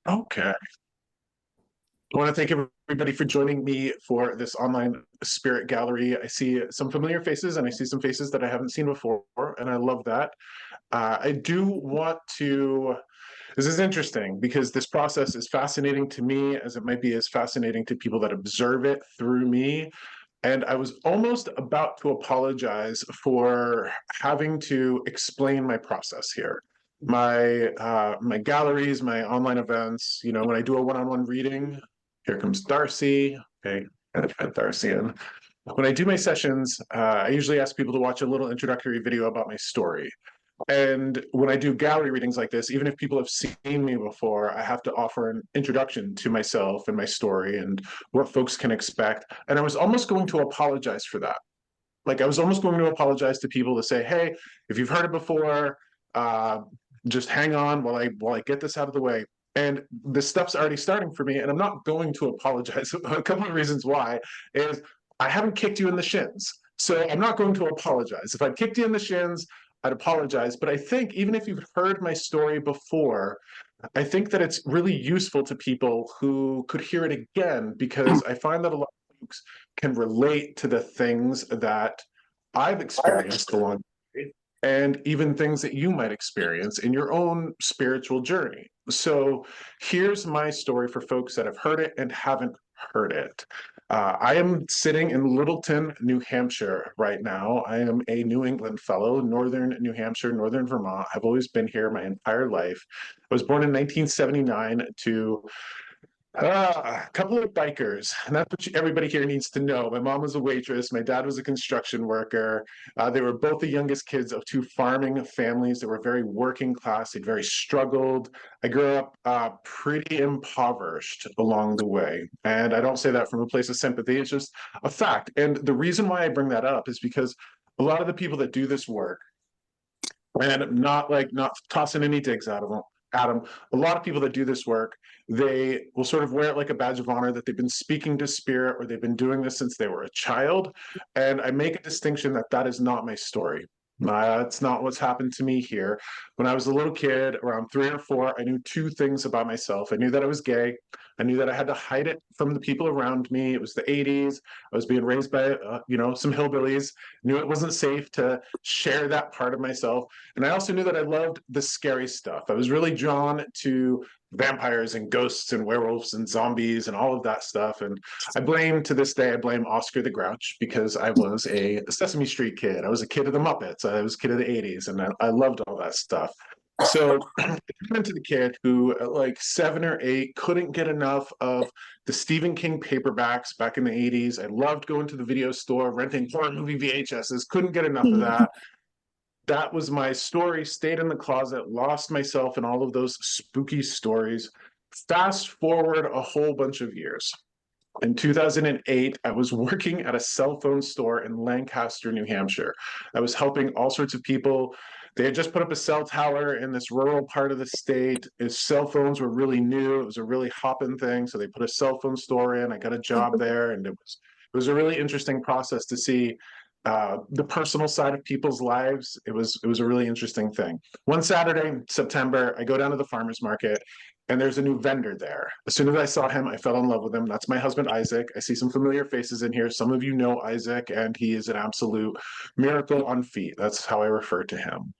Okay. I want to thank everybody for joining me for this online spirit gallery. I see some familiar faces and I see some faces that I haven't seen before, and I love that. I do want to. This is interesting because this process is fascinating to me as it might be as fascinating to people that observe it through me. And I was almost about to apologize for having to explain my process here. My galleries, my online events, when I do a one-on-one reading, here comes Darcy. Okay, gotta get Darcy in. When I do my sessions, I usually ask people to watch a little introductory video about my story. And when I do gallery readings like this, even if people have seen me before, I have to offer an introduction to myself and my story and what folks can expect. And I was almost going to apologize for that. Like I was almost going to apologize to people to say, "Hey, if you've heard it before, uh, just hang on while I get this out of the way." And the stuff's already starting for me, and I'm not going to apologize. A couple of reasons why is I haven't kicked you in the shins, so I'm not going to apologize. If I'd kicked you in the shins, I'd apologize. But I think even if you've heard my story before, I think that it's really useful to people who could hear it again because I find that a lot of folks can relate to the things that I've experienced along the way and even things that you might experience in your own spiritual journey. So here's my story for folks that have heard it and haven't heard it. I am sitting in Littleton, New Hampshire right now. I am a New England fellow, Northern New Hampshire, Northern Vermont. I've always been here my entire life. I was born in 1979 to a couple of bikers, and that's what everybody here needs to know. My mom was a waitress. My dad was a construction worker. They were both the youngest kids of two farming families that were very working class. They'd very struggled. I grew up pretty impoverished along the way. And I don't say that from a place of sympathy. It's just a fact. And the reason why I bring that up is because a lot of the people that do this work, and not tossing any digs out of them, Adam. A lot of people that do this work, they will sort of wear it like a badge of honor that they've been speaking to spirit or they've been doing this since they were a child. And I make a distinction that that is not my story. That's not what's happened to me here. When I was a little kid, around 3 or 4, I knew two things about myself. I knew that I was gay. I knew that I had to hide it from the people around me. It was the 80s. I was being raised by, some hillbillies. Knew it wasn't safe to share that part of myself. And I also knew that I loved the scary stuff. I was really drawn to vampires and ghosts and werewolves and zombies and all of that stuff. And to this day, I blame Oscar the Grouch because I was a Sesame Street kid. I was a kid of the Muppets. I was a kid of the 80s and I loved all that stuff. So I turned into the kid who, at like 7 or 8, couldn't get enough of the Stephen King paperbacks back in the 80s. I loved going to the video store, renting horror movie VHSs, couldn't get enough of that. That was my story. Stayed in the closet, lost myself in all of those spooky stories. Fast forward a whole bunch of years. In 2008, I was working at a cell phone store in Lancaster, New Hampshire. I was helping all sorts of people. They had just put up a cell tower in this rural part of the state. His cell phones were really new. It was a really hopping thing. So they put a cell phone store in. I got a job there, and it was a really interesting process to see the personal side of people's lives. It was a really interesting thing. One Saturday, September, I go down to the farmers market and there's a new vendor there. As soon as I saw him, I fell in love with him. That's my husband, Isaac. I see some familiar faces in here. Some of you know Isaac, and he is an absolute miracle on feet. That's how I refer to him.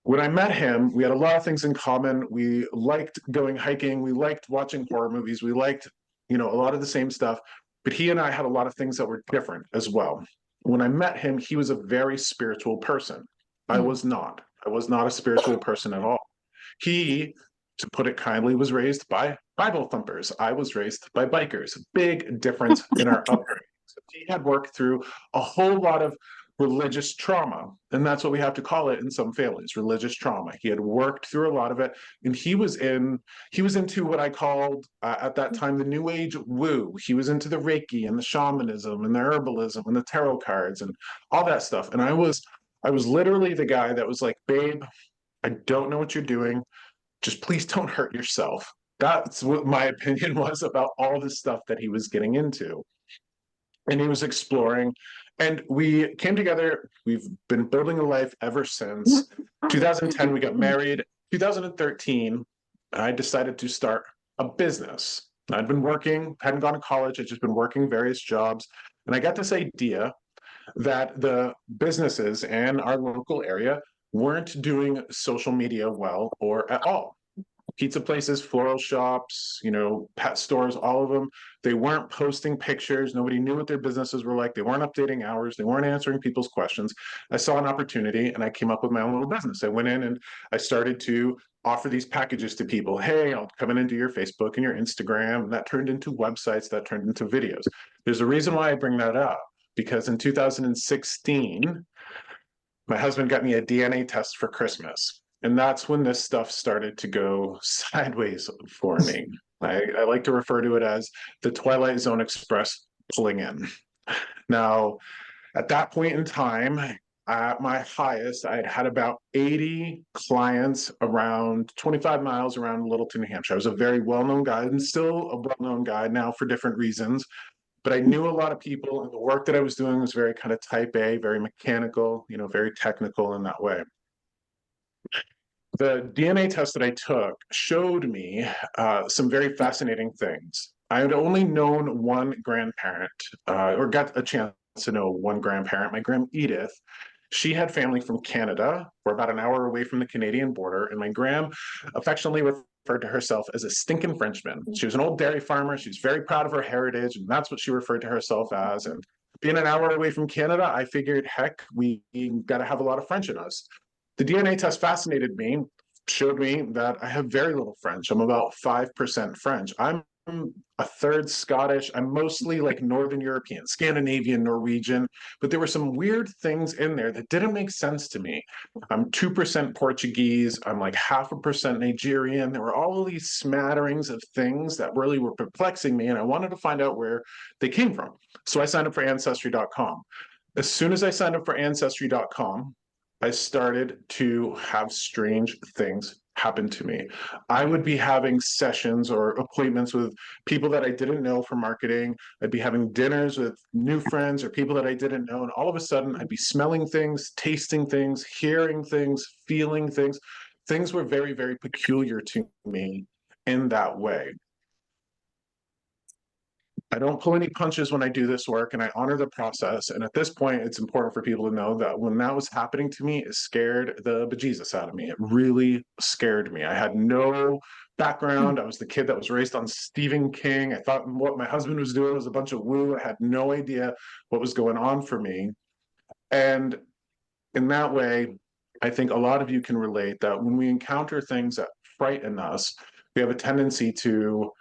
When I met him, we had a lot of things in common. We liked going hiking. We liked watching horror movies. We liked, a lot of the same stuff. But he and I had a lot of things that were different as well. When I met him, he was a very spiritual person. I Mm. was not. I was not a spiritual person at all. He, to put it kindly, was raised by Bible thumpers. I was raised by bikers. Big difference in our upbringing. So he had worked through a whole lot of religious trauma, and that's what we have to call it in some families, religious trauma. He had worked through a lot of it, and he was into what I called at that time the new age woo. He was into the Reiki and the shamanism and the herbalism and the tarot cards and all that stuff. And I was literally the guy that was like, babe, I don't know what you're doing, just please don't hurt yourself. That's what my opinion was about all the stuff that he was getting into. And he was exploring. And we came together. We've been building a life ever since. 2010, we got married. 2013, I decided to start a business. I'd been working, hadn't gone to college, I'd just been working various jobs. And I got this idea that the businesses in our local area weren't doing social media well or at all. Pizza places, floral shops, pet stores, all of them, they weren't posting pictures. Nobody knew what their businesses were like. They weren't updating hours. They weren't answering people's questions. I saw an opportunity and I came up with my own little business. I went in and I started to offer these packages to people. Hey, I'll come in and do your Facebook and your Instagram. And that turned into websites, that turned into videos. There's a reason why I bring that up, because in 2016, my husband got me a DNA test for Christmas. And that's when this stuff started to go sideways for me. I like to refer to it as the Twilight Zone Express pulling in. Now, at that point in time, at my highest, I had about 80 clients around 25 miles around Littleton, New Hampshire. I was a very well-known guy and still a well-known guy now for different reasons. But I knew a lot of people, and the work that I was doing was very kind of type A, very mechanical, very technical in that way. The DNA test that I took showed me some very fascinating things. I had only known one grandparent, or got a chance to know one grandparent, my Gram Edith. She had family from Canada. We're about an hour away from the Canadian border, and my Gram affectionately referred to herself as a stinking Frenchman. She was an old dairy farmer. She was very proud of her heritage, and that's what she referred to herself as. And being an hour away from Canada, I figured, heck, we got to have a lot of French in us. The DNA test fascinated me, showed me that I have very little French. I'm about 5% French. I'm a third Scottish. I'm mostly like Northern European, Scandinavian, Norwegian, but there were some weird things in there that didn't make sense to me. I'm 2% Portuguese. I'm like 0.5% Nigerian. There were all of these smatterings of things that really were perplexing me, and I wanted to find out where they came from. So I signed up for Ancestry.com. As soon as I signed up for Ancestry.com, I started to have strange things happen to me. I would be having sessions or appointments with people that I didn't know for marketing. I'd be having dinners with new friends or people that I didn't know. And all of a sudden, I'd be smelling things, tasting things, hearing things, feeling things. Things were very, very peculiar to me in that way. I don't pull any punches when I do this work, and I honor the process. And at this point, it's important for people to know that when that was happening to me, it scared the bejesus out of me. It really scared me. I had no background. I was the kid that was raised on Stephen King. I thought what my husband was doing was a bunch of woo. I had no idea what was going on for me. And in that way, I think a lot of you can relate that when we encounter things that frighten us, we have a tendency to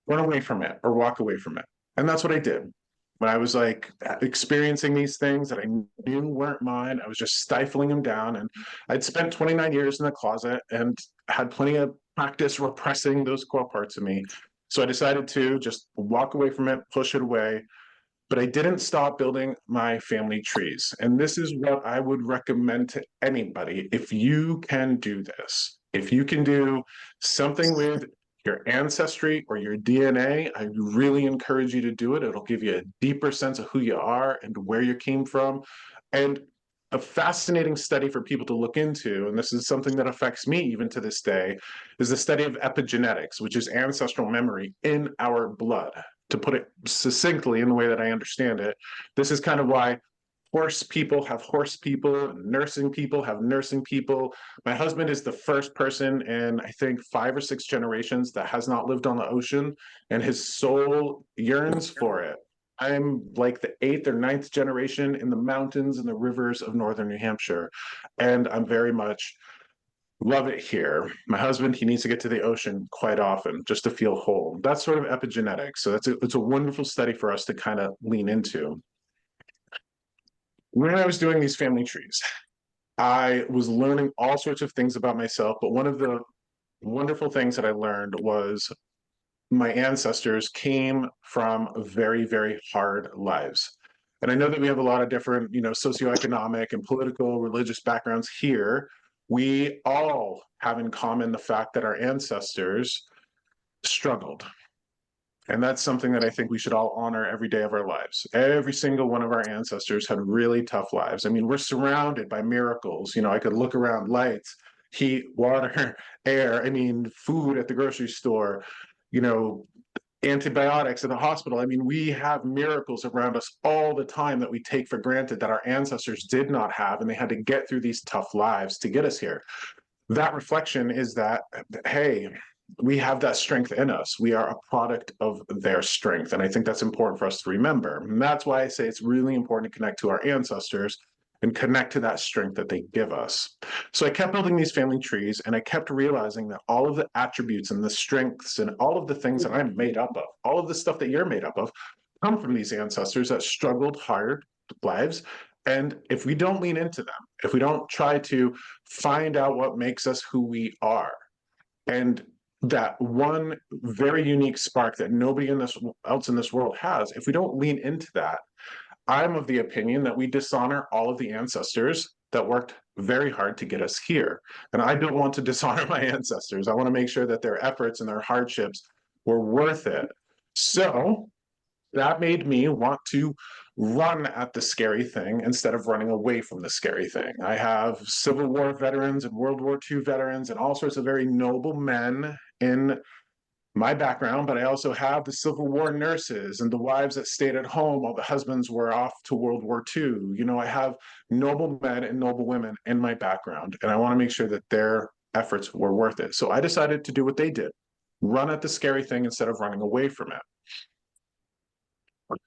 run away from it or walk away from it. And that's what I did. When I was like experiencing these things that I knew weren't mine, I was just stifling them down. And I'd spent 29 years in the closet and had plenty of practice repressing those core parts of me. So I decided to just walk away from it, push it away. But I didn't stop building my family trees. And this is what I would recommend to anybody. If you can do this, if you can do something with your ancestry or your DNA, I really encourage you to do it. It'll give you a deeper sense of who you are and where you came from. And a fascinating study for people to look into, and this is something that affects me even to this day, is the study of epigenetics, which is ancestral memory in our blood. To put it succinctly in the way that I understand it, this is kind of why horse people have horse people, and nursing people have nursing people. My husband is the first person in, I think, 5 or 6 generations that has not lived on the ocean, and his soul yearns for it. I'm like the 8th or 9th generation in the mountains and the rivers of northern New Hampshire, and I'm very much love it here. My husband, he needs to get to the ocean quite often just to feel whole. That's sort of epigenetics. So it's a wonderful study for us to kind of lean into. When I was doing these family trees, I was learning all sorts of things about myself, but one of the wonderful things that I learned was my ancestors came from very, very hard lives. And I know that we have a lot of different, socioeconomic and political, religious backgrounds here. We all have in common the fact that our ancestors struggled. And that's something that I think we should all honor every day of our lives. Every single one of our ancestors had really tough lives. I mean, we're surrounded by miracles. I could look around, lights, heat, water, air, food at the grocery store. antibiotics in the hospital. I mean, we have miracles around us all the time that we take for granted that our ancestors did not have, and they had to get through these tough lives to get us here. That reflection is that, hey, we have that strength in us. We are a product of their strength. And I think that's important for us to remember. And that's why I say it's really important to connect to our ancestors and connect to that strength that they give us. So I kept building these family trees, and I kept realizing that all of the attributes and the strengths and all of the things that I'm made up of, all of the stuff that you're made up of, come from these ancestors that struggled hard lives. And if we don't lean into them, if we don't try to find out what makes us who we are, and that one very unique spark that nobody else in this world has, if we don't lean into that, I'm of the opinion that we dishonor all of the ancestors that worked very hard to get us here. And I don't want to dishonor my ancestors. I want to make sure that their efforts and their hardships were worth it. So that made me want to run at the scary thing instead of running away from the scary thing. I have Civil War veterans and World War II veterans and all sorts of very noble men in my background, but I also have the Civil War nurses and the wives that stayed at home while the husbands were off to World War II. I have noble men and noble women in my background, and I want to make sure that their efforts were worth it. So I decided to do what they did, run at the scary thing instead of running away from it.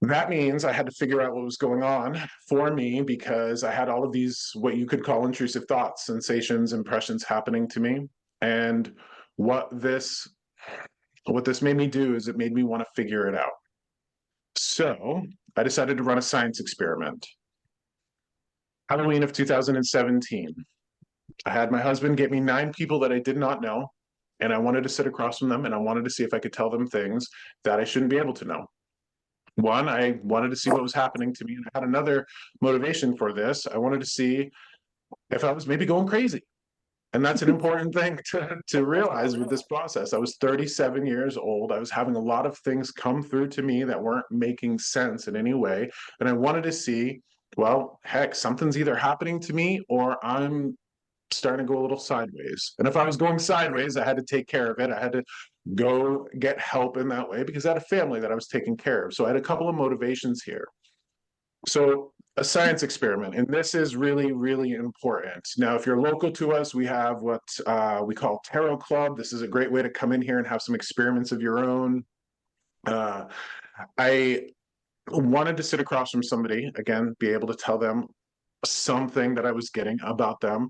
That means I had to figure out what was going on for me, because I had all of these, what you could call intrusive thoughts, sensations, impressions happening to me. And what this made me do is it made me want to figure it out. So I decided to run a science experiment. Halloween of 2017. I had my husband get me 9 people that I did not know, and I wanted to sit across from them, and I wanted to see if I could tell them things that I shouldn't be able to know. One, I wanted to see what was happening to me, and I had another motivation for this. I wanted to see if I was maybe going crazy. And that's an important thing to realize with this process. I was 37 years old. I was having a lot of things come through to me that weren't making sense in any way. And I wanted to see, well, heck, something's either happening to me or I'm starting to go a little sideways. And if I was going sideways, I had to take care of it. I had to go get help in that way because I had a family that I was taking care of. So I had a couple of motivations here. So a science experiment, and this is really, really important. Now, if you're local to us, we have what we call Tarot Club. This is a great way to come in here and have some experiments of your own. I wanted to sit across from somebody, again, be able to tell them something that I was getting about them.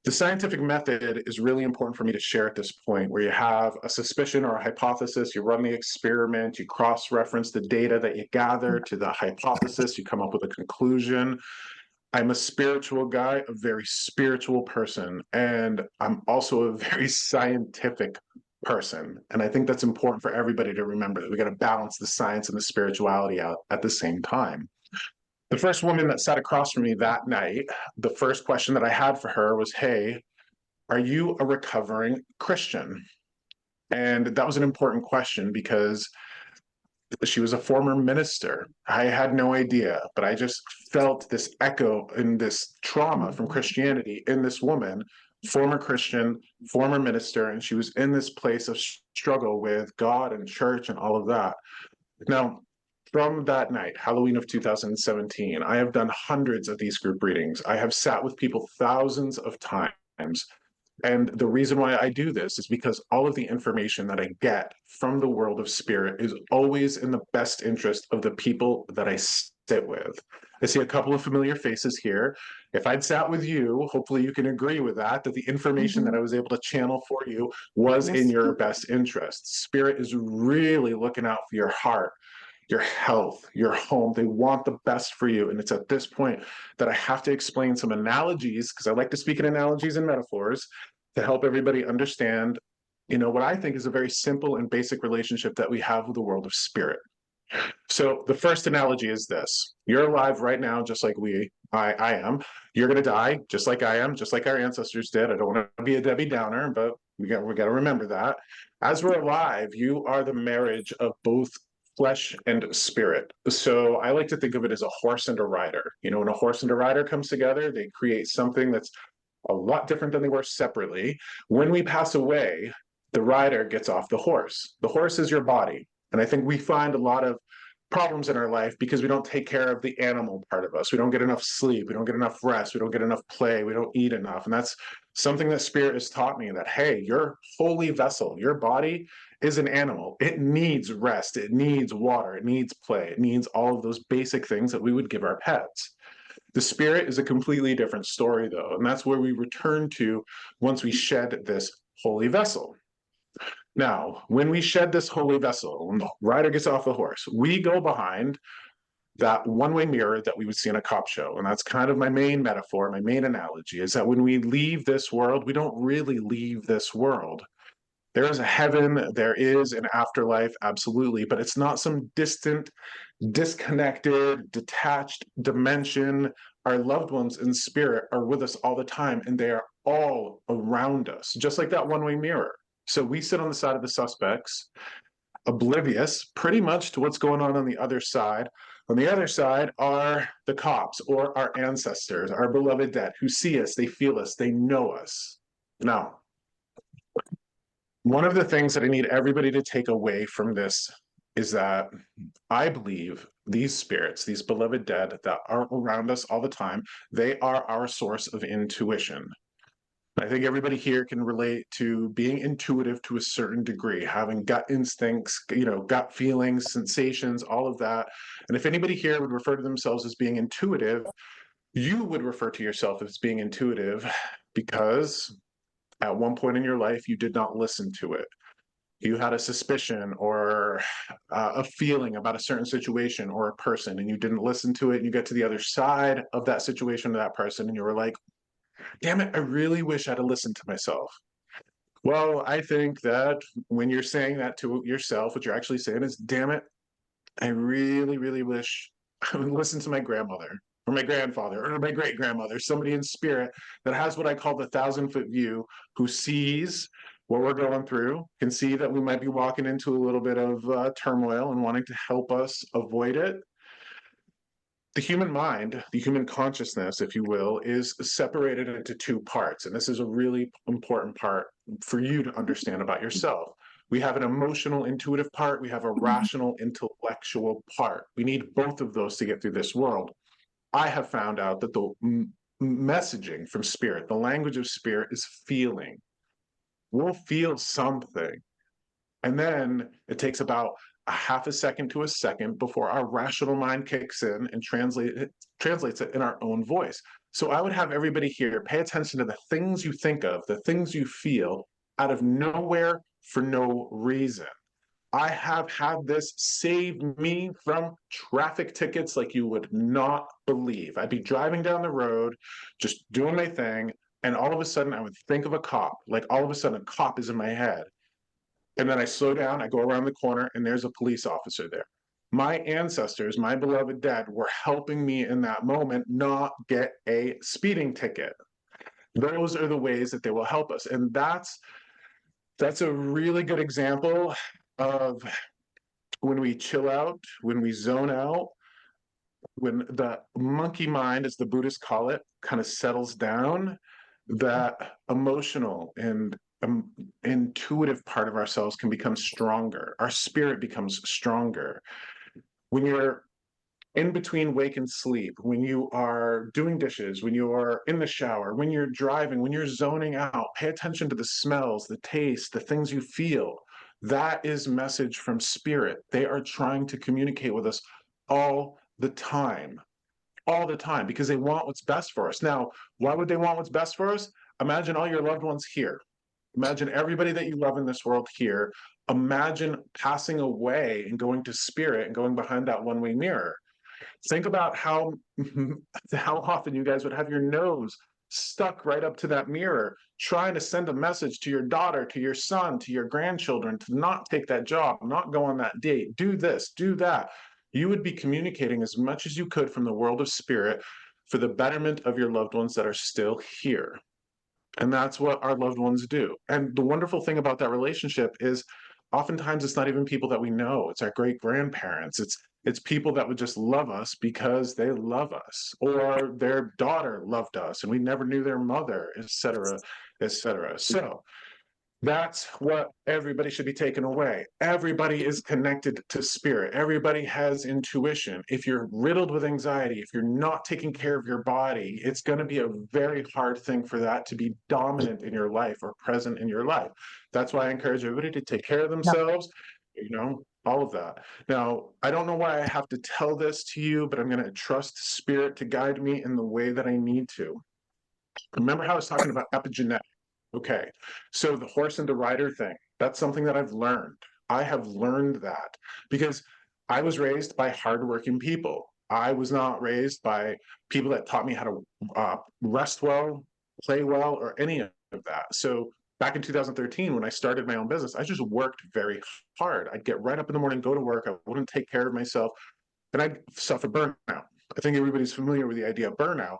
The scientific method is really important for me to share at this point, where you have a suspicion or a hypothesis, you run the experiment, you cross-reference the data that you gather to the hypothesis, you come up with a conclusion. I'm a spiritual guy, a very spiritual person, and I'm also a very scientific person. And I think that's important for everybody to remember, that we got to balance the science and the spirituality out at the same time. The first woman that sat across from me that night, the first question that I had for her was, hey, are you a recovering Christian? And that was an important question because she was a former minister. I had no idea, but I just felt this echo and this trauma from Christianity in this woman, former Christian, former minister, and she was in this place of struggle with God and church and all of that. Now, from that night, Halloween of 2017, I have done hundreds of these group readings. I have sat with people thousands of times. And the reason why I do this is because all of the information that I get from the world of spirit is always in the best interest of the people that I sit with. I see a couple of familiar faces here. If I'd sat with you, hopefully you can agree with that the information that I was able to channel for you was in your best interest. Spirit is really looking out for your heart, your health, your home. They want the best for you. And it's at this point that I have to explain some analogies, because I like to speak in analogies and metaphors to help everybody understand, what I think is a very simple and basic relationship that we have with the world of spirit. So the first analogy is this. You're alive right now, just like I am. You're going to die just like I am, just like our ancestors did. I don't want to be a Debbie Downer, but we got to remember that. As we're alive, you are the marriage of both flesh and spirit. So I like to think of it as a horse and a rider. When a horse and a rider comes together, they create something that's a lot different than they were separately. When we pass away, The rider gets off the horse. The horse is your body. And I think we find a lot of problems in our life because we don't take care of the animal part of us. We don't get enough sleep. We don't get enough rest. We don't get enough play. We don't eat enough. And that's something that Spirit has taught me, that, hey, your holy vessel, your body is an animal. It needs rest. It needs water. It needs play. It needs all of those basic things that we would give our pets. The spirit is a completely different story, though. And that's where we return to once we shed this holy vessel. Now, when we shed this holy vessel, when the rider gets off the horse, we go behind that one-way mirror that we would see in a cop show. And that's kind of my main metaphor, my main analogy, is that when we leave this world, we don't really leave this world. There is a heaven, there is an afterlife, absolutely, but it's not some distant, disconnected, detached dimension. Our loved ones in spirit are with us all the time, and they are all around us, just like that one-way mirror. So we sit on the side of the suspects, oblivious pretty much to what's going on the other side. On the other side are the cops or our ancestors, our beloved dead, who see us, they feel us, they know us. Now, one of the things that I need everybody to take away from this is that I believe these spirits, these beloved dead that are around us all the time, they are our source of intuition. I think everybody here can relate to being intuitive to a certain degree, having gut instincts, gut feelings, sensations, all of that. And if anybody here would refer to themselves as being intuitive, you would refer to yourself as being intuitive because at one point in your life, you did not listen to it. You had a suspicion or a feeling about a certain situation or a person, and you didn't listen to it. And you get to the other side of that situation or that person, and you were like, damn it, I really wish I'd have listened to myself. Well, I think that when you're saying that to yourself, what you're actually saying is, damn it, I really, really wish I would listen to my grandmother or my grandfather or my great grandmother, somebody in spirit that has what I call the 1,000-foot view, who sees what we're going through, can see that we might be walking into a little bit of turmoil and wanting to help us avoid it. The human mind, the human consciousness, if you will, is separated into two parts. And this is a really important part for you to understand about yourself. We have an emotional, intuitive part. We have a rational, intellectual part. We need both of those to get through this world. I have found out that the messaging from spirit, the language of spirit, is feeling. We'll feel something. And then it takes about a half a second to a second before our rational mind kicks in and translates it in our own voice. So I would have everybody here pay attention to the things you think of, the things you feel out of nowhere for no reason. I have had this save me from traffic tickets like you would not believe. I'd be driving down the road, just doing my thing, and all of a sudden I would think of a cop. Like all of a sudden a cop is in my head. And then I slow down, I go around the corner, and there's a police officer there. My ancestors, my beloved dead, were helping me in that moment not get a speeding ticket. Those are the ways that they will help us. And that's a really good example of when we chill out, when we zone out, when the monkey mind, as the Buddhists call it, kind of settles down, that emotional and intuitive part of ourselves can become stronger. Our spirit becomes stronger. When you're in between wake and sleep, when you are doing dishes, when you are in the shower, when you're driving, when you're zoning out, pay attention to the smells, the taste, the things you feel. That is message from spirit. They are trying to communicate with us all the time, because they want what's best for us. Now, why would they want what's best for us? Imagine all your loved ones here. Imagine everybody that you love in this world here. Imagine passing away and going to spirit and going behind that one-way mirror. Think about how often you guys would have your nose stuck right up to that mirror, trying to send a message to your daughter, to your son, to your grandchildren, to not take that job, not go on that date, do this, do that. You would be communicating as much as you could from the world of spirit for the betterment of your loved ones that are still here. And that's what our loved ones do. And the wonderful thing about that relationship is oftentimes it's not even people that we know. It's our great grandparents. It's people that would just love us because they love us, or their daughter loved us and we never knew their mother, et cetera, et cetera. So That's what everybody should be taken away. Everybody is connected to spirit. Everybody has intuition. If you're riddled with anxiety, if you're not taking care of your body, it's going to be a very hard thing for that to be dominant in your life or present in your life. That's why I encourage everybody to take care of Yeah. themselves, all of that. Now, I don't know why I have to tell this to you, but I'm going to trust spirit to guide me in the way that I need to. Remember how I was talking about epigenetics? Okay, so the horse and the rider thing, that's something that I've learned. I have learned that because I was raised by hardworking people. I was not raised by people that taught me how to rest well, play well, or any of that. So back in 2013, when I started my own business, I just worked very hard. I'd get right up in the morning, go to work. I wouldn't take care of myself, and I'd suffer burnout. I think everybody's familiar with the idea of burnout.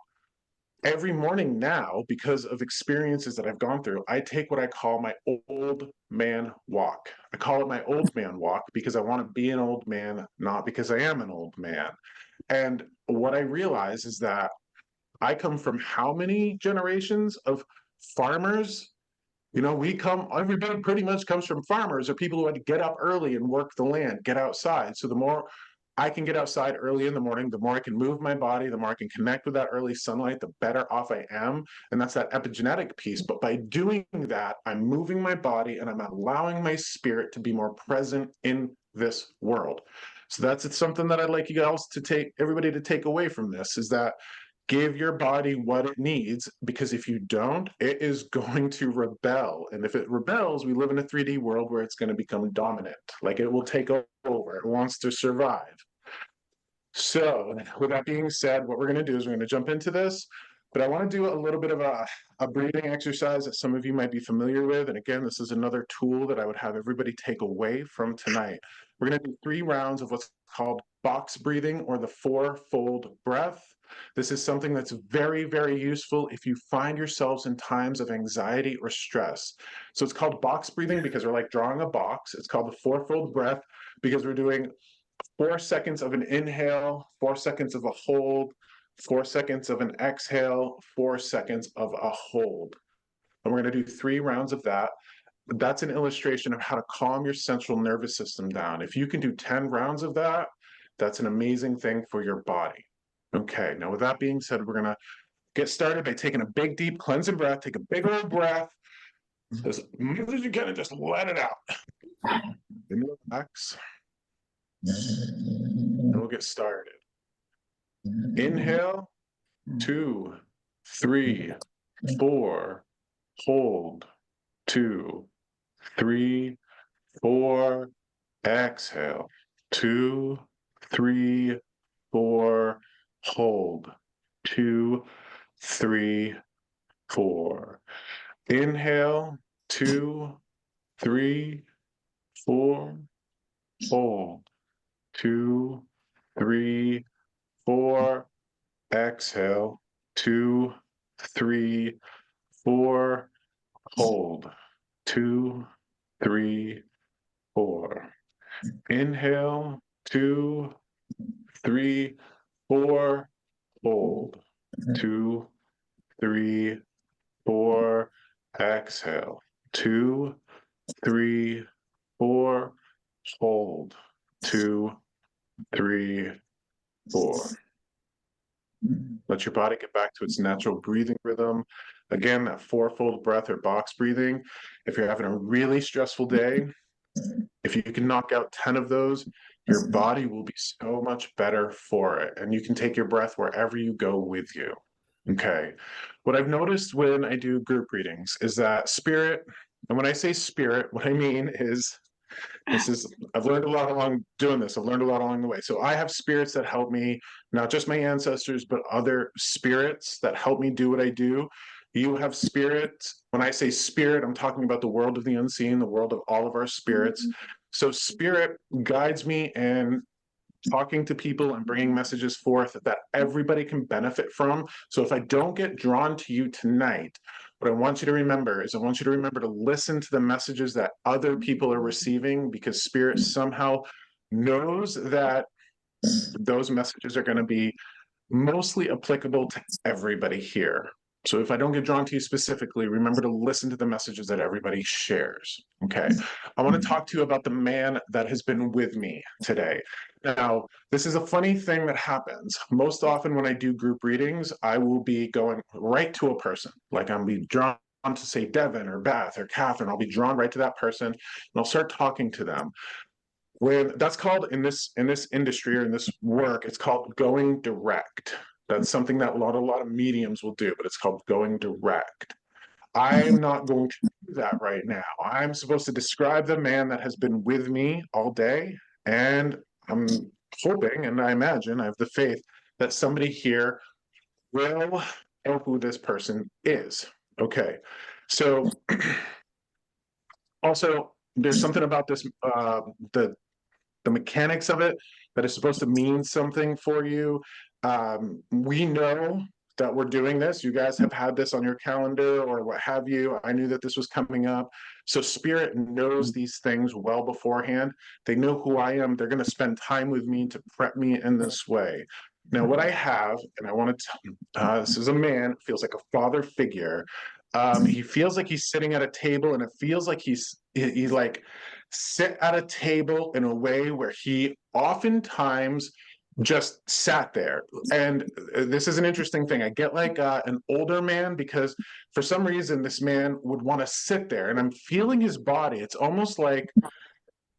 Every morning now, because of experiences that I've gone through, I take what I call my old man walk. I call it my old man walk because I want to be an old man, not because I am an old man. And what I realize is that I come from how many generations of farmers? Everybody pretty much comes from farmers or people who had to get up early and work the land, get outside. So the more I can get outside early in the morning, the more I can move my body, the more I can connect with that early sunlight, the better off I am. And that's that epigenetic piece. But by doing that, I'm moving my body and I'm allowing my spirit to be more present in this world. So that's something that I'd like you guys to everybody to take away from this is that give your body what it needs, because if you don't, it is going to rebel. And if it rebels, we live in a 3D world where it's going to become dominant. Like it will take over. It wants to survive. So with that being said, what we're going to do is we're going to jump into this, but I want to do a little bit of a breathing exercise that some of you might be familiar with. And again, this is another tool that I would have everybody take away from tonight. We're going to do 3 rounds of what's called box breathing, or the 4-fold breath. This is something that's very, very useful if you find yourselves in times of anxiety or stress. So it's called box breathing because we're like drawing a box. It's called the 4-fold breath because we're doing 4 seconds of an inhale, 4 seconds of a hold, 4 seconds of an exhale, 4 seconds of a hold. And we're going to do 3 rounds of that. That's an illustration of how to calm your central nervous system down. If you can do 10 rounds of that, that's an amazing thing for your body. Okay, now with that being said, we're going to get started by taking a big, deep cleansing breath. Take a big old breath. As much as you can, and just let it out. And relax. And we'll get started. Inhale, 2, 3, 4, hold, 2, 3, 4, exhale, 2, 3, 4, hold, 2, 3, 4. Inhale, 2, 3, 4, hold, 2, 3, 4, exhale, 2, 3, 4, hold, 2, 3, 4. Inhale, 2, 3, 4, hold, 2, 3, 4, exhale, 2, 3, 4, hold, 2, 3, 4. Let your body get back to its natural breathing rhythm. Again, that 4-fold breath or box breathing. If you're having a really stressful day, if you can knock out 10 of those, your body will be so much better for it. And you can take your breath wherever you go with you. Okay. What I've noticed when I do group readings is that spirit, and when I say spirit, what I mean is I've learned a lot along doing this. I've learned a lot along the way. So I have spirits that help me, not just my ancestors, but other spirits that help me do what I do. You have spirits. When I say spirit, I'm talking about the world of the unseen, the world of all of our spirits. So spirit guides me in talking to people and bringing messages forth that everybody can benefit from. So if I don't get drawn to you tonight, what I want you to remember is I want you to remember to listen to the messages that other people are receiving, because spirit somehow knows that those messages are going to be mostly applicable to everybody here. So if I don't get drawn to you specifically, remember to listen to the messages that everybody shares. Okay. I want to talk to you about the man that has been with me today. Now, this is a funny thing that happens. Most often when I do group readings, I will be going right to a person. Like I'm be drawn to say Devin or Beth or Catherine. I'll be drawn right to that person and I'll start talking to them. When that's called in this industry or in this work, it's called going direct. That's something that a lot of mediums will do, but it's called going direct. I'm not going to do that right now. I'm supposed to describe the man that has been with me all day, and I'm hoping and I imagine I have the faith that somebody here will know who this person is. Okay, so also there's something about this the mechanics of it that is supposed to mean something for you. We know that we're doing this. You guys have had this on your calendar or what have you. I knew that this was coming up. So Spirit knows these things well beforehand. They know who I am. They're going to spend time with me to prep me in this way. Now, what I have, and I want to tell, this is a man, feels like a father figure. He feels like he's sitting at a table, and it feels like he like sit at a table in a way where he oftentimes just sat there. And this is an interesting thing. I get like an older man because for some reason this man would want to sit there, and I'm feeling his body. It's almost like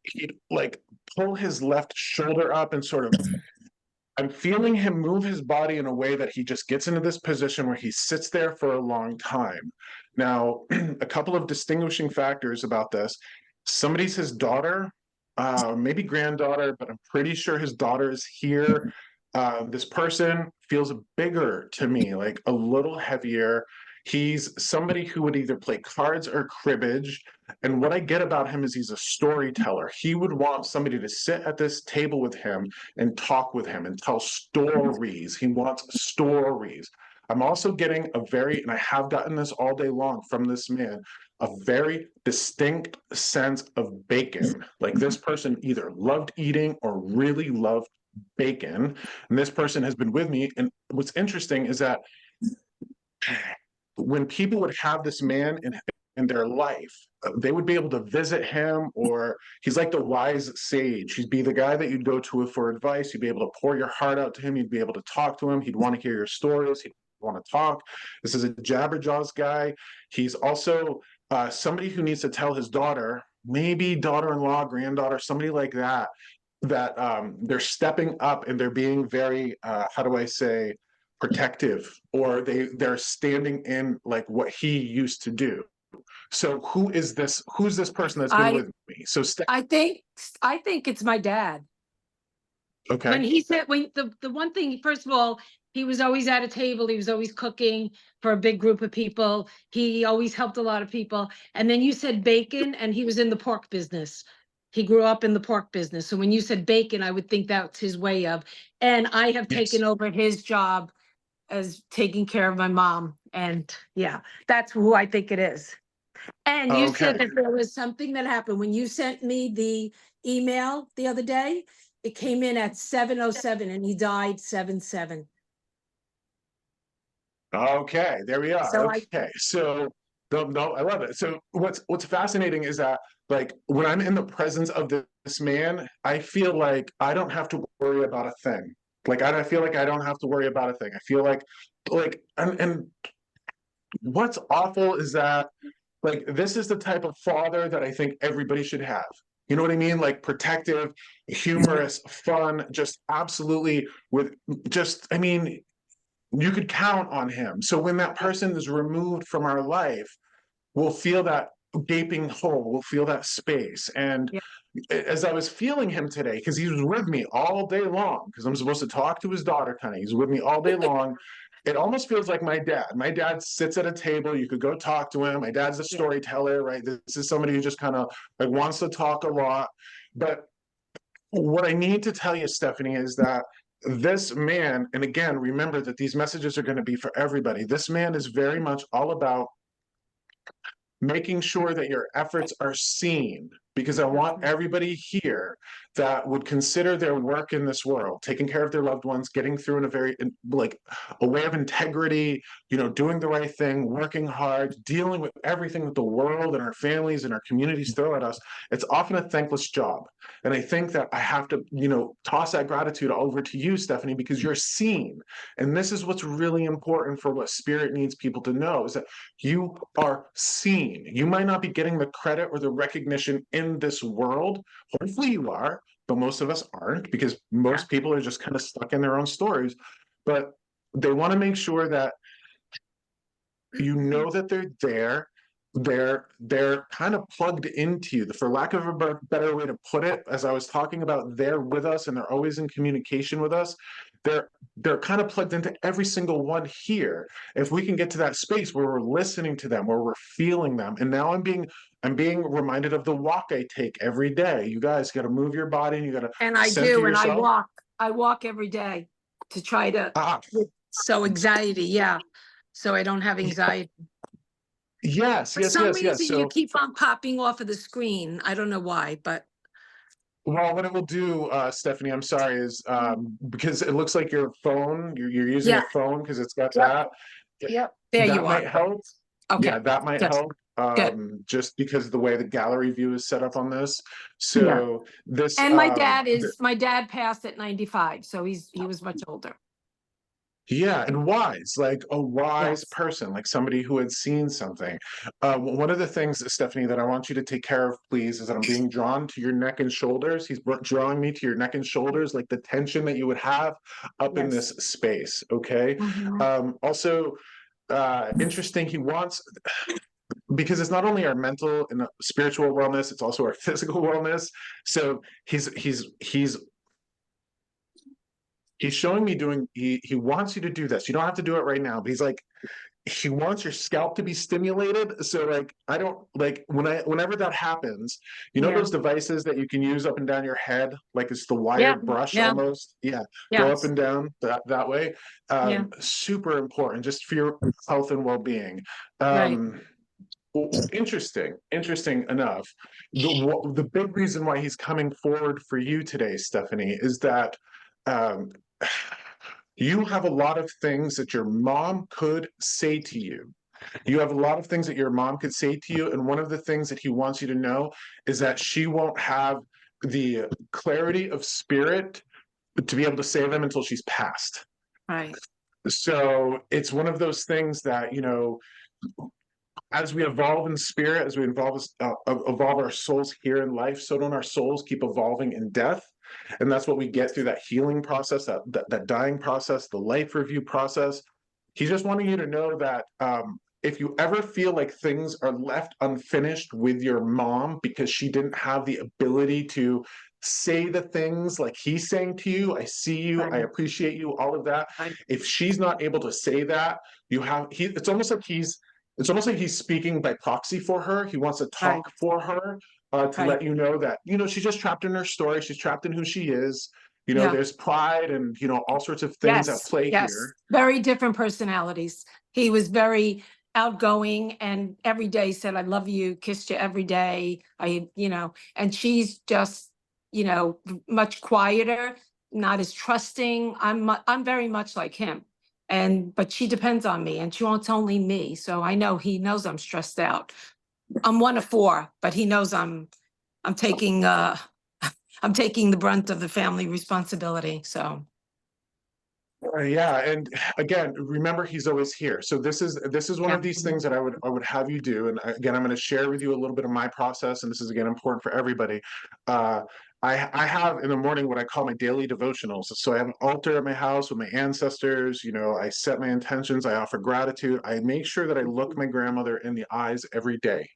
he'd like pull his left shoulder up and sort of I'm feeling him move his body in a way that he just gets into this position where he sits there for a long time. Now, a couple of distinguishing factors about this. Somebody's his daughter, maybe granddaughter, but I'm pretty sure his daughter is here. This person feels bigger to me, like a little heavier. He's somebody who would either play cards or cribbage. And what I get about him is he's a storyteller. He would want somebody to sit at this table with him and talk with him and tell stories. He wants stories. I'm also getting and I have gotten this all day long from this man, a very distinct sense of bacon. Like this person either loved eating or really loved bacon. And this person has been with me. And what's interesting is that when people would have this man in their life, they would be able to visit him, or he's like the wise sage. He'd be the guy that you'd go to for advice. You'd be able to pour your heart out to him. You'd be able to talk to him. He'd want to hear your stories. He'd want to talk. This is a Jabberjaws guy. He's also somebody who needs to tell his daughter, maybe daughter-in-law, granddaughter, somebody like that, that they're stepping up and they're being very, how do I say, protective, or they're standing in like what he used to do. So who's this person that's been I with me? So I think it's my dad. When okay. he said when the one thing, first of all, he was always at a table, he was always cooking for a big group of people. He always helped a lot of people. And then you said bacon, and he was in the pork business. He grew up in the pork business. So when you said bacon, I would think that's his way of. And I have Yes. taken over his job as taking care of my mom. And yeah, that's who I think it is. And you Okay. said that there was something that happened when you sent me the email the other day. It came in at 7:07 and he died 7:07. Okay, there we are. So Okay, so no, I love it. So what's fascinating is that like when I'm in the presence of this man, I feel like I don't have to worry about a thing. Like I feel like I don't have to worry about a thing. I feel like and what's awful is that like this is the type of father that I think everybody should have. You know what I mean? Like protective, humorous, fun, just absolutely with just I mean you could count on him. So when that person is removed from our life, we'll feel that gaping hole, we'll feel that space. And yeah, as I was feeling him today, because he was with me all day long, because I'm supposed to talk to his daughter, kind of, he's with me all day long. It almost feels like my dad. My dad sits at a table. You could go talk to him. My dad's a yeah. storyteller, right? This is somebody who just kind of like wants to talk a lot. But what I need to tell you, Stephanie, is that this man, and again, remember that these messages are going to be for everybody. This man is very much all about making sure that your efforts are seen. because I want everybody here that would consider their work in this world, taking care of their loved ones, getting through in a very, like, a way of integrity, doing the right thing, working hard, dealing with everything that the world and our families and our communities throw at us. It's often a thankless job. And I think that I have to, toss that gratitude over to you, Stephanie, because you're seen. And this is what's really important for what Spirit needs people to know, is that you are seen. You might not be getting the credit or the recognition in this world. Hopefully you are, but most of us aren't, because most people are just kind of stuck in their own stories. But they want to make sure that you know that they're there. They're kind of plugged into you, for lack of a better way to put it. As I was talking about, they're with us and they're always in communication with us. They're kind of plugged into every single one here. If we can get to that space where we're listening to them, where we're feeling them. And now I'm being reminded of the walk I take every day. You guys got to move your body, and you got to And I center do, and yourself. I walk every day to try to, Ah, so anxiety, yeah. So I don't have anxiety. yes, For yes, some yes, yes. reason, you So, keep on popping off of the screen. I don't know why, but well, what it will do, Stephanie, I'm sorry, is because it looks like your phone, you're using a yeah, phone because it's got yep, that. yep. There you That are. might help. Okay, Yeah, that might good, help. good. Just because of the way the gallery view is set up on this. Yeah. So this, And my dad passed at 95, so he was much older. yeah, and wise, like a wise Yes. person, like somebody who had seen something. One of the things, Stephanie, that I want you to take care of, please, is that I'm being drawn to your neck and shoulders. He's drawing me to your neck and shoulders, like the tension that you would have up in this Yes. space. Okay. Mhm. Also, interesting. He wants, because it's not only our mental and spiritual wellness, it's also our physical wellness. So he's showing me doing, he wants you to do this. You don't have to do it right now, but he's like, he wants your scalp to be stimulated. So like, I don't like, whenever that happens, Yeah. those devices that you can use up and down your head, like it's the Yeah. wired brush Yeah. almost. Yeah. Go up Yes. and down that way. Yeah. Super important just for your health and well-being. Right. Well, interesting enough. The big reason why he's coming forward for you today, Stephanie, is that um, you have a lot of things that your mom could say to you. You have a lot of things that your mom could say to you, and one of the things that he wants you to know is that she won't have the clarity of spirit to be able to say them until she's passed. Right. So it's one of those things that, as we evolve in spirit, as we evolve our souls here in life, so don't our souls keep evolving in death. And that's what we get through that healing process, that dying process, the life review process. He's just wanting you to know that if you ever feel like things are left unfinished with your mom because she didn't have the ability to say the things like he's saying to you, I see you, I Right. appreciate you, all of that. Right. If she's not able to say that, it's almost like he's speaking by proxy for her. He wants to Right. talk for her, to Right. let you know that, she's just trapped in her story. She's trapped in who she is. Yeah. There's pride and, all sorts of things at Yes. play Yes. here. Very different personalities. He was very outgoing and every day said, I love you, kissed you every day. And she's just, much quieter, not as trusting. I'm very much like him. But she depends on me and she wants only me. So I know he knows I'm stressed out. I'm one of four, but he knows I'm taking I'm taking the brunt of the family responsibility. So Yeah, and again, remember he's always here. So this is one yeah. of these things that I would have you do. And again, I'm going to share with you a little bit of my process, and this is again important for everybody. Uh, I have in the morning what I call my daily devotionals. So I have an altar at my house with my ancestors. I set my intentions. I offer gratitude. I make sure that I look my grandmother in the eyes every day.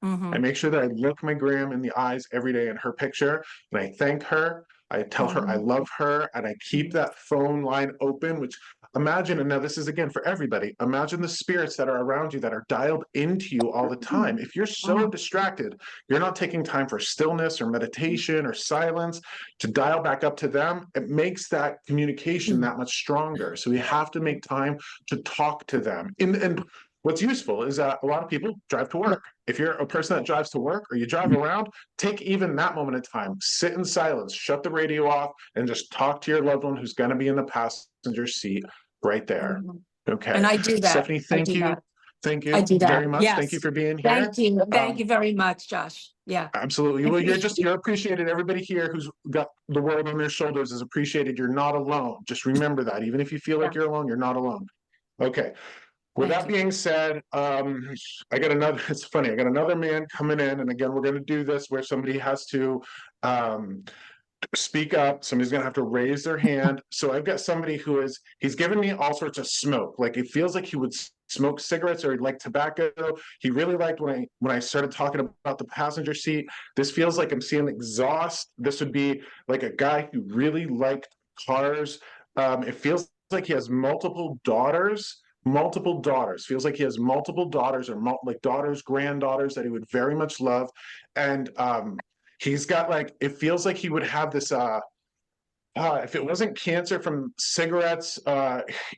I Mm-hmm. make sure that I look my gram in the eyes every day in her picture, and I thank her. I tell her I Mm-hmm. love her, and I keep that phone line open, which imagine, and now this is again for everybody, imagine the spirits that are around you that are dialed into you all the time. If you're so distracted, you're not taking time for stillness or meditation or silence to dial back up to them, it makes that communication that much stronger. So we have to make time to talk to them. And what's useful is that a lot of people drive to work. If you're a person that drives to work or you drive around, take even that moment of time, sit in silence, shut the radio off, and just talk to your loved one who's going to be in the passenger seat right there. Mhm. Okay. And I do that. Stephanie, I thank do you. that. Thank I you do that. very much. Thank you Yes. for being here. Thank you. Thank Um, you very much, Josh. Yeah. Absolutely. Well, you're appreciated. Everybody here who's got the world on their shoulders is appreciated. You're not alone. Just remember that. Even if you feel like Yeah. you're alone, you're not alone. Okay. With Thank that you. being said, I got another, it's funny, I got another man coming in, and again, we're gonna do this where somebody has to speak up. Somebody's gonna have to raise their hand. So I've got somebody he's given me all sorts of smoke. Like it feels like he would smoke cigarettes or like tobacco. He really liked when I started talking about the passenger seat. This feels like I'm seeing exhaust. This would be like a guy who really liked cars. It feels like he has multiple daughters. Multiple daughters. Feels like he has multiple daughters or like daughters, granddaughters that he would very much love. And he's got like, it feels like he would have this if it wasn't cancer from cigarettes,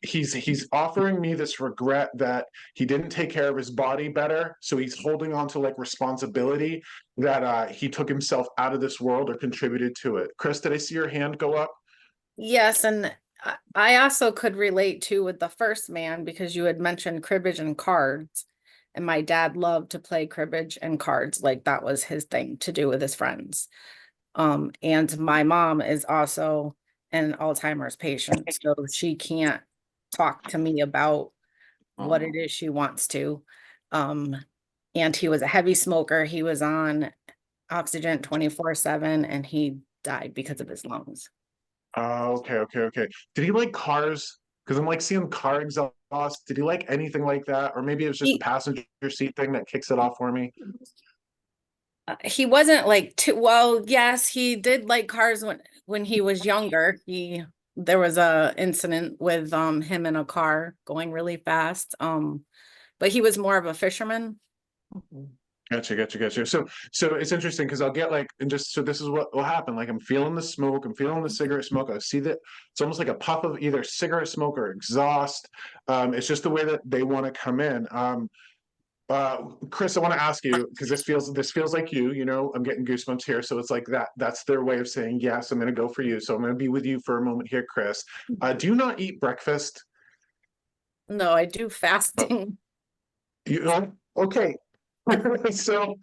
he's offering me this regret that he didn't take care of his body better. So he's holding on to like responsibility that he took himself out of this world or contributed to it. Chris, did I see your hand go up? Yes, and I also could relate to with the first man because you had mentioned cribbage and cards. And my dad loved to play cribbage and cards, like that was his thing to do with his friends. And my mom is also an Alzheimer's patient, so she can't talk to me about what it is she wants to. And he was a heavy smoker. He was on oxygen 24/7 and he died because of his lungs. Okay. Did he like cars? Because I'm like seeing car exhaust. Did he like anything like that? Or maybe it was just the passenger seat thing that kicks it off for me. He wasn't like too well. Yes, he did like cars when he was younger. There was a incident with him in a car going really fast. But he was more of a fisherman. Gotcha. So it's interesting because I'll get like, and just so this is what will happen. Like I'm feeling the smoke, I'm feeling the cigarette smoke. I see that it's almost like a puff of either cigarette smoke or exhaust. It's just the way that they want to come in. Chris, I want to ask you because this feels like you know, I'm getting goosebumps here. So it's like that's their way of saying, yes, I'm going to go for you. So I'm going to be with you for a moment here, Chris. Do you not eat breakfast? No, I do fasting. You know? Okay. So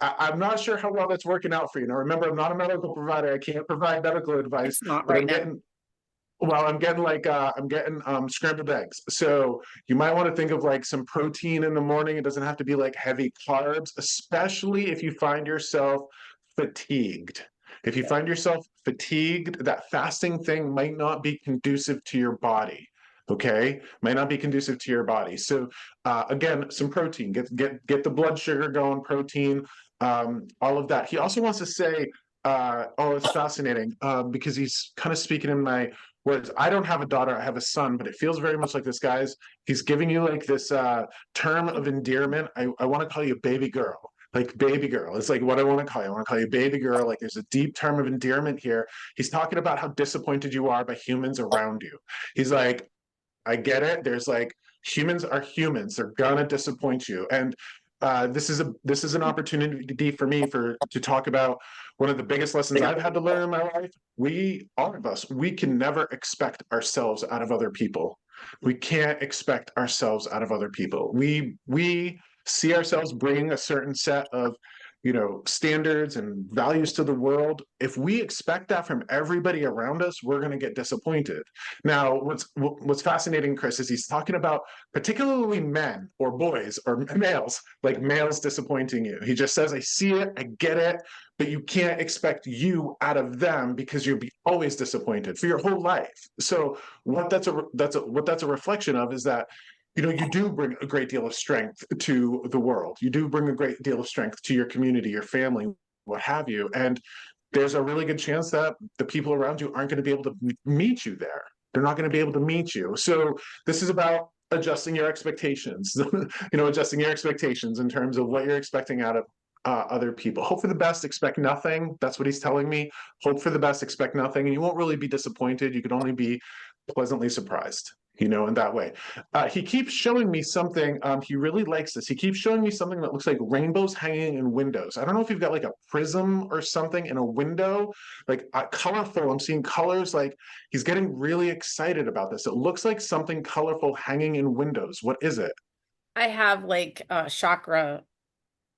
I'm not sure how well that's working out for you. Now, remember, I'm not a medical provider. I can't provide medical advice, It's not but right I'm now. getting well, I'm getting like scrambled eggs. So you might want to think of like some protein in the morning. It doesn't have to be like heavy carbs, especially if you find yourself fatigued. If you find yourself fatigued, that fasting thing might not be conducive to your body. Okay, might not be conducive to your body. So again, some protein. Get the blood sugar going. Protein. All of that. He also wants to say, oh, it's fascinating because he's kind of speaking in my words. I don't have a daughter, I have a son, but it feels very much like this he's giving you like this term of endearment. I want to call you baby girl. Like baby girl. It's like what I want to call you. I want to call you baby girl. Like there's a deep term of endearment here. He's talking about how disappointed you are by humans around you. He's like, I get it. There's like humans are humans. They're gonna disappoint you. And this is an opportunity for me to talk about one of the biggest lessons I've had to learn in my life. All of us, we can never expect ourselves out of other people. We can't expect ourselves out of other people. We see ourselves bringing a certain set of standards and values to the world. If we expect that from everybody around us, we're going to get disappointed. Now, what's fascinating, Chris, is he's talking about particularly men or boys or males, like males disappointing you. He just says, I see it, I get it, but you can't expect you out of them because you'll be always disappointed for your whole life. So what that's a reflection of is that you do bring a great deal of strength to the world. You do bring a great deal of strength to your community, your family, what have you. And there's a really good chance that the people around you aren't going to be able to meet you there. They're not going to be able to meet you. So this is about adjusting your expectations, adjusting your expectations in terms of what you're expecting out of other people. Hope for the best, expect nothing. That's what he's telling me. Hope for the best, expect nothing. And you won't really be disappointed. You can only be pleasantly surprised. you know, in that way. He keeps showing me something. He really likes this. He keeps showing me something that looks like rainbows hanging in windows. I don't know if you've got like a prism or something in a window, like colorful. I'm seeing colors. Like he's getting really excited about this. It looks like something colorful hanging in windows. What is it? I have like chakra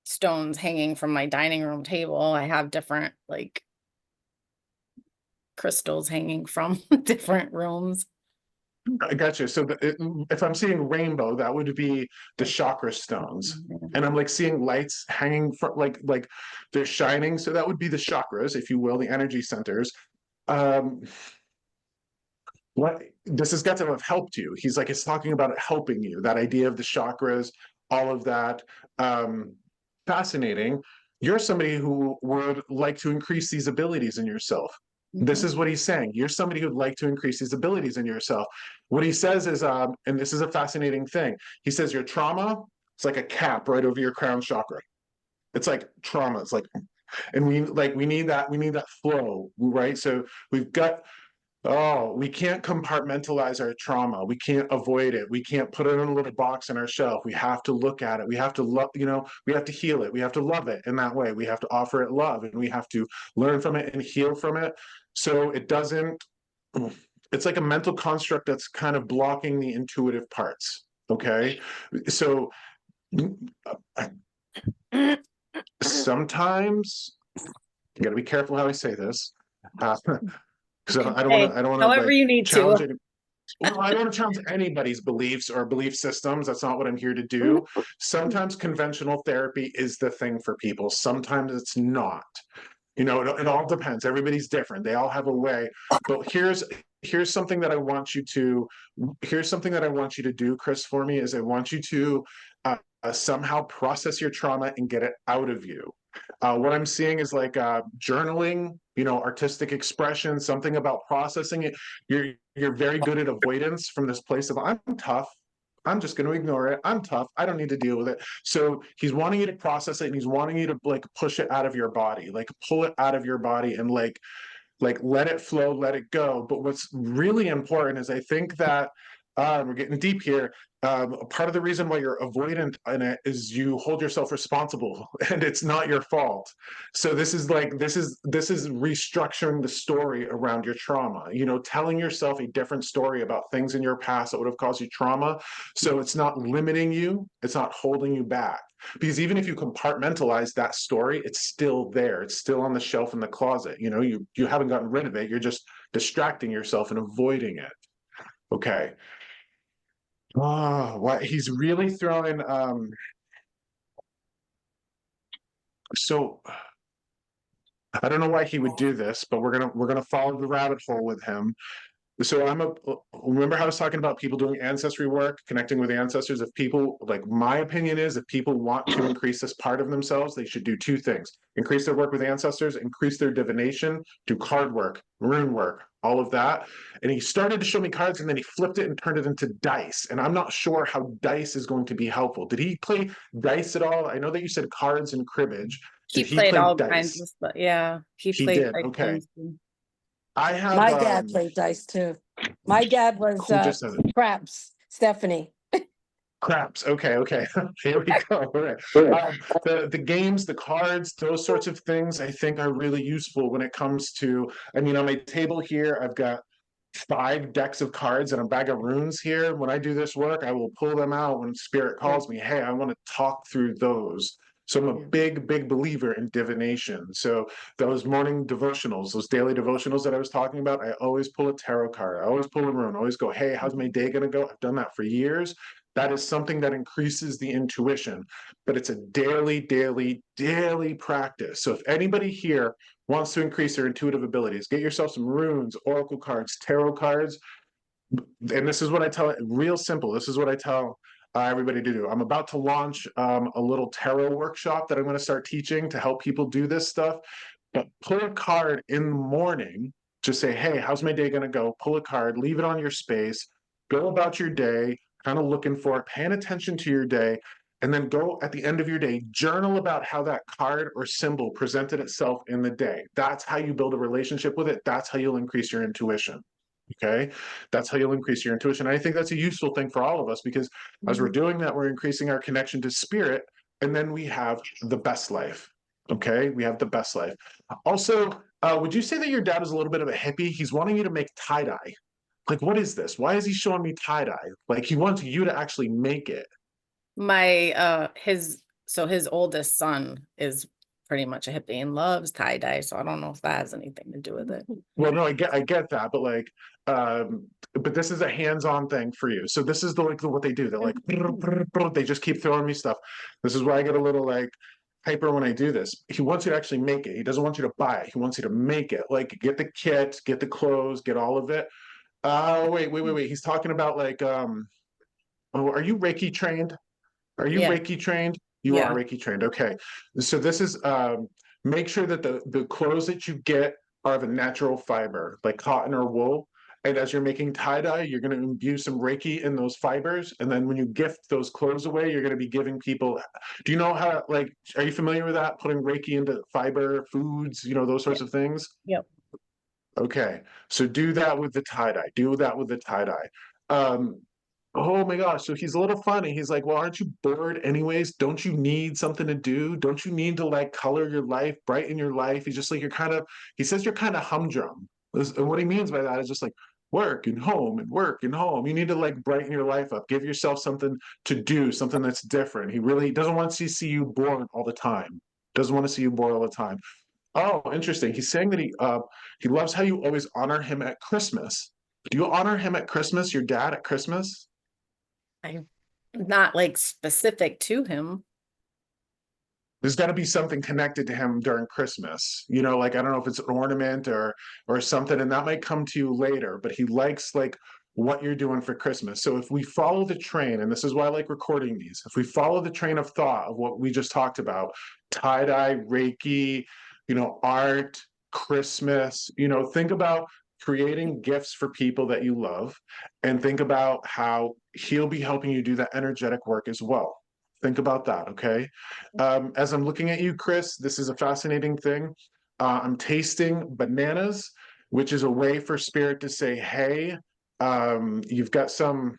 stones hanging from my dining room table. I have different like crystals hanging from different rooms. I got you. So if I'm seeing rainbow, that would be the chakra stones. And I'm like seeing lights hanging from like they're shining. So that would be the chakras, if you will, the energy centers. Um, what this has got to have helped you. He's like, it's talking about it helping you, that idea of the chakras, all of that. Fascinating. You're somebody who would like to increase these abilities in yourself. This is what he's saying. You're somebody who'd like to increase these abilities in yourself. What he says is, and this is a fascinating thing. He says your trauma, it's like a cap right over your crown chakra. It's like trauma. It's like, and we need that flow, right? So we've got, oh, we can't compartmentalize our trauma. We can't avoid it. We can't put it in a little box on our shelf. We have to look at it. We have to love, you know, we have to heal it. We have to love it in that way. We have to offer it love, and we have to learn from it and heal from it. So it doesn't, it's like a mental construct that's kind of blocking the intuitive parts. Okay. So sometimes you got to be careful how I say this. Because I don't want to. I don't want to However like you need challenge to. it. Well, I don't want to challenge anybody's beliefs or belief systems. That's not what I'm here to do. Sometimes conventional therapy is the thing for people. Sometimes it's not. You know, it all depends. Everybody's different. They all have a way. But here's something that I want you to. Here's something that I want you to do, Chris. For me, is I want you to somehow process your trauma and get it out of you. What I'm seeing is like journaling, you know, artistic expression, something about processing it. You're very good at avoidance from this place of I'm tough. I'm just going to ignore it. I'm tough. I don't need to deal with it. So he's wanting you to process it, and he's wanting you to like push it out of your body, like pull it out of your body and like let it flow, let it go. But what's really important is I think that we're getting deep here. Part of the reason why you're avoidant in it is you hold yourself responsible, and it's not your fault. So this is restructuring the story around your trauma. You know, telling yourself a different story about things in your past that would have caused you trauma. So it's not limiting you. It's not holding you back. Because even if you compartmentalize that story, it's still there. It's still on the shelf in the closet. You know, you haven't gotten rid of it. You're just distracting yourself and avoiding it. Okay. Oh, what he's really throwing. So I don't know why he would do this, but we're gonna follow the rabbit hole with him. So remember how I was talking about people doing ancestry work, connecting with ancestors. If people, like, my opinion is, if people want to increase this part of themselves, they should do two things: increase their work with ancestors, increase their divination, do card work, rune work, all of that. And he started to show me cards, and then he flipped it and turned it into dice. And I'm not sure how dice is going to be helpful. Did he play dice at all? I know that you said cards and cribbage. He Did he played play all dice? kinds of stuff. Yeah, he He played did. like Okay. things too. I have My dad played dice too. My dad was who just said it? craps, Stephanie. Craps. Okay, okay. Here we go. All right. The games, the cards, those sorts of things, I think are really useful when it comes to. I mean, on my table here, I've got 5 decks of cards and a bag of runes here. When I do this work, I will pull them out when spirit calls me. Hey, I want to talk through those. So I'm a big believer in divination. So those morning devotionals, those daily devotionals that I was talking about, I always pull a tarot card. I always pull a rune. I always go, hey, how's my day going to go? I've done that for years. That is something that increases the intuition, but it's a daily practice. So if anybody here wants to increase their intuitive abilities, get yourself some runes, oracle cards, tarot cards. And this is what I tell, real simple. This is what I tell everybody to do. I'm about to launch a little tarot workshop that I'm going to start teaching to help people do this stuff. But pull a card in the morning. Just say, hey, how's my day going to go? Pull a card, leave it on your space, go about your day, kind of looking for it, paying attention to your day, and then go at the end of your day, journal about how that card or symbol presented itself in the day. That's how you build a relationship with it. That's how you'll increase your intuition. Okay, that's how you'll increase your intuition. I think that's a useful thing for all of us, because as we're doing that, we're increasing our connection to spirit, and then we have the best life. Okay, we have the best life. Also, would you say that your dad is a little bit of a hippie? He's wanting you to make tie-dye. Like, what is this? Why is he showing me tie-dye? Like, he wants you to actually make it. My his oldest son is pretty much a hippie and loves tie-dye, so I don't know if that has anything to do with it. Well, no, I get that, but like, but this is a hands-on thing for you. So this is what they do. They're like, they just keep throwing me stuff. This is why I get a little like hyper when I do this. He wants you to actually make it. He doesn't want you to buy it. He wants you to make it. Like, get the kit, get the clothes, get all of it. Wait. He's talking about like, oh, are you Reiki trained? Are you Yeah. Reiki trained? You Yeah. are Reiki trained. Okay. So this is make sure that the clothes that you get are of a natural fiber, like cotton or wool. And as you're making tie-dye, you're going to imbue some Reiki in those fibers. And then when you gift those clothes away, you're going to be giving people. Do you know how, like, are you familiar with that? Putting Reiki into fiber, foods, those sorts of things? Yep. Okay. So do that with the tie-dye. Do that with the tie-dye. Oh my gosh. So he's a little funny. He's like, well, aren't you bored anyways? Don't you need something to do? Don't you need to like color your life, brighten your life? He's just like, he says you're kind of humdrum. And what he means by that is just like work and home and work and home. You need to like brighten your life up. Give yourself something to do, something that's different. He really doesn't want to see you bored all the time. Doesn't want to see you bored all the time. Oh, interesting. He's saying that he loves how you always honor him at Christmas. Do you honor him at Christmas, your dad at Christmas? I'm not like specific to him. There's got to be something connected to him during Christmas. Like, I don't know if it's an ornament or something, and that might come to you later, but he likes like what you're doing for Christmas. So if we follow the train, and this is why I like recording these, if we follow the train of thought of what we just talked about, tie-dye, Reiki, art, Christmas, think about creating gifts for people that you love, and think about how he'll be helping you do that energetic work as well. Think about that, okay? As I'm looking at you, Chris, this is a fascinating thing. I'm tasting bananas, which is a way for spirit to say, hey, you've got some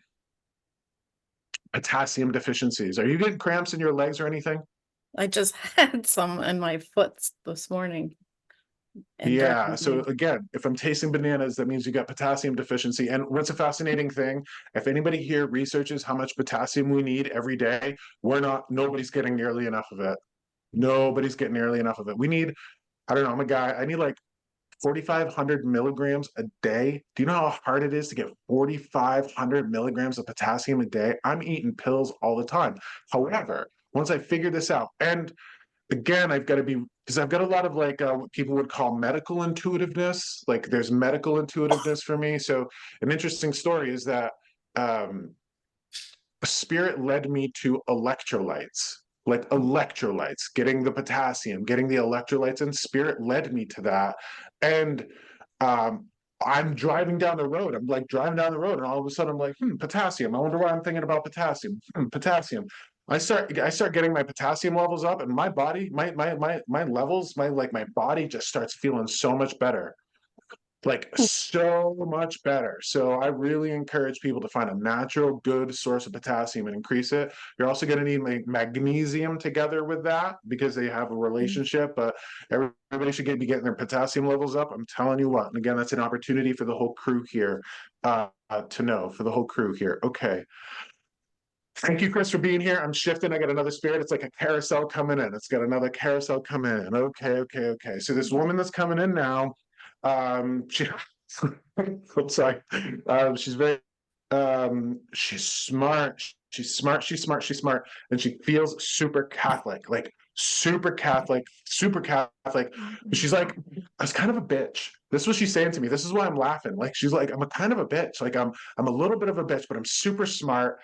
potassium deficiencies. Are you getting cramps in your legs or anything? I just had some in my foot this morning. And Yeah. So definitely- again, if I'm tasting bananas, that means you got potassium deficiency. And what's a fascinating thing, if anybody here researches how much potassium we need every day, nobody's getting nearly enough of it. Nobody's getting nearly enough of it. We need, I don't know, I'm a guy, I need like 4,500 milligrams a day. Do you know how hard it is to get 4,500 milligrams of potassium a day? I'm eating pills all the time. However, once I figure this out, and again, I've got to be, because I've got a lot of like what people would call medical intuitiveness. Like, there's medical intuitiveness for me. So an interesting story is that spirit led me to electrolytes, getting the potassium, getting the electrolytes, and spirit led me to that. And I'm driving down the road. I'm like driving down the road, and all of a sudden I'm like, potassium. I wonder why I'm thinking about potassium. Potassium. I start getting my potassium levels up, and my body, my levels, my body just starts feeling so much better. Like, so much better. So I really encourage people to find a natural, good source of potassium and increase it. You're also going to need magnesium together with that, because they have a relationship. But everybody should be getting their potassium levels up. I'm telling you what. And again, that's an opportunity for the whole crew here to know, for the whole crew here. Okay. Thank you, Chris, for being here. I'm shifting. I got another spirit. It's like a carousel coming in. It's got another carousel coming in. Okay. So this woman that's coming in now, I'm sorry. She's smart. She's smart. And she feels super Catholic, like super Catholic. She's like, I was kind of a bitch. This is what she's saying to me. This is why I'm laughing. Like, she's like, I'm a kind of a bitch. Like, I'm a little bit of a bitch, but I'm super smart.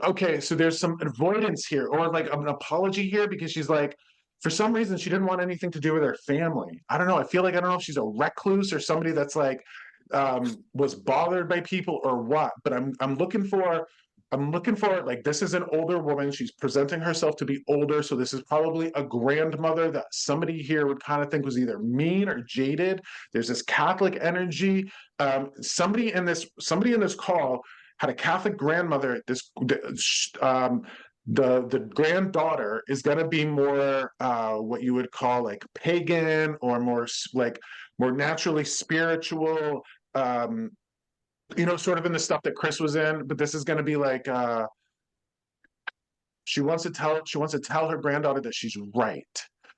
Okay, so there's some avoidance here, or like an apology here, because she's like, for some reason, she didn't want anything to do with her family. I don't know. I don't know if she's a recluse or somebody that's like was bothered by people or what. But I'm looking for I'm looking for like this is an older woman. She's presenting herself to be older, so this is probably a grandmother that somebody here would kind of think was either mean or jaded. There's this Catholic energy. Somebody in this call had a Catholic grandmother. The granddaughter is going to be more what you would call like pagan or like more naturally spiritual. Sort of in the stuff that Chris was in, but this is going to be like she wants to tell her granddaughter that she's right.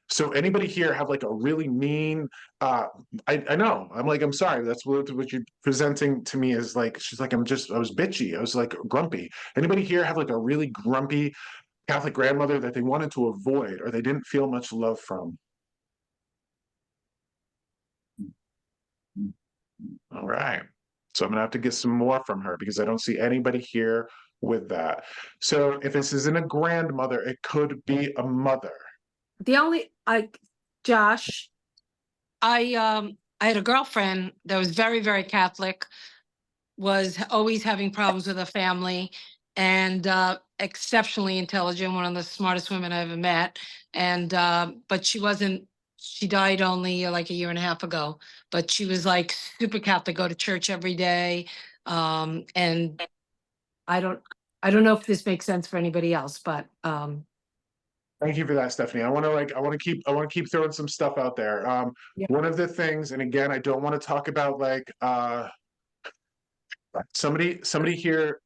So anybody here have like a really mean I know. I'm like, I'm sorry. That's what you're presenting to me is like she's like, I was bitchy. I was like grumpy. Anybody here have like a really grumpy Catholic grandmother that they wanted to avoid or they didn't feel much love from? All right. So I'm gonna have to get some more from her because I don't see anybody here with that. So if this isn't a grandmother, it could be a mother. Josh, I had a girlfriend that was very, very Catholic, was always having problems with her family, and exceptionally intelligent, one of the smartest women I ever met. And but she died only like a year and a half ago, but she was like super Catholic, go to church every day. And I don't know if this makes sense for anybody else, but Thank you for that, Stephanie. I want to keep throwing some stuff out there. Yeah. One of the things, and again, I don't want to talk about like somebody here.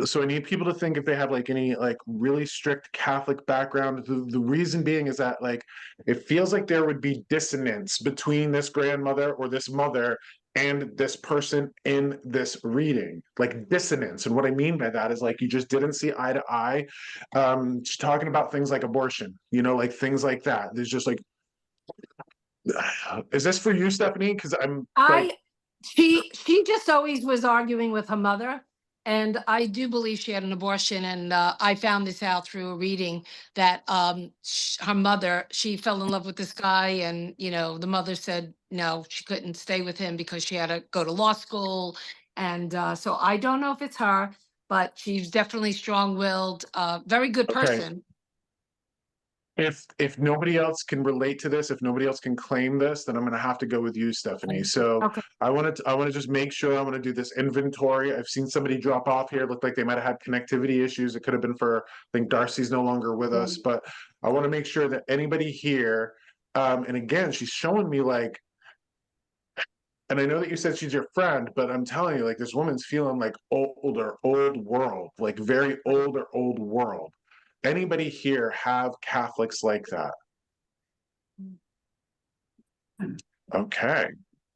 So I need people to think if they have like any like really strict Catholic background. The reason being is that like it feels like there would be dissonance between this grandmother or this mother and this person in this reading, like dissonance. And what I mean by that is like you just didn't see eye to eye. She's talking about things like abortion, like things like that. There's just like, is this for you, Stephanie? Because I'm like, she just always was arguing with her mother. And I do believe she had an abortion. And I found this out through a reading that her mother, she fell in love with this guy. And, the mother said, no, she couldn't stay with him because she had to go to law school. And so I don't know if it's her, but she's definitely strong-willed, very good okay. person. If nobody else can relate to this, if nobody else can claim this, then I'm going to have to go with you, Stephanie. So Okay. I want to just make sure I want to do this inventory. I've seen somebody drop off here. Looked like they might have had connectivity issues. It could have been I think Darcy's no longer with us, but I want to make sure that anybody here, and again, she's showing me like, and I know that you said she's your friend, but I'm telling you, like this woman's feeling like old world, like very old world. Anybody here have Catholics like that? Okay,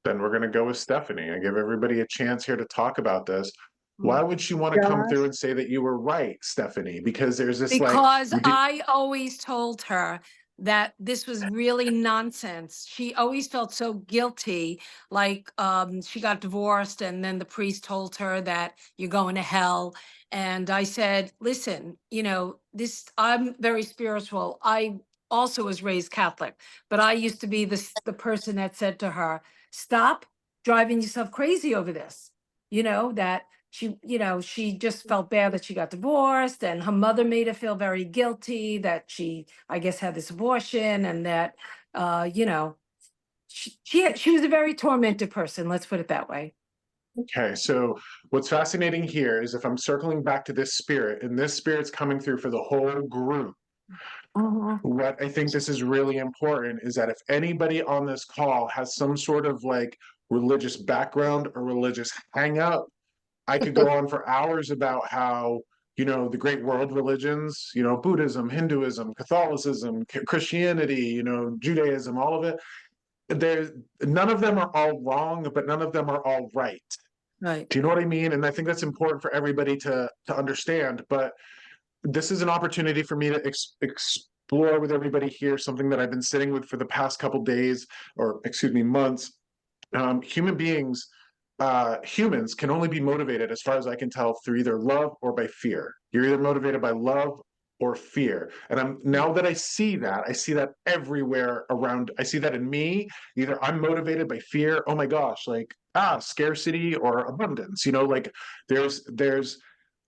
then we're gonna go with Stephanie. I give everybody a chance here to talk about this. Why would she want to come through and say that you were right, Stephanie? Because there's this Because like I always told her that this was really nonsense. She always felt so guilty, like she got divorced and then the priest told her that you're going to hell. And I said, listen, I'm very spiritual. I also was raised Catholic, but I used to be the person that said to her, stop driving yourself crazy over this. That she just felt bad that she got divorced, and her mother made her feel very guilty that she, I guess, had this abortion, and that, she was a very tormented person. Let's put it that way. Okay, so what's fascinating here is if I'm circling back to this spirit, and this spirit's coming through for the whole group, what I think this is really important is that if anybody on this call has some sort of like religious background or religious hang up, I could go on for hours about how, the great world religions, Buddhism, Hinduism, Catholicism, Christianity, Judaism, all of it. None of them are all wrong, but none of them are all right. Right. Do you know what I mean? And I think that's important for everybody to understand. But this is an opportunity for me to explore with everybody here something that I've been sitting with for the past couple days, or excuse me, months. Humans can only be motivated, as far as I can tell, through either love or by fear. You're either motivated by love or fear. And now that I see that everywhere around. I see that in me. Either I'm motivated by fear, oh my gosh, like scarcity or abundance. Like there's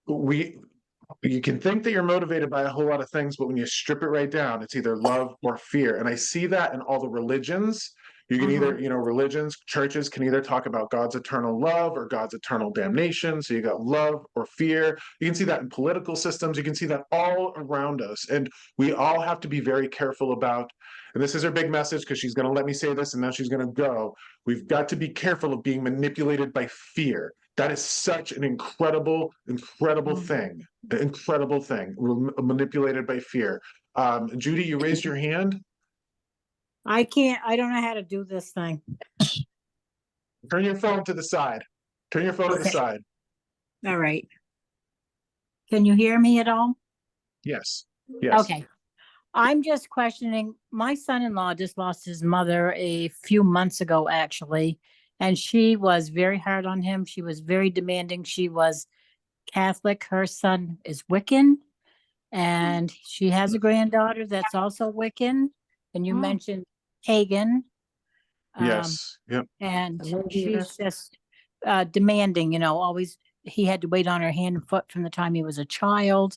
you can think that you're motivated by a whole lot of things, but when you strip it right down, it's either love or fear. And I see that in all the religions. You can either, religions, churches can either talk about God's eternal love or God's eternal damnation. So you got love or fear. You can see that in political systems. You can see that all around us. And we all have to be very careful about, and this is her big message because she's going to let me say this and now she's going to go. We've got to be careful of being manipulated by fear. That is such an incredible thing. An incredible thing. We're manipulated by fear. Judy, you raised your hand. I don't know how to do this thing. Turn your phone to the side. Turn your phone to the Okay. side. All right. Can you hear me at all? Yes. Yes. Okay. I'm just questioning, my son-in-law just lost his mother a few months ago, actually, and she was very hard on him. She was very demanding. She was Catholic. Her son is Wiccan, and she has a granddaughter that's also Wiccan. And you Oh. mentioned pagan. Yes. Yep. And Maybe she's that's- just demanding, always, he had to wait on her hand and foot from the time he was a child.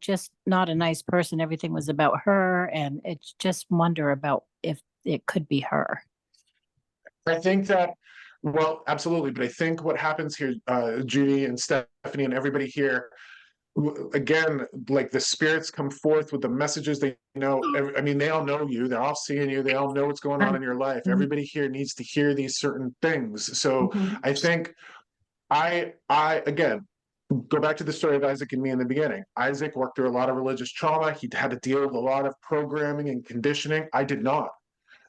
Just not a nice person. Everything was about her, and it's just wonder about if it could be her. I think that, well, absolutely. But I think what happens here, Judy and Stephanie and everybody here, again, like the spirits come forth with the messages they know. I mean, they all know you, they're all seeing you, they all know what's going on in your life. Mhm. Everybody here needs to hear these certain things. So Mhm. I think I again go back to the story of Isaac and me in the beginning. Isaac worked through a lot of religious trauma. He had to deal with a lot of programming and conditioning. I did not.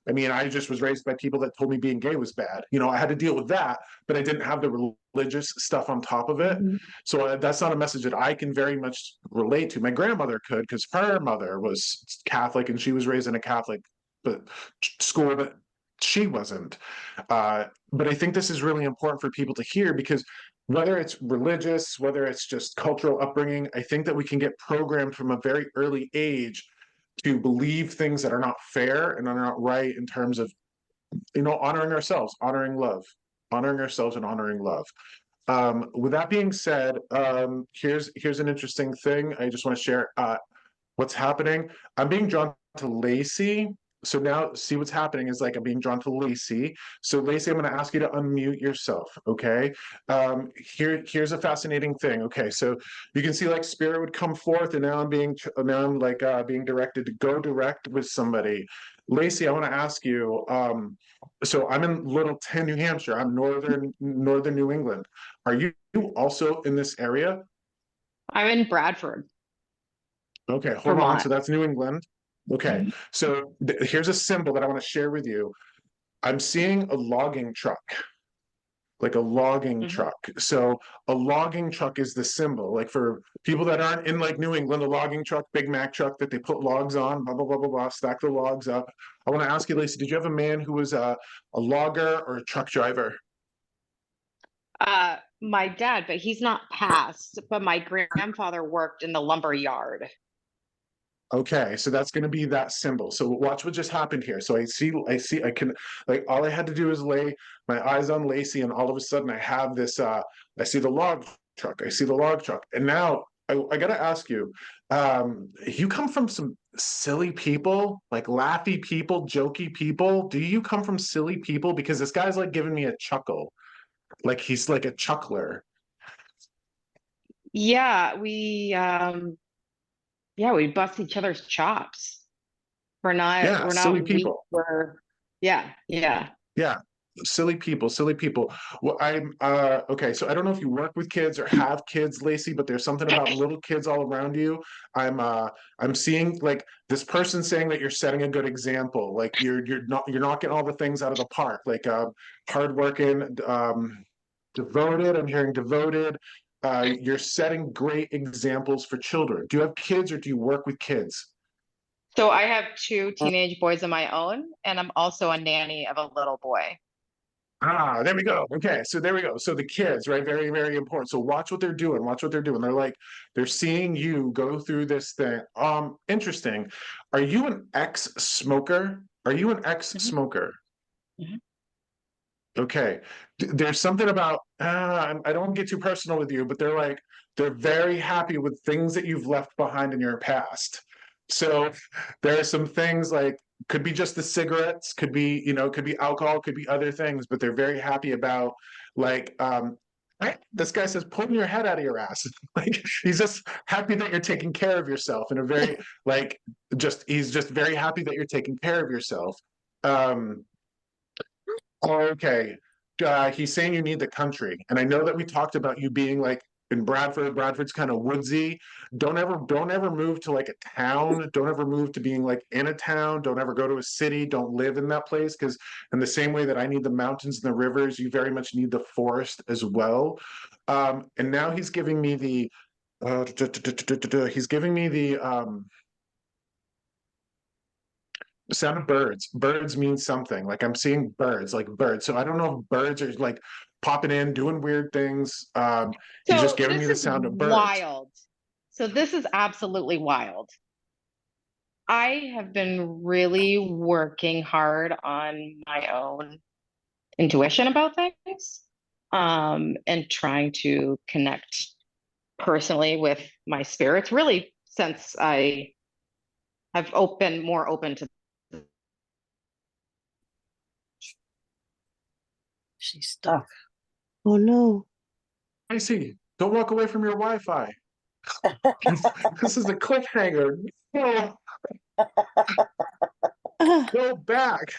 I mean, I just was raised by people that told me being gay was bad. I had to deal with that, but I didn't have the religious stuff on top of it. Mhm. So that's not a message that I can very much relate to. My grandmother could, because her mother was Catholic and she was raised in a Catholic school, but she wasn't. But I think this is really important for people to hear, because whether it's religious, whether it's just cultural upbringing, I think that we can get programmed from a very early age to believe things that are not fair and are not right in terms of, honoring ourselves, honoring love, honoring ourselves and honoring love. With that being said, here's an interesting thing I just want to share. What's happening? I'm being drawn to Lacey. So now see what's happening is like I'm being drawn to Lacey. So Lacey, I'm going to ask you to unmute yourself. Okay. Here's a fascinating thing. Okay. So you can see like spirit would come forth, and now I'm being directed to go direct with somebody. Lacey, I want to ask you, so I'm in Littleton, New Hampshire. I'm northern New England. Are you also in this area? I'm in Bradford. Okay, hold on. Vermont. So that's New England. Okay, so here's a symbol that I want to share with you. I'm seeing a logging truck, like a logging truck. So a logging truck is the symbol. Like for people that aren't in like New England, a logging truck, Big Mac truck that they put logs on, blah, blah, blah, blah, blah, stack the logs up. I want to ask you, Lacey, did you have a man who was a logger or a truck driver? My dad, but he's not passed. But my grandfather worked in the lumber yard. Okay, so that's going to be that symbol. So watch what just happened here. So I can, like, all I had to do is lay my eyes on Lacey, and all of a sudden I have this, I see the log truck, and now I got to ask you, you come from some silly people, like laughy people, jokey people. Do you come from silly people? Because this guy's like giving me a chuckle, like he's like a chuckler. Yeah, we bust each other's chops. We're Yeah, not silly weak. people. Yeah. Yeah, silly people. Well, I'm okay, so I don't know if you work with kids or have kids, Lacey, but there's something about little kids all around you. I'm seeing like this person saying that you're setting a good example, like you're knocking all the things out of the park, like hardworking, devoted. I'm hearing devoted. You're setting great examples for children. Do you have kids or do you work with kids? So I have 2 teenage boys of my own, and I'm also a nanny of a little boy. Ah, there we go. Okay, so there we go. So the kids, right? Very, very important. So watch what they're doing. Watch what they're doing. They're seeing you go through this thing. Interesting. Are you an ex-smoker? Are you an ex-smoker? Okay. There's something about, I don't want to get too personal with you, but they're very happy with things that you've left behind in your past. So there are some things like, could be just the cigarettes, could be, could be alcohol, could be other things, but they're very happy about like, this guy says, pulling your head out of your ass. Like, he's just happy that you're taking care of yourself in a very, like, he's just very happy that you're taking care of yourself. Um, Okay. He's saying you need the country. And I know that we talked about you being like in Bradford. Bradford's kind of woodsy. Don't ever move to like a town. Don't ever move to being like in a town. Don't ever go to a city. Don't live in that place. Because in the same way that I need the mountains and the rivers, you very much need the forest as well. And now he's giving me the he's giving me the sound of birds. Birds mean something. Like I'm seeing birds, like birds. So I don't know if birds are like popping in, doing weird things. He's just giving me the this is sound of birds. wild. So this is absolutely wild. I have been really working hard on my own intuition about things, and trying to connect personally with my spirits, really since I have more open to. She's stuck. Oh, no. I see. Don't walk away from your Wi-Fi. This is a cliffhanger. No, go back.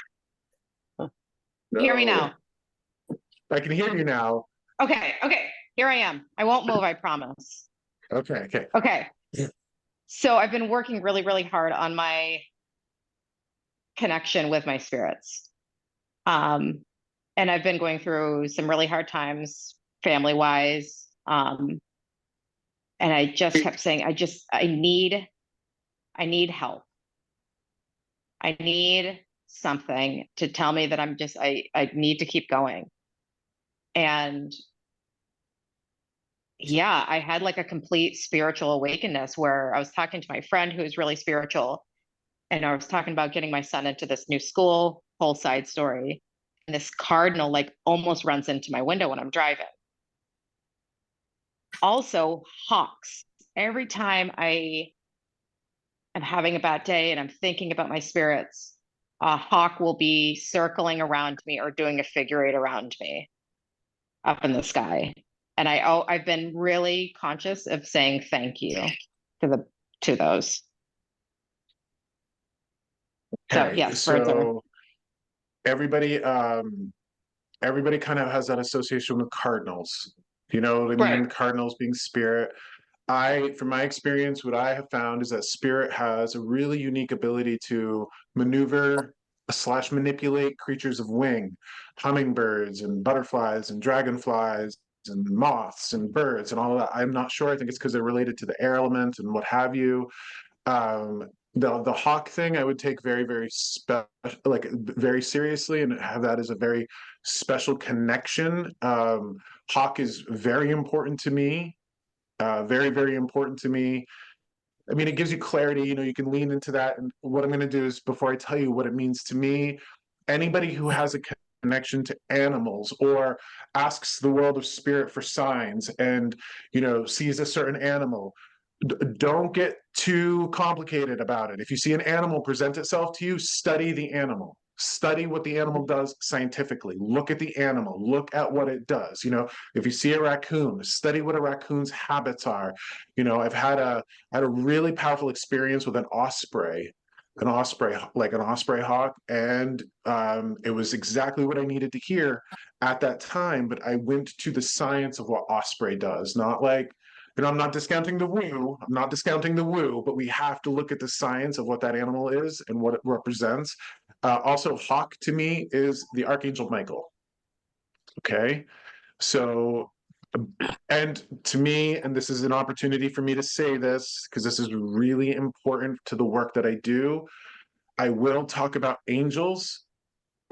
Hear me No. now. I can hear you now. Okay, here I am. I won't move, I promise. Okay. Okay. So I've been working really, really hard on my connection with my spirits. And I've been going through some really hard times family-wise. And I just kept saying, I need help. I need something to tell me that I need to keep going. And yeah, I had like a complete spiritual awakeness where I was talking to my friend who is really spiritual, and I was talking about getting my son into this new school, whole side story. And this cardinal like almost runs into my window when I'm driving. Also, hawks. Every time I am having a bad day and I'm thinking about my spirits, a hawk will be circling around me or doing a figure eight around me up in the sky. And I've been really conscious of saying thank you to those. So Okay, yes, birds are. so everybody kind of has that association with cardinals. You know what I mean? Right. Cardinals being spirit. From my experience, what I have found is that spirit has a really unique ability to maneuver / manipulate creatures of wing, hummingbirds and butterflies and dragonflies and moths and birds and all of that. I'm not sure. I think it's because they're related to the air element and what have you. The hawk thing I would take very, very like very seriously and have that as a very special connection. Hawk is very important to me. Very, very important to me. I mean, it gives you clarity, you can lean into that. And what I'm going to do is, before I tell you what it means to me, anybody who has a connection to animals or asks the world of spirit for signs and, sees a certain animal, don't get too complicated about it. If you see an animal present itself to you, study the animal. Study what the animal does scientifically. Look at the animal. Look at what it does. If you see a raccoon, study what a raccoon's habits are. I've had a really powerful experience with an osprey, like an osprey hawk, and it was exactly what I needed to hear at that time. But I went to the science of what osprey does, not like. I'm not discounting the woo. I'm not discounting the woo, but we have to look at the science of what that animal is and what it represents. Also, hawk to me is the Archangel Michael. Okay. So, and to me, and this is an opportunity for me to say this because this is really important to the work that I do. I will talk about angels.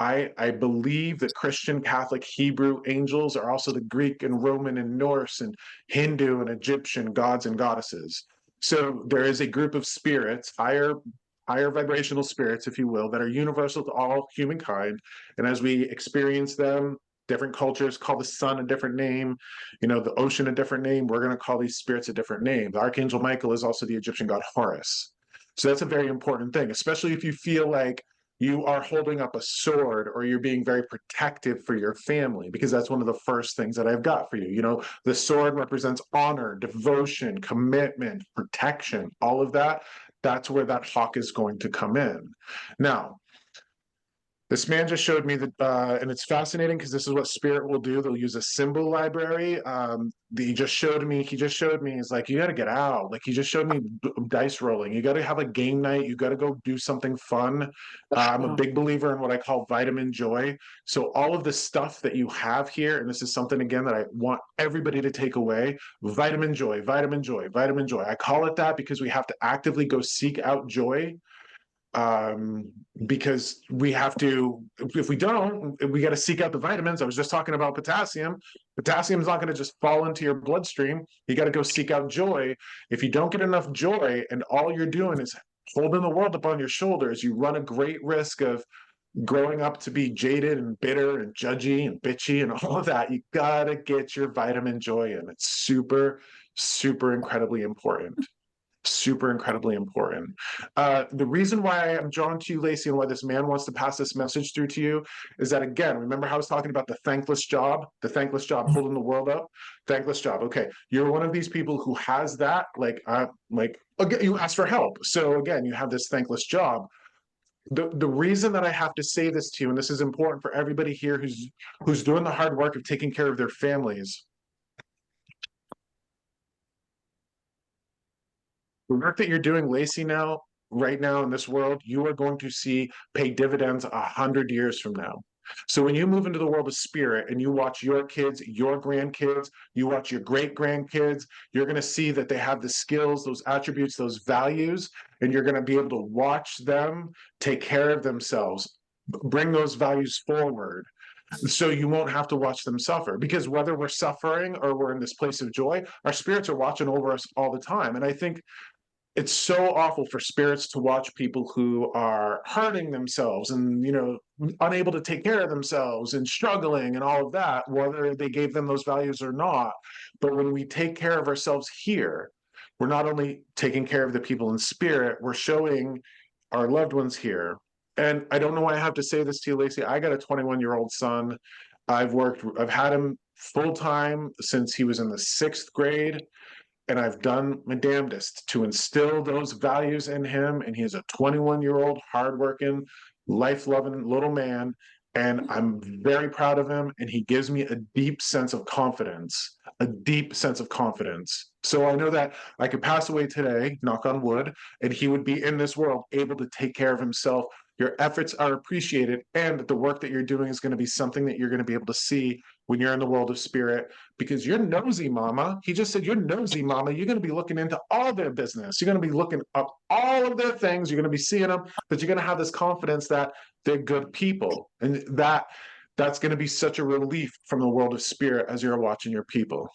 I believe that Christian, Catholic, Hebrew angels are also the Greek and Roman and Norse and Hindu and Egyptian gods and goddesses. So there is a group of spirits, higher vibrational spirits, if you will, that are universal to all humankind. And as we experience them different cultures call the sun a different name, the ocean a different name. We're going to call these spirits a different name. The Archangel Michael is also the Egyptian god Horus. So that's a very important thing, especially if you feel like you are holding up a sword or you're being very protective for your family, because that's one of the first things that I've got for you. The sword represents honor, devotion, commitment, protection, all of that. That's where that hawk is going to come in. Now, this man just showed me that, and it's fascinating because this is what spirit will do. They'll use a symbol library. He just showed me, he's like, you got to get out. Like, he just showed me dice rolling. You got to have a game night. You got to go do something fun. I'm a big believer in what I call vitamin joy. So all of the stuff that you have here, and this is something, again, that I want everybody to take away, vitamin joy, vitamin joy, vitamin joy. I call it that because we have to actively go seek out joy, because we have to, if we don't, we got to seek out the vitamins. I was just talking about potassium. Potassium is not going to just fall into your bloodstream. You got to go seek out joy. If you don't get enough joy and all you're doing is holding the world up on your shoulders, you run a great risk of growing up to be jaded and bitter and judgy and bitchy and all of that. You got to get your vitamin joy in. It's super, super incredibly important. Super incredibly important. The reason why I'm drawn to you, Lacey, and why this man wants to pass this message through to you is that, again, remember how I was talking about the thankless job holding the world up? Thankless job. Okay, you're one of these people who has that, again, you ask for help. So again, you have this thankless job. The reason that I have to say this to you, and this is important for everybody here who's doing the hard work of taking care of their families. The work that you're doing, Lacey, right now in this world, you are going to see pay dividends 100 years from now. So when you move into the world of spirit and you watch your kids, your grandkids, you watch your great grandkids, you're going to see that they have the skills, those attributes, those values, and you're going to be able to watch them take care of themselves, bring those values forward. So you won't have to watch them suffer, because whether we're suffering or we're in this place of joy, our spirits are watching over us all the time. And I think it's so awful for spirits to watch people who are hurting themselves and, unable to take care of themselves and struggling and all of that, whether they gave them those values or not. But when we take care of ourselves here, we're not only taking care of the people in spirit, we're showing our loved ones here. And I don't know why I have to say this to you, Lacey. I got a 21-year-old son. I've had him full time since he was in the 6th grade. And I've done my damnedest to instill those values in him. And he is a 21-year-old, hardworking, life-loving little man. And I'm very proud of him. And he gives me a deep sense of confidence, So I know that I could pass away today, knock on wood, and he would be in this world able to take care of himself. Your efforts are appreciated, and the work that you're doing is going to be something that you're going to be able to see when you're in the world of spirit, because you're nosy, mama. He just said, you're nosy, mama. You're going to be looking into all their business. You're going to be looking up all of their things. You're going to be seeing them, but you're going to have this confidence that they're good people. And that's going to be such a relief from the world of spirit as you're watching your people.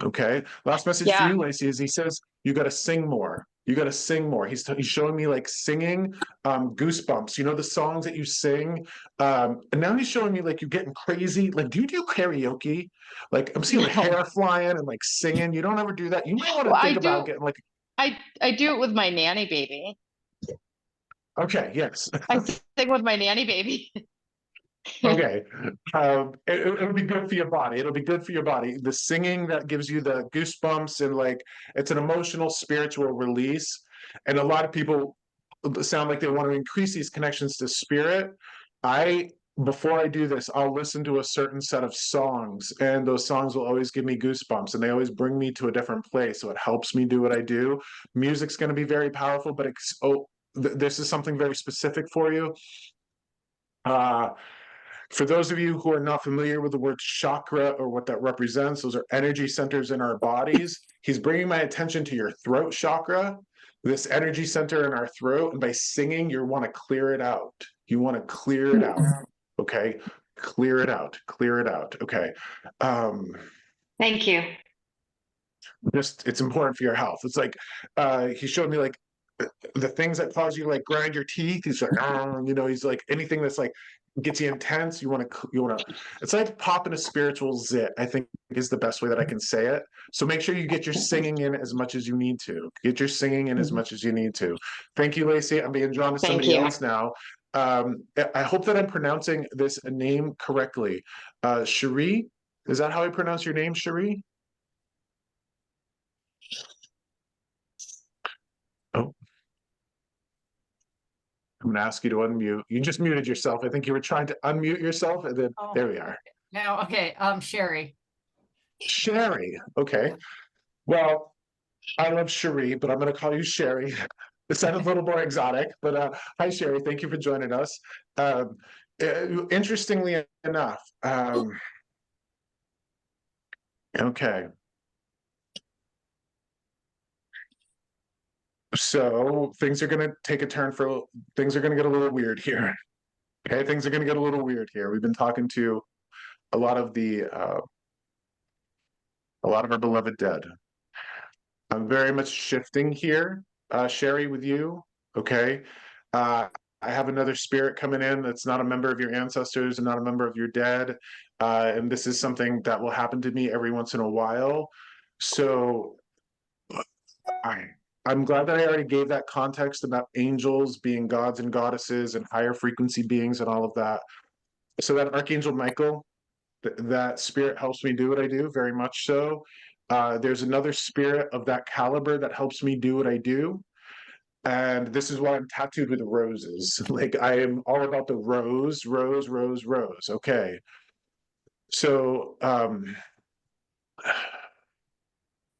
Okay. Last message for you, Lacey, is he says, you got to sing more. You got to sing more. He's showing me like singing, goosebumps, the songs that you sing. And now he's showing me like you're getting crazy. Like, do you do karaoke? Like, I'm seeing hair flying and like singing. You don't ever do that. You might want to think about getting like. I do it with my nanny baby. Okay. Yes. I sing with my nanny baby. Okay. It'll be good for your body. It'll be good for your body. The singing that gives you the goosebumps, and like, it's an emotional, spiritual release. And a lot of people sound like they want to increase these connections to spirit. Before I do this, I'll listen to a certain set of songs, and those songs will always give me goosebumps, and they always bring me to a different place. So it helps me do what I do. Music's going to be very powerful, but this is something very specific for you. For those of you who are not familiar with the word chakra or what that represents, those are energy centers in our bodies. He's bringing my attention to your throat chakra, this energy center in our throat. And by singing, you want to clear it out. You want to clear it out. Okay. Clear it out. Clear it out. Okay. Thank you. It's important for your health. It's like, he showed me like the things that cause you to like grind your teeth. He's like, "Oh," you know, he's like anything that's like gets you intense. You want to. It's like popping a spiritual zit, I think is the best way that I can say it. So make sure you get your singing in as much as you need to. Get your singing in as much as you need to. Thank you, Lacey. I'm being drawn to Thank somebody you. else now. I hope that I'm pronouncing this name correctly. Cherie, is that how I pronounce your name, Cherie? Oh, I'm gonna ask you to unmute. You just muted yourself. I think you were trying to unmute yourself, and then Oh. there we are. No, okay, Sherry. Sherry. Okay. Well, I love Cherie, but I'm gonna call you Sherry. It sounded a little more exotic, but hi, Sherry. Thank you for joining us. Interestingly enough, okay. So things are gonna take a turn for things are gonna get a little weird here. Okay, things are gonna get a little weird here. We've been talking to a lot of our beloved dead. I'm very much shifting here, Sherry, with you. Okay. I have another spirit coming in that's not a member of your ancestors and not a member of your dead. And this is something that will happen to me every once in a while. So I'm glad that I already gave that context about angels being gods and goddesses and higher frequency beings and all of that. So that Archangel Michael, that spirit helps me do what I do, very much so. There's another spirit of that caliber that helps me do what I do. And this is why I'm tattooed with roses. Like I am all about the rose, rose, rose, rose. Okay. So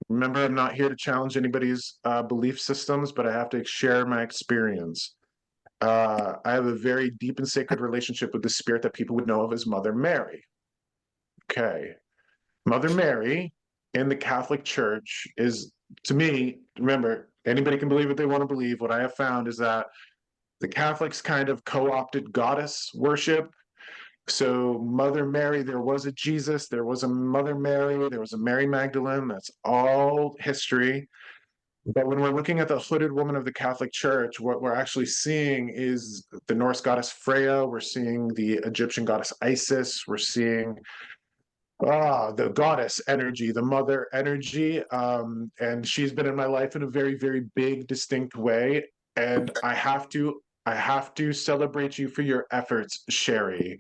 remember, I'm not here to challenge anybody's belief systems, but I have to share my experience. I have a very deep and sacred relationship with the spirit that people would know of as Mother Mary. Okay. Mother Mary in the Catholic Church is, to me, remember, anybody can believe what they want to believe. What I have found is that the Catholics kind of co-opted goddess worship. So Mother Mary, there was a Jesus, there was a Mother Mary, there was a Mary Magdalene. That's all history. But when we're looking at the hooded woman of the Catholic Church, what we're actually seeing is the Norse goddess Freya. We're seeing the Egyptian goddess Isis. We're seeing the goddess energy, the mother energy. And she's been in my life in a very, very big, distinct way. And I have to celebrate you for your efforts, Sherry,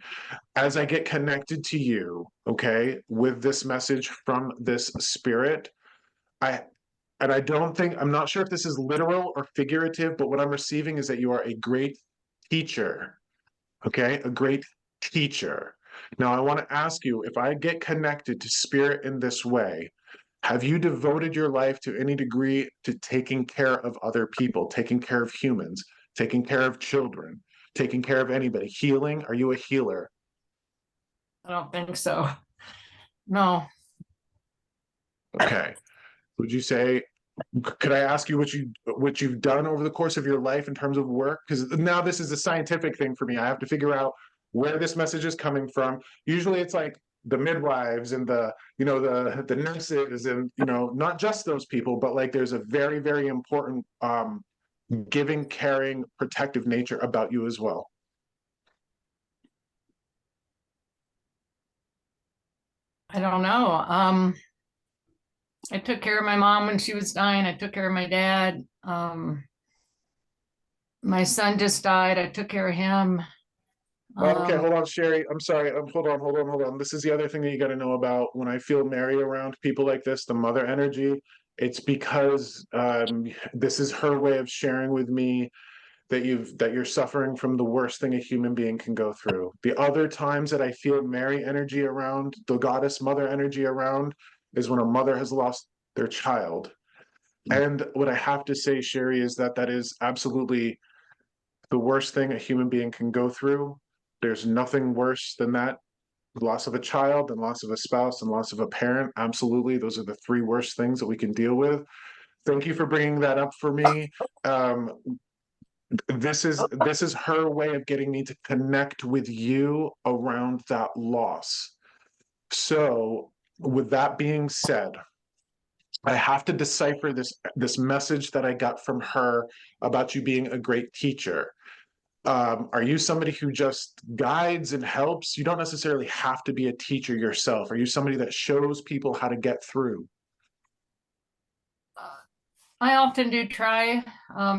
as I get connected to you, okay, with this message from this spirit. I'm not sure if this is literal or figurative, but what I'm receiving is that you are a great teacher, okay, a great teacher. Now, I want to ask you, if I get connected to spirit in this way, have you devoted your life to any degree to taking care of other people, taking care of humans, taking care of children, taking care of anybody? Healing? Are you a healer? I don't think so. No, Okay. Would you say, could I ask you what you've done over the course of your life in terms of work? Because now this is a scientific thing for me. I have to figure out where this message is coming from. Usually it's like the midwives and the nurses and not just those people, but like there's a very, very important giving, caring, protective nature about you as well. I don't know. I took care of my mom when she was dying. I took care of my dad. My son just died. I took care of him. Okay, hold on, Sherry. I'm sorry. Hold on. This is the other thing that you got to know about when I feel Mary around people like this, the mother energy. It's because this is her way of sharing with me that you're suffering from the worst thing a human being can go through. The other times that I feel Mary energy around, the goddess mother energy around, is when a mother has lost their child. And what I have to say, Sherry, is that is absolutely the worst thing a human being can go through. There's nothing worse than that. Loss of a child and loss of a spouse and loss of a parent. Absolutely. Those are the three worst things that we can deal with. Thank you for bringing that up for me. This is her way of getting me to connect with you around that loss. So with that being said, I have to decipher this message that I got from her about you being a great teacher. Are you somebody who just guides and helps? You don't necessarily have to be a teacher yourself. Are you somebody that shows people how to get through? I often do try,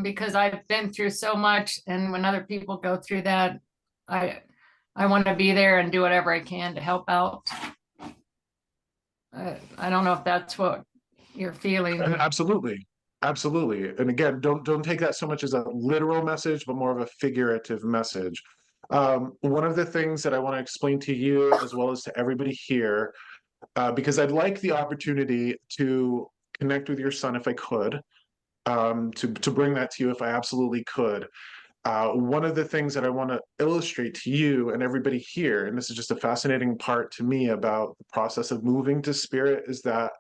because I've been through so much, and when other people go through that, I want to be there and do whatever I can to help out. I don't know if that's what you're feeling. Absolutely. Absolutely. And again, don't take that so much as a literal message, but more of a figurative message. One of the things that I want to explain to you as well as to everybody here, because I'd like the opportunity to connect with your son if I could, to bring that to you if I absolutely could. One of the things that I want to illustrate to you and everybody here, and this is just a fascinating part to me about the process of moving to spirit, is that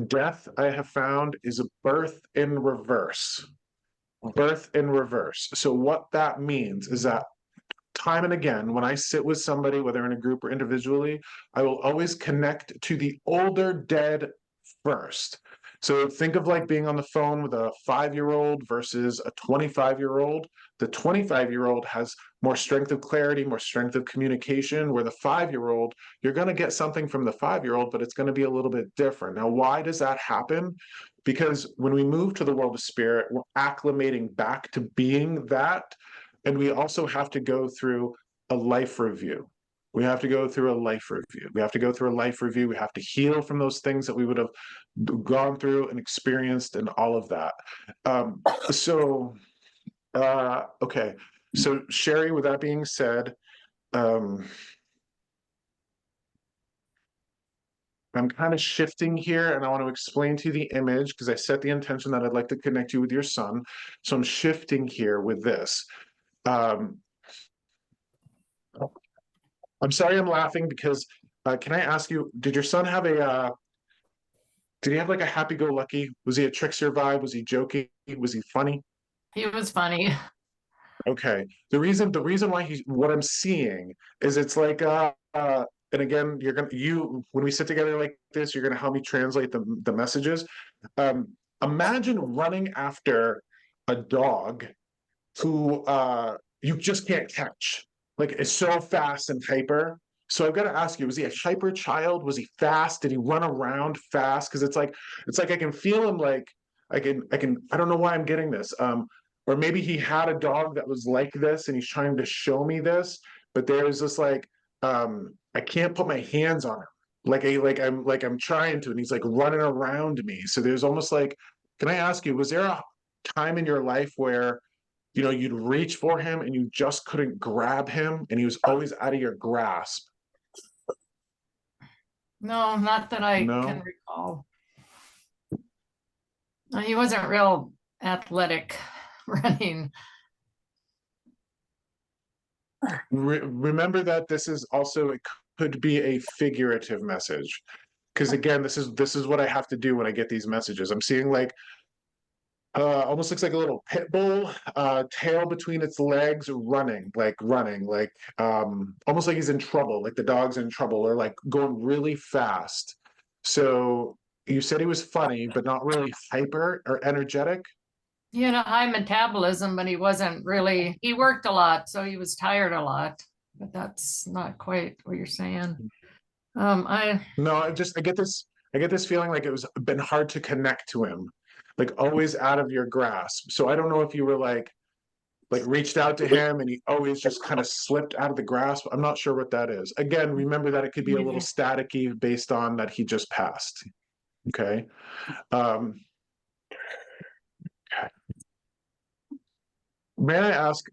death, I have found, is a birth in reverse. Birth in reverse. So what that means is that time and again, when I sit with somebody, whether in a group or individually, I will always connect to the older dead first. So think of like being on the phone with a 5-year-old versus a 25-year-old. The 25-year-old has more strength of clarity, more strength of communication, where the 5-year-old, you're going to get something from the 5-year-old, but it's going to be a little bit different. Now, why does that happen? Because when we move to the world of spirit, we're acclimating back to being that. And we also have to go through a life review. We have to go through a life review. We have to go through a life review. We have to heal from those things that we would have gone through and experienced and all of that. Okay. So Sherry, with that being said, I'm kind of shifting here and I want to explain to you the image because I set the intention that I'd like to connect you with your son. So I'm shifting here with this. I'm sorry I'm laughing because can I ask you, did your son have did he have like a happy-go-lucky? Was he a trickster vibe? Was he joking? Was he funny? He was funny. Okay. The reason why what I'm seeing is it's like and again, when we sit together like this, you're gonna help me translate the messages. Imagine running after a dog who you just can't catch. Like it's so fast and hyper. So I've got to ask you, was he a hyper child? Was he fast? Did he run around fast? Because it's like I can feel him like I don't know why I'm getting this. Or maybe he had a dog that was like this and he's trying to show me this, but there's this like I can't put my hands on him. I'm trying to, and he's like running around me. So there's almost like, can I ask you, was there a time in your life where you'd reach for him and you just couldn't grab him and he was always out of your grasp? No, not that I No? can recall. He wasn't real athletic running. Remember that this is also, it could be a figurative message. Because again, this is what I have to do when I get these messages. I'm seeing like almost looks like a little pit bull, tail between its legs, running, almost like he's in trouble, like the dog's in trouble, or like going really fast. So you said he was funny, but not really hyper or energetic. He had a high metabolism, but he wasn't really, he worked a lot, so he was tired a lot, but that's not quite what you're saying. No, I get this feeling like it was been hard to connect to him, like always out of your grasp. So I don't know if you were like reached out to him and he always just kind of slipped out of the grasp. I'm not sure what that is. Again, remember that it could be a little staticky based on that he just passed. Okay. Okay. May I ask,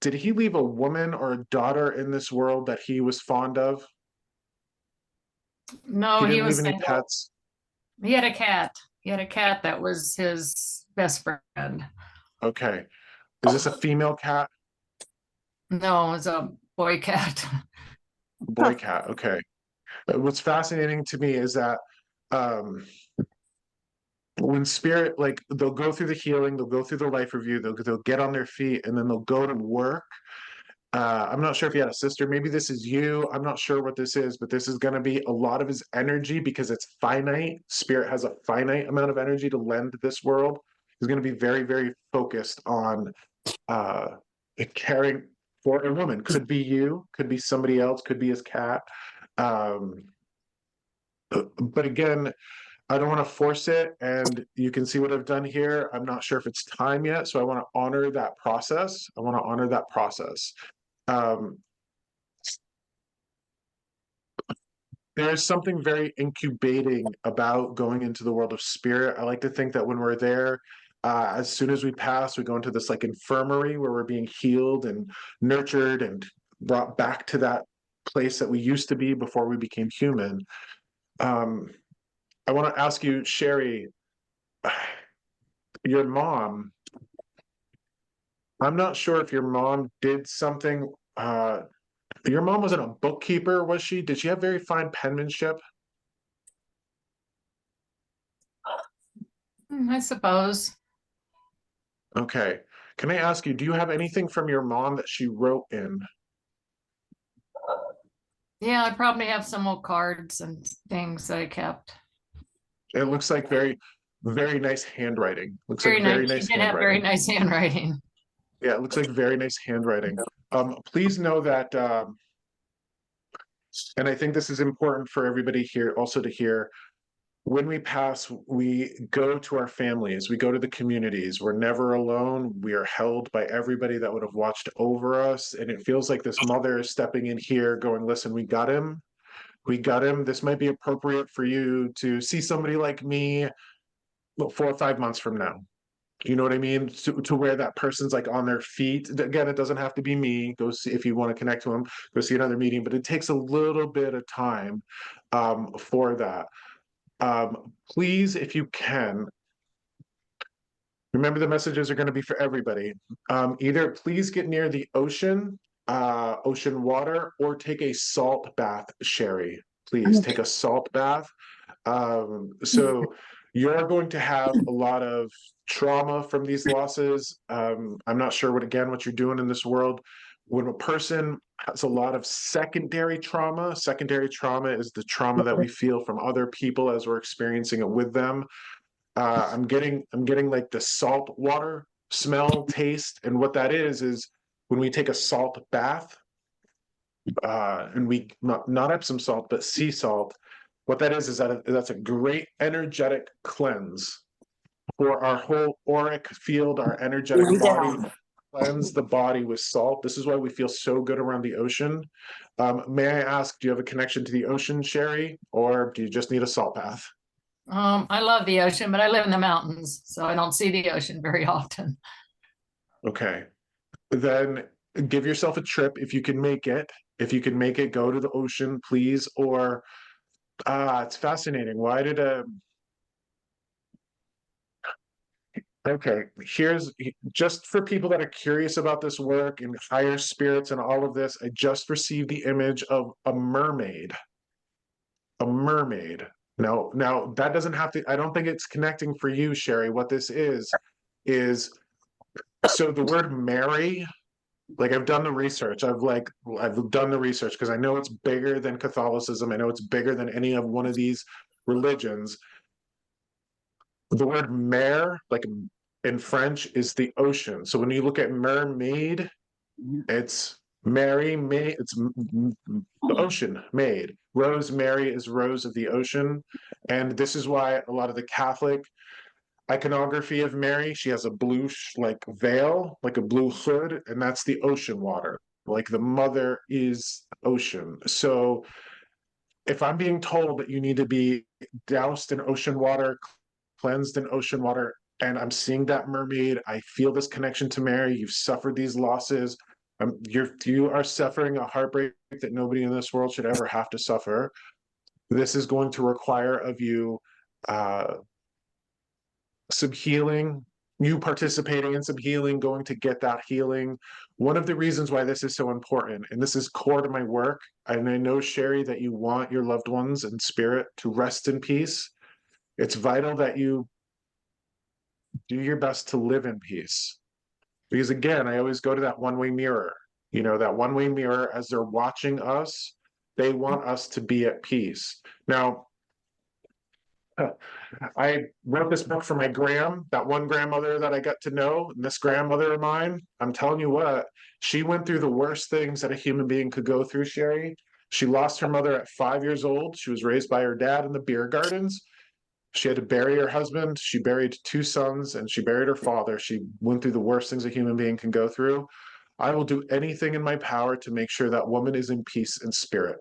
did he leave a woman or a daughter in this world that he was fond of? No, He he didn't was leave any single. pets? He had a cat. He had a cat that was his best friend. Okay. Is this a female cat? No, it was a boy cat. Boy cat. Okay. What's fascinating to me is that when spirit, like they'll go through the healing, they'll go through the life review, they'll get on their feet, and then they'll go to work. I'm not sure if he had a sister. Maybe this is you. I'm not sure what this is, but this is going to be a lot of his energy because it's finite. Spirit has a finite amount of energy to lend this world. He's going to be very, very focused on caring for a woman. Could be you, could be somebody else, could be his cat. But again, I don't want to force it, and you can see what I've done here. I'm not sure if it's time yet, so I want to honor that process. I want to honor that process. There's something very incubating about going into the world of spirit. I like to think that when we're there, as soon as we pass, we go into this like infirmary where we're being healed and nurtured and brought back to that place that we used to be before we became human. I want to ask you, Sherry, your mom, I'm not sure if your mom did something. Your mom wasn't a bookkeeper, was she? Did she have very fine penmanship? I suppose. Okay. Can I ask you, do you have anything from your mom that she wrote in? Yeah, I probably have some old cards and things that I kept. It looks like very, very nice handwriting. Looks Very like very nice. She nice did have very handwriting. nice handwriting. Yeah, it looks like very nice handwriting. Please know that, and I think this is important for everybody here also to hear, when we pass, we go to our families, we go to the communities. We're never alone. We are held by everybody that would have watched over us. And it feels like this mother is stepping in here going, listen, we got him. We got him. This might be appropriate for you to see somebody like me 4 or 5 months from now. You know what I mean? To where that person's like on their feet. Again, it doesn't have to be me. Go see, if you want to connect to them, go see another meeting, but it takes a little bit of time for that. Please, if you can, remember the messages are going to be for everybody. Either please get near the ocean, ocean water, or take a salt bath, Sherry. Please take a salt bath. So you're going to have a lot of trauma from these losses. I'm not sure what you're doing in this world. When a person has a lot of secondary trauma is the trauma that we feel from other people as we're experiencing it with them. I'm getting like the salt water smell, taste, and what that is when we take a salt bath, and we not Epsom salt, but sea salt. What that is that's a great energetic cleanse for our whole auric field, our energetic body. Cleanse the body with salt. This is why we feel so good around the ocean. May I ask, do you have a connection to the ocean, Sherry, or do you just need a salt bath? I love the ocean, but I live in the mountains, so I don't see the ocean very often. Okay. Then give yourself a trip if you can make it. If you can make it, go to the ocean, please. Or it's fascinating. Why did okay, here's just for people that are curious about this work and higher spirits and all of this, I just received the image of a mermaid. A mermaid. Now that doesn't have to, I don't think it's connecting for you, Sherry. What this is so the word Mary, like I've done the research. I've done the research because I know it's bigger than Catholicism. I know it's bigger than any of one of these religions. The word mer, like in French, is the ocean. So when you look at mermaid, it's Mary, it's the ocean maid. Rosemary is rose of the ocean. And this is why a lot of the Catholic iconography of Mary, she has a blue like veil, like a blue hood, and that's the ocean water. Like the mother is ocean. So if I'm being told that you need to be doused in ocean water, cleansed in ocean water, and I'm seeing that mermaid, I feel this connection to Mary. You've suffered these losses. You are suffering a heartbreak that nobody in this world should ever have to suffer. This is going to require of you some healing, you participating in some healing, going to get that healing. One of the reasons why this is so important, and this is core to my work, and I know, Sherry, that you want your loved ones in spirit to rest in peace. It's vital that you do your best to live in peace. Because again, I always go to that one-way mirror. You know, that one-way mirror, as they're watching us, they want us to be at peace. Now, I wrote this book for my that one grandmother that I got to know, and this grandmother of mine, I'm telling you what, she went through the worst things that a human being could go through, Sherry. She lost her mother at 5 years old. She was raised by her dad in the beer gardens. She had to bury her husband. She buried 2 sons, and she buried her father. She went through the worst things a human being can go through. I will do anything in my power to make sure that woman is in peace and spirit.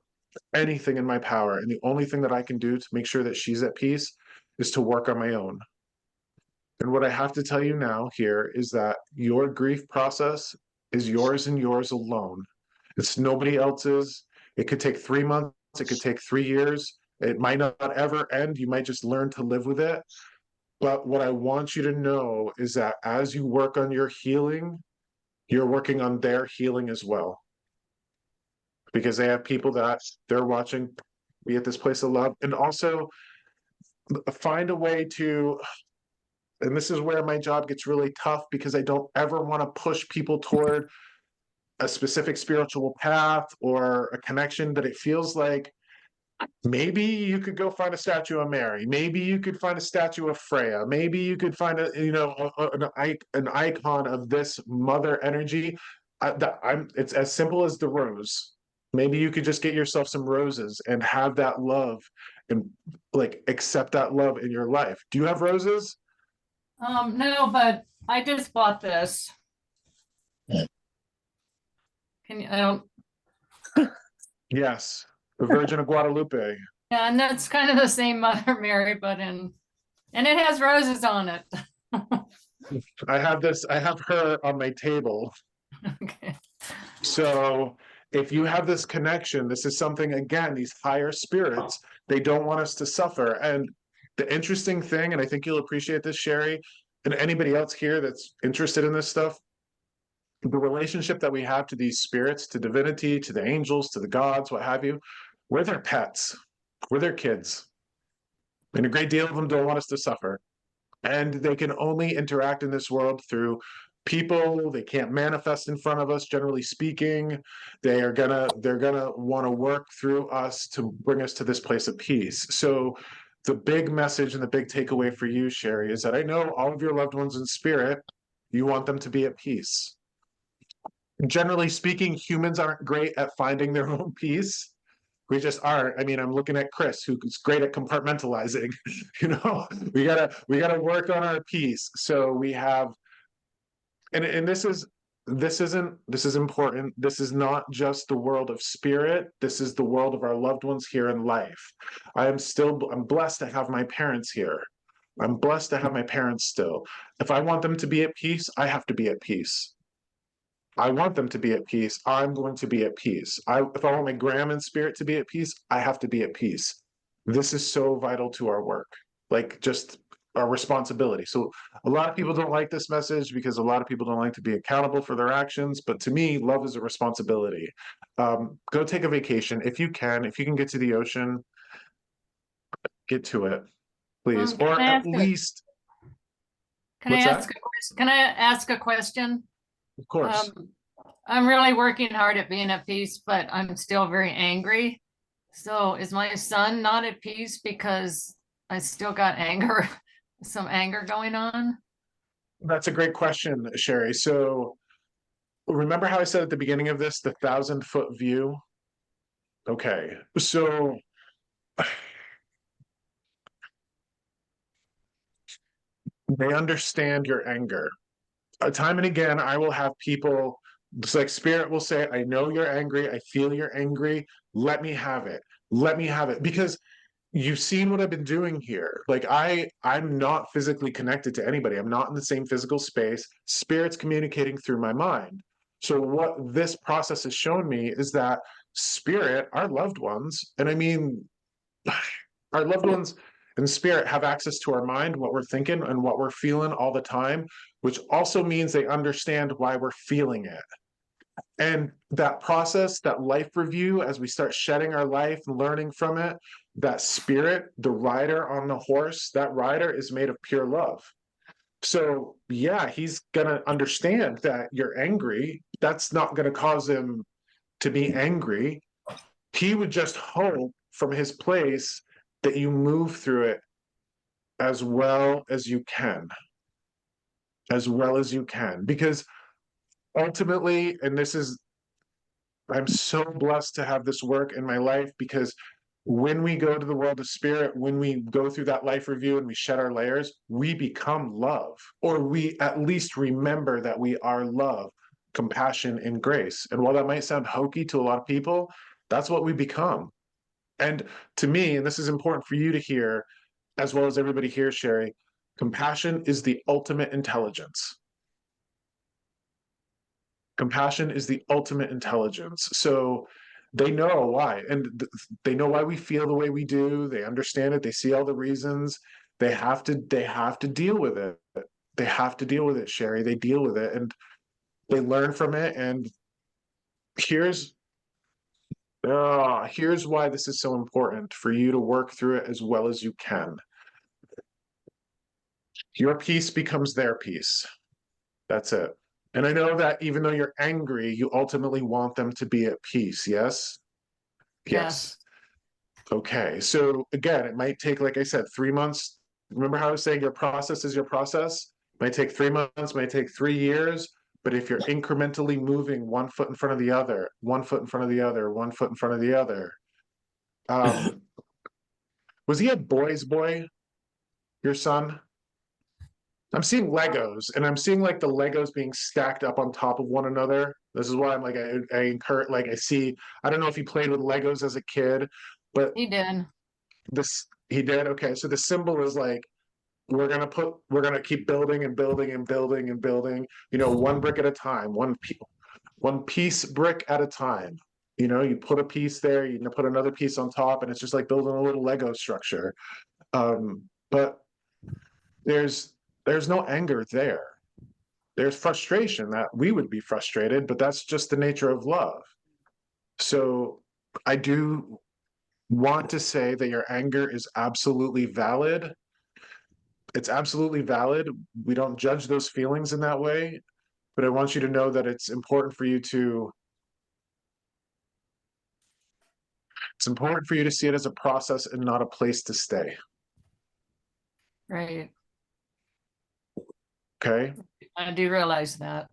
Anything in my power. And the only thing that I can do to make sure that she's at peace is to work on my own. And what I have to tell you now here is that your grief process is yours and yours alone. It's nobody else's. It could take 3 months. It could take 3 years. It might not ever end. You might just learn to live with it. But what I want you to know is that as you work on your healing, you're working on their healing as well. Because they have people that they're watching be at this place of love. And also find a way to, and this is where my job gets really tough, because I don't ever want to push people toward a specific spiritual path or a connection, but it feels like maybe you could go find a statue of Mary. Maybe you could find a statue of Freya. Maybe you could find an icon of this mother energy. It's as simple as the rose. Maybe you could just get yourself some roses and have that love and like accept that love in your life. Do you have roses? No, but I just bought this. Can you, I don't, Yes, the Virgin of Guadalupe. yeah, and that's kind of the same Mother Mary, but and it has roses on it. I have her on my table. Okay. So if you have this connection, this is something, again, these higher spirits, they don't want us to suffer. And the interesting thing, and I think you'll appreciate this, Sherry, and anybody else here that's interested in this stuff, the relationship that we have to these spirits, to divinity, to the angels, to the gods, what have you, we're their pets, we're their kids. And a great deal of them don't want us to suffer. And they can only interact in this world through people. They can't manifest in front of us, generally speaking. They're gonna want to work through us to bring us to this place of peace. So the big message and the big takeaway for you, Sherry, is that I know all of your loved ones in spirit, you want them to be at peace. Generally speaking, humans aren't great at finding their own peace. We just aren't. I mean, I'm looking at Chris, who's great at compartmentalizing. You know, we gotta work on our peace. So we have, and this is important. This is not just the world of spirit. This is the world of our loved ones here in life. I'm blessed to have my parents here. I'm blessed to have my parents still. If I want them to be at peace, I have to be at peace. I want them to be at peace. I'm going to be at peace. If I want my grandma in spirit to be at peace, I have to be at peace. This is so vital to our work, like just our responsibility. So a lot of people don't like this message because a lot of people don't like to be accountable for their actions. But to me, love is a responsibility. Go take a vacation if you can. If you can get to the ocean, get to it, please. Can Or I at ask least. Can I What's ask that? a question? Can I ask a question? Of course. I'm really working hard at being at peace, but I'm still very angry. So is my son not at peace because I still got anger, some anger going on? That's a great question, Sherry. So remember how I said at the beginning of this, the 1,000-foot view? Okay, so they understand your anger. Time and again, I will have people, it's like spirit will say, I know you're angry. I feel you're angry. Let me have it. Let me have it. Because you've seen what I've been doing here. Like I'm not physically connected to anybody. I'm not in the same physical space. Spirit's communicating through my mind. So what this process has shown me is that spirit, our loved ones, and I mean, our loved ones in spirit have access to our mind, what we're thinking and what we're feeling all the time, which also means they understand why we're feeling it. And that process, that life review, as we start shedding our life and learning from it, that spirit, the rider on the horse, that rider is made of pure love. So yeah, he's gonna understand that you're angry, that's not going to cause him to be angry. He would just hope from his place that you move through it as well as you can. As well as you can. Because ultimately, and I'm so blessed to have this work in my life, because when we go to the world of spirit, when we go through that life review and we shed our layers, we become love, or we at least remember that we are love, compassion, and grace. And while that might sound hokey to a lot of people, that's what we become. And to me, and this is important for you to hear, as well as everybody here, Sherry, compassion is the ultimate intelligence. Compassion is the ultimate intelligence. So they know why, and they know why we feel the way we do. They understand it. They see all the reasons. They have to deal with it. They have to deal with it, Sherry. They deal with it, and they learn from it. And here's why this is so important for you to work through it as well as you can. Your peace becomes their peace. That's it. And I know that even though you're angry, you ultimately want them to be at peace. Yes? Yes. Okay. So again, it might take, like I said, 3 months. Remember how I was saying your process is your process? It might take 3 months, might take 3 years. But if you're incrementally moving 1 foot in front of the other, 1 foot in front of the other, 1 foot in front of the other. Was he a boy's boy, your son? I'm seeing Legos, and I'm seeing like the Legos being stacked up on top of one another. This is why I'm like, I encourage, like I see, I don't know if he played with Legos as a kid, but He did. he did. Okay. So the symbol is like, we're gonna keep building and building and building and building, one brick at a time, one piece brick at a time. You put a piece there, you put another piece on top, and it's just like building a little Lego structure. But there's no anger there. There's frustration that we would be frustrated, but that's just the nature of love. So I do want to say that your anger is absolutely valid. It's absolutely valid. We don't judge those feelings in that way, but I want you to know that it's important for you to see it as a process and not a place to stay. Right. Okay. I do realize that.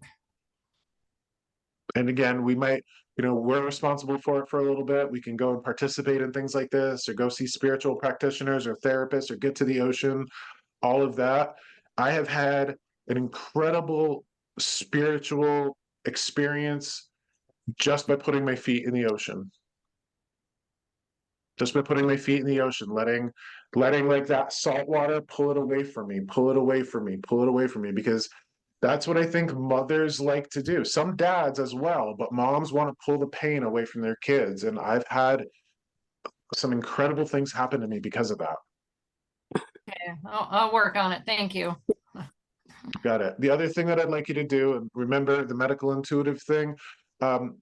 And again, we might, we're responsible for it for a little bit. We can go and participate in things like this, or go see spiritual practitioners or therapists, or get to the ocean, all of that. I have had an incredible spiritual experience just by putting my feet in the ocean. Just by putting my feet in the ocean, letting like that salt water pull it away from me, pull it away from me, pull it away from me, because that's what I think mothers like to do. Some dads as well, but moms want to pull the pain away from their kids. And I've had some incredible things happen to me because of that. Okay, I'll work on it. Thank you. Got it. The other thing that I'd like you to do, and remember the medical intuitive thing, I'm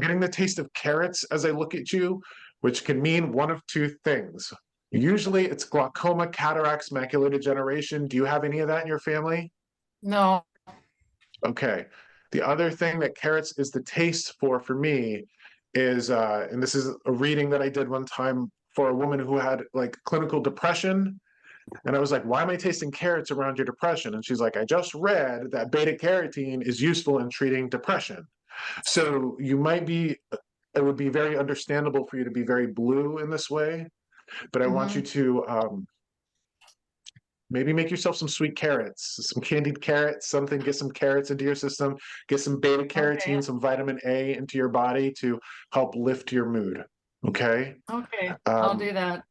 getting the taste of carrots as I look at you, which can mean one of two things. Usually it's glaucoma, cataracts, macular degeneration. Do you have any of that in your family? No. Okay. The other thing that carrots is the taste for me is, and this is a reading that I did one time for a woman who had like clinical depression. And I was like, why am I tasting carrots around your depression? And she's like, I just read that beta carotene is useful in treating depression. So it would be very understandable for you to be very blue in this way, but I want you to maybe make yourself some sweet carrots, some candied carrots, something, get some carrots into your system, get some beta carotene, Okay. some vitamin A into your body to help lift your mood. Okay. Okay, I'll do that.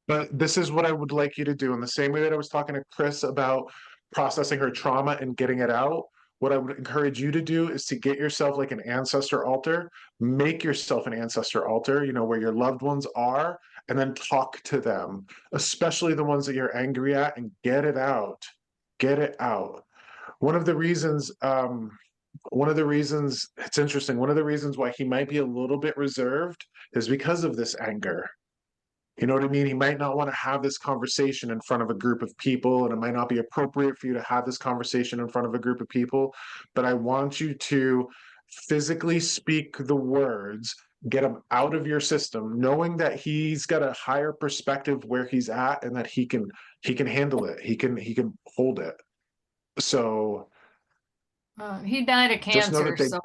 But this is what I would like you to do. In the same way that I was talking to Chris about processing her trauma and getting it out, what I would encourage you to do is to get yourself like an ancestor altar, make yourself an ancestor altar, where your loved ones are, and then talk to them, especially the ones that you're angry at, and get it out. Get it out. One of the reasons, it's interesting, one of the reasons why he might be a little bit reserved is because of this anger. You know what I mean? He might not want to have this conversation in front of a group of people, and it might not be appropriate for you to have this conversation in front of a group of people, but I want you to physically speak the words, get them out of your system, knowing that he's got a higher perspective where he's at and that he can handle it. He can hold it. So He died of just know cancer, that they so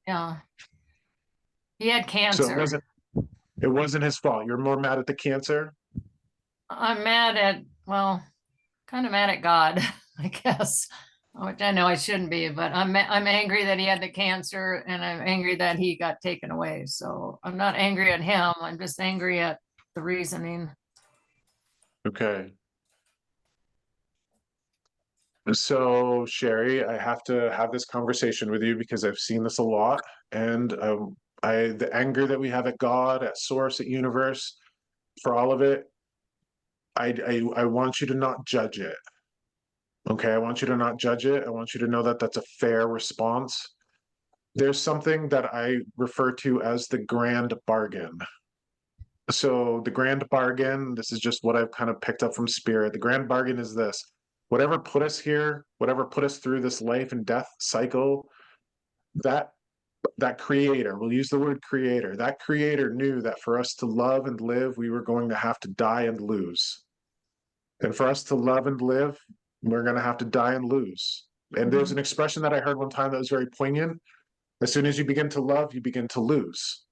yeah. He had so cancer. it wasn't his fault. You're more mad at the cancer. I'm mad at, well, kind of mad at God, I guess, which I know I shouldn't be, but I'm angry that he had the cancer and I'm angry that he got taken away. So I'm not angry at him. I'm just angry at the reasoning. Okay. So, Sherry, I have to have this conversation with you because I've seen this a lot, and the anger that we have at God, at Source, at Universe, for all of it, I want you to not judge it. Okay, I want you to not judge it. I want you to know that that's a fair response. There's something that I refer to as the grand bargain. So the grand bargain, this is just what I've kind of picked up from Spirit. The grand bargain is this: whatever put us here, whatever put us through this life and death cycle, that creator, we'll use the word creator, that creator knew that for us to love and live, we were going to have to die and lose. And for us to love and live, we're going to have to die and lose. And there's an expression that I heard one time that was very poignant. As soon as you begin to love, you begin to lose.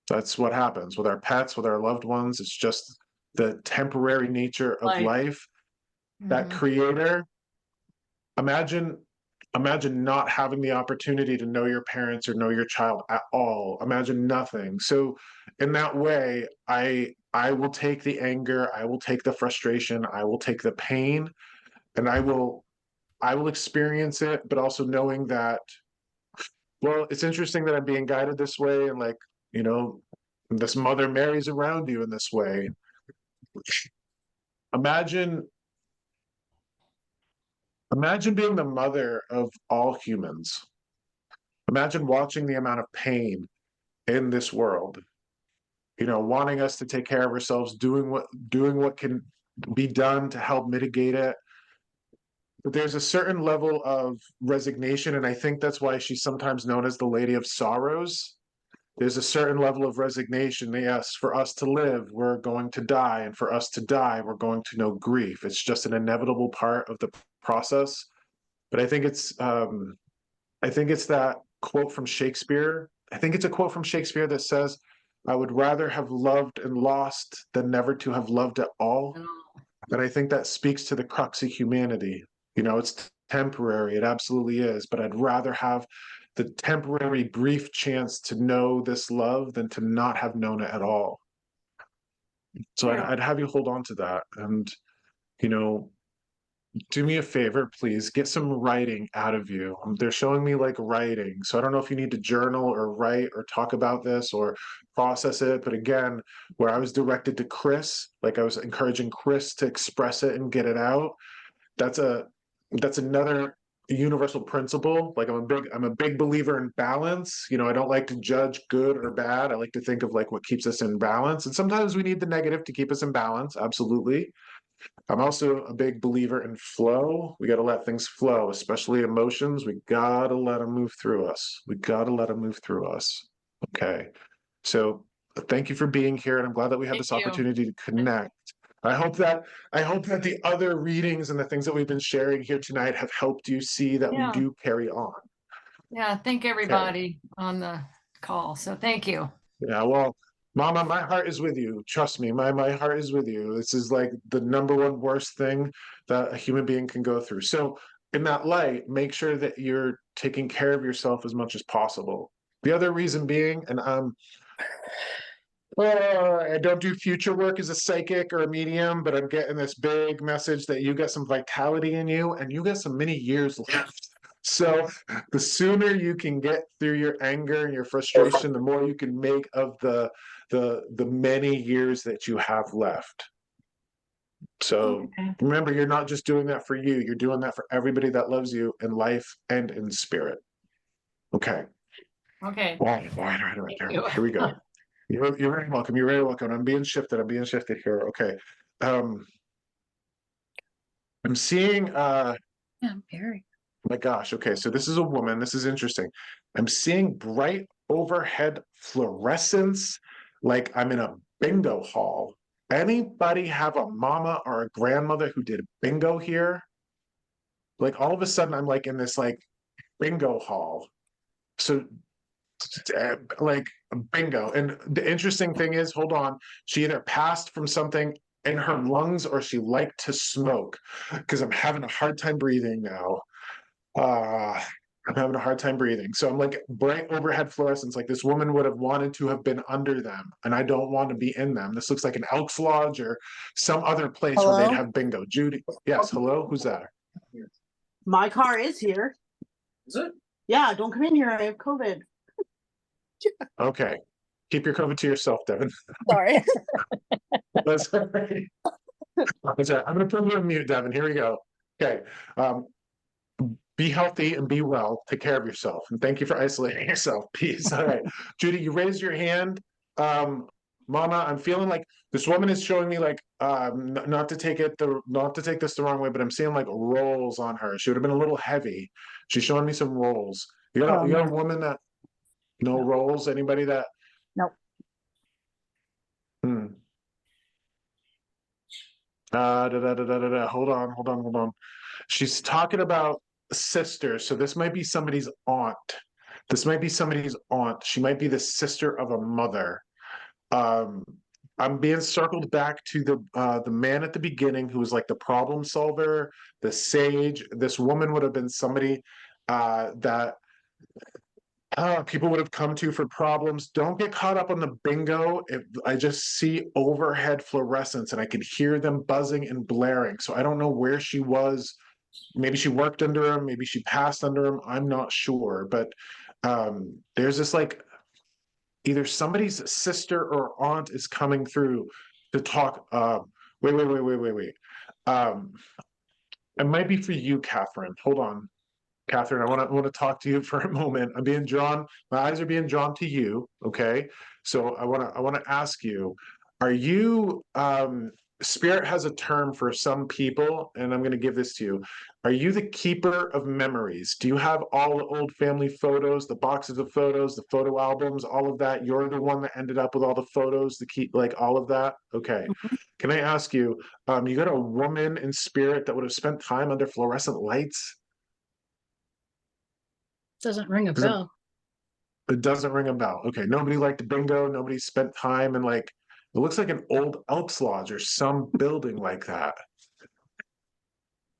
That's what happens with our pets, with our loved ones. It's just the temporary nature of life. That creator, imagine not having the opportunity to know your parents or know your child at all. Imagine nothing. So in that way, I will take the anger, I will take the frustration, I will take the pain, and I will experience it, but also knowing that, well, it's interesting that I'm being guided this way, and like, you know, this Mother Mary's around you in this way. Imagine being the mother of all humans. Imagine watching the amount of pain in this world, you know, wanting us to take care of ourselves, doing what can be done to help mitigate it. But there's a certain level of resignation, and I think that's why she's sometimes known as the Lady of Sorrows. There's a certain level of resignation. Yes, for us to live, we're going to die, and for us to die, we're going to know grief. It's just an inevitable part of the process. But I think it's that quote from Shakespeare. I think it's a quote from Shakespeare that says, "I would rather have loved and lost than never to have loved at all." And I think that speaks to the crux of humanity. You know, it's temporary. It absolutely is. But I'd rather have the temporary, brief chance to know this love than to not have known it at all. So I'd have you hold on to that. And, you know, do me a favor, please, get some writing out of you. They're showing me like writing. So I don't know if you need to journal or write or talk about this or process it. But again, where I was directed to Chris, like I was encouraging Chris to express it and get it out. That's another universal principle. Like I'm a big believer in balance. You know, I don't like to judge good or bad. I like to think of like what keeps us in balance. And sometimes we need the negative to keep us in balance. Absolutely. I'm also a big believer in flow. We got to let things flow, especially emotions. We got to let them move through us. Okay. So thank you for being here. And I'm glad that we have this opportunity to connect. I hope that the other readings and the things that we've been sharing here tonight have helped you see that we do carry on. Yeah, thank everybody on the call. So thank you. Yeah, well, Mama, my heart is with you. Trust me, my heart is with you. This is like the number one worst thing that a human being can go through. So in that light, make sure that you're taking care of yourself as much as possible. The other reason being, and I don't do future work as a psychic or a medium, but I'm getting this big message that you got some vitality in you and you got some many years left. So the sooner you can get through your anger and your frustration, the more you can make of the many years that you have left. So remember, you're not just doing that for you, you're doing that for everybody that loves you in life and in spirit. Okay. Okay. All right. Here we go. You're very welcome. You're very welcome. I'm being shifted. Here. Okay. I'm seeing Yeah, very. my gosh, okay, so this is a woman. This is interesting. I'm seeing bright overhead fluorescence, like I'm in a bingo hall. Anybody have a mama or a grandmother who did bingo here? Like all of a sudden, I'm like in this like bingo hall. So like bingo. And the interesting thing is, hold on, she either passed from something in her lungs or she liked to smoke because I'm having a hard time breathing now. I'm having a hard time breathing. So I'm like bright overhead fluorescence, like this woman would have wanted to have been under them, and I don't want to be in them. This looks like an Elks Lodge or some other place where Hello? they'd have bingo. Judy, yes, hello, who's that? My car is here. Is it? Yeah, don't come in here. I have COVID. Okay, keep your COVID to yourself, Devin. Sorry. That's all right. That's all right. I'm gonna put you on mute, Devin. Here we go. Okay. Be healthy and be well. Take care of yourself. And thank you for isolating yourself. Peace. All right. Judy, you raised your hand. Mama, I'm feeling like this woman is showing me like not to take this the wrong way, but I'm seeing like rolls on her. She would have been a little heavy. She's showing me some rolls. You got a woman that no rolls? Anybody that Nope. Hold on. She's talking about sisters. So this might be somebody's aunt. She might be the sister of a mother. I'm being circled back to the man at the beginning who was like the problem solver, the sage. This woman would have been somebody that people would have come to for problems. Don't get caught up on the bingo. If I just see overhead fluorescence and I can hear them buzzing and blaring. So I don't know where she was. Maybe she worked under him. Maybe she passed under him. I'm not sure. But there's this like either somebody's sister or aunt is coming through to talk. Wait. It might be for you, Catherine. Hold on. Catherine, I want to talk to you for a moment. I'm being drawn, my eyes are being drawn to you. Okay. So I want to ask you, are you Spirit has a term for some people, and I'm going to give this to you. Are you the keeper of memories? Do you have all the old family photos, the boxes of photos, the photo albums, all of that? You're the one that ended up with all the photos to keep, like all of that? Okay. Can I ask you, you got a woman in spirit that would have spent time under fluorescent lights? Doesn't ring a Does it- bell. It doesn't ring a bell. Okay. Nobody liked bingo. Nobody spent time and like, it looks like an old Elks Lodge or some building like that.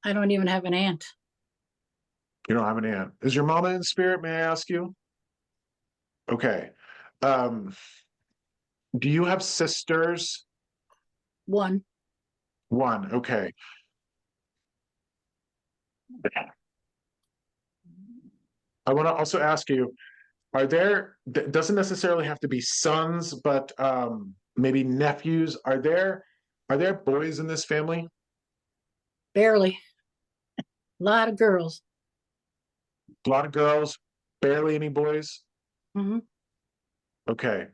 I don't even have an aunt. You don't have an aunt. Is your mama in spirit, may I ask you? Okay. Do you have sisters? One. One, okay. I want to also ask you, are there, doesn't necessarily have to be sons, but maybe nephews. Are there boys in this family? Barely. A lot of girls. A lot of girls, barely any boys? Mhm. Okay.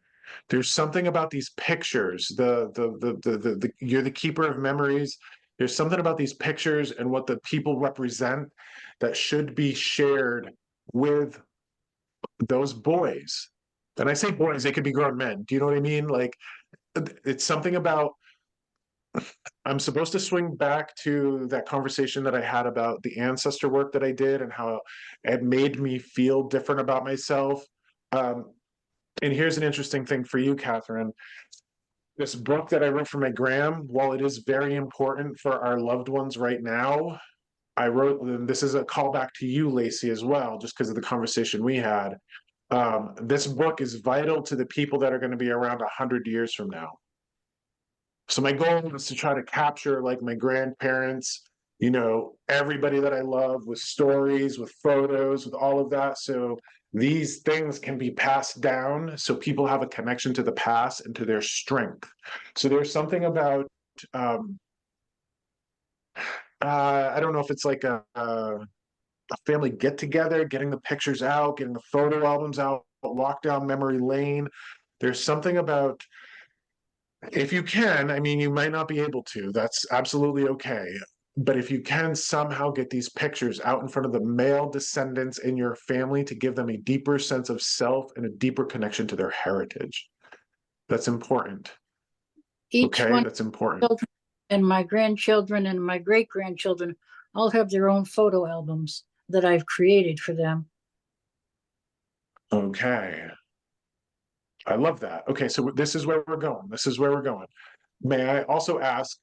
There's something about these pictures. You're the keeper of memories. There's something about these pictures and what the people represent that should be shared with those boys. And I say boys, they could be grown men. Do you know what I mean? Like it's something about I'm supposed to swing back to that conversation that I had about the ancestor work that I did and how it made me feel different about myself. And here's an interesting thing for you, Catherine. This book that I wrote for my gram, while it is very important for our loved ones right now, I wrote, and this is a callback to you, Lacey, as well, just because of the conversation we had. This book is vital to the people that are going to be around 100 years from now. So my goal is to try to capture like my grandparents, you know, everybody that I love with stories, with photos, with all of that. So these things can be passed down so people have a connection to the past and to their strength. So there's something about, I don't know if it's like a family get together, getting the pictures out, getting the photo albums out, walk down memory lane. There's something about, if you can, I mean, you might not be able to, that's absolutely okay. But if you can somehow get these pictures out in front of the male descendants in your family to give them a deeper sense of self and a deeper connection to their heritage, that's important. Each Okay, one, that's important. children and my grandchildren and my great-grandchildren all have their own photo albums that I've created for them. Okay. I love that. Okay, so this is where we're going. This is where we're going. May I also ask,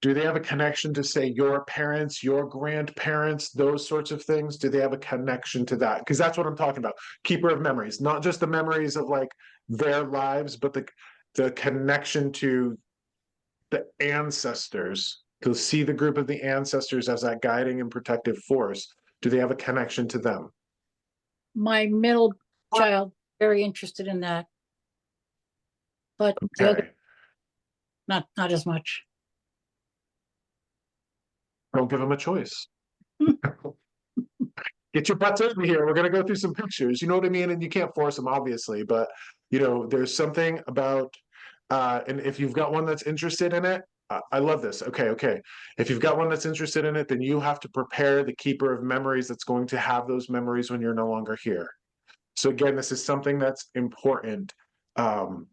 do they have a connection to, say, your parents, your grandparents, those sorts of things? Do they have a connection to that? Because that's what I'm talking about. Keeper of memories, not just the memories of like their lives, but the connection to the ancestors, to see the group of the ancestors as that guiding and protective force. Do they have a connection to them? My middle child, very interested in that. But the other, Okay. not as much. Don't give them a choice. Get your butts over here. We're going to go through some pictures. You know what I mean? And you can't force them, obviously, but you know, there's something about, and if you've got one that's interested in it, I love this. Okay. If you've got one that's interested in it, then you have to prepare the keeper of memories that's going to have those memories when you're no longer here. So again, this is something that's important for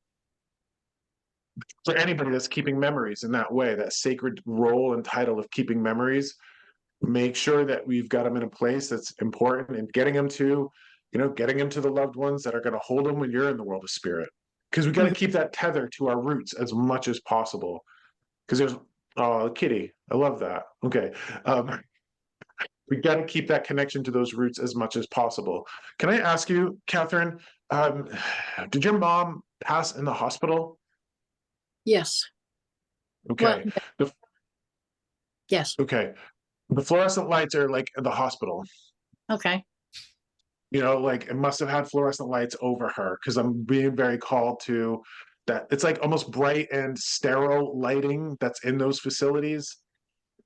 anybody that's keeping memories in that way, that sacred role and title of keeping memories. Make sure that we've got them in a place that's important, and getting them to, getting them to the loved ones that are going to hold them when you're in the world of spirit. Because we got to keep that tether to our roots as much as possible. Because there's, oh, kitty, I love that. Okay. We got to keep that connection to those roots as much as possible. Can I ask you, Catherine, did your mom pass in the hospital? Yes, Okay. yes, Okay. The fluorescent lights are like in the hospital. okay. Like it must have had fluorescent lights over her, because I'm being very called to that. It's like almost bright and sterile lighting that's in those facilities.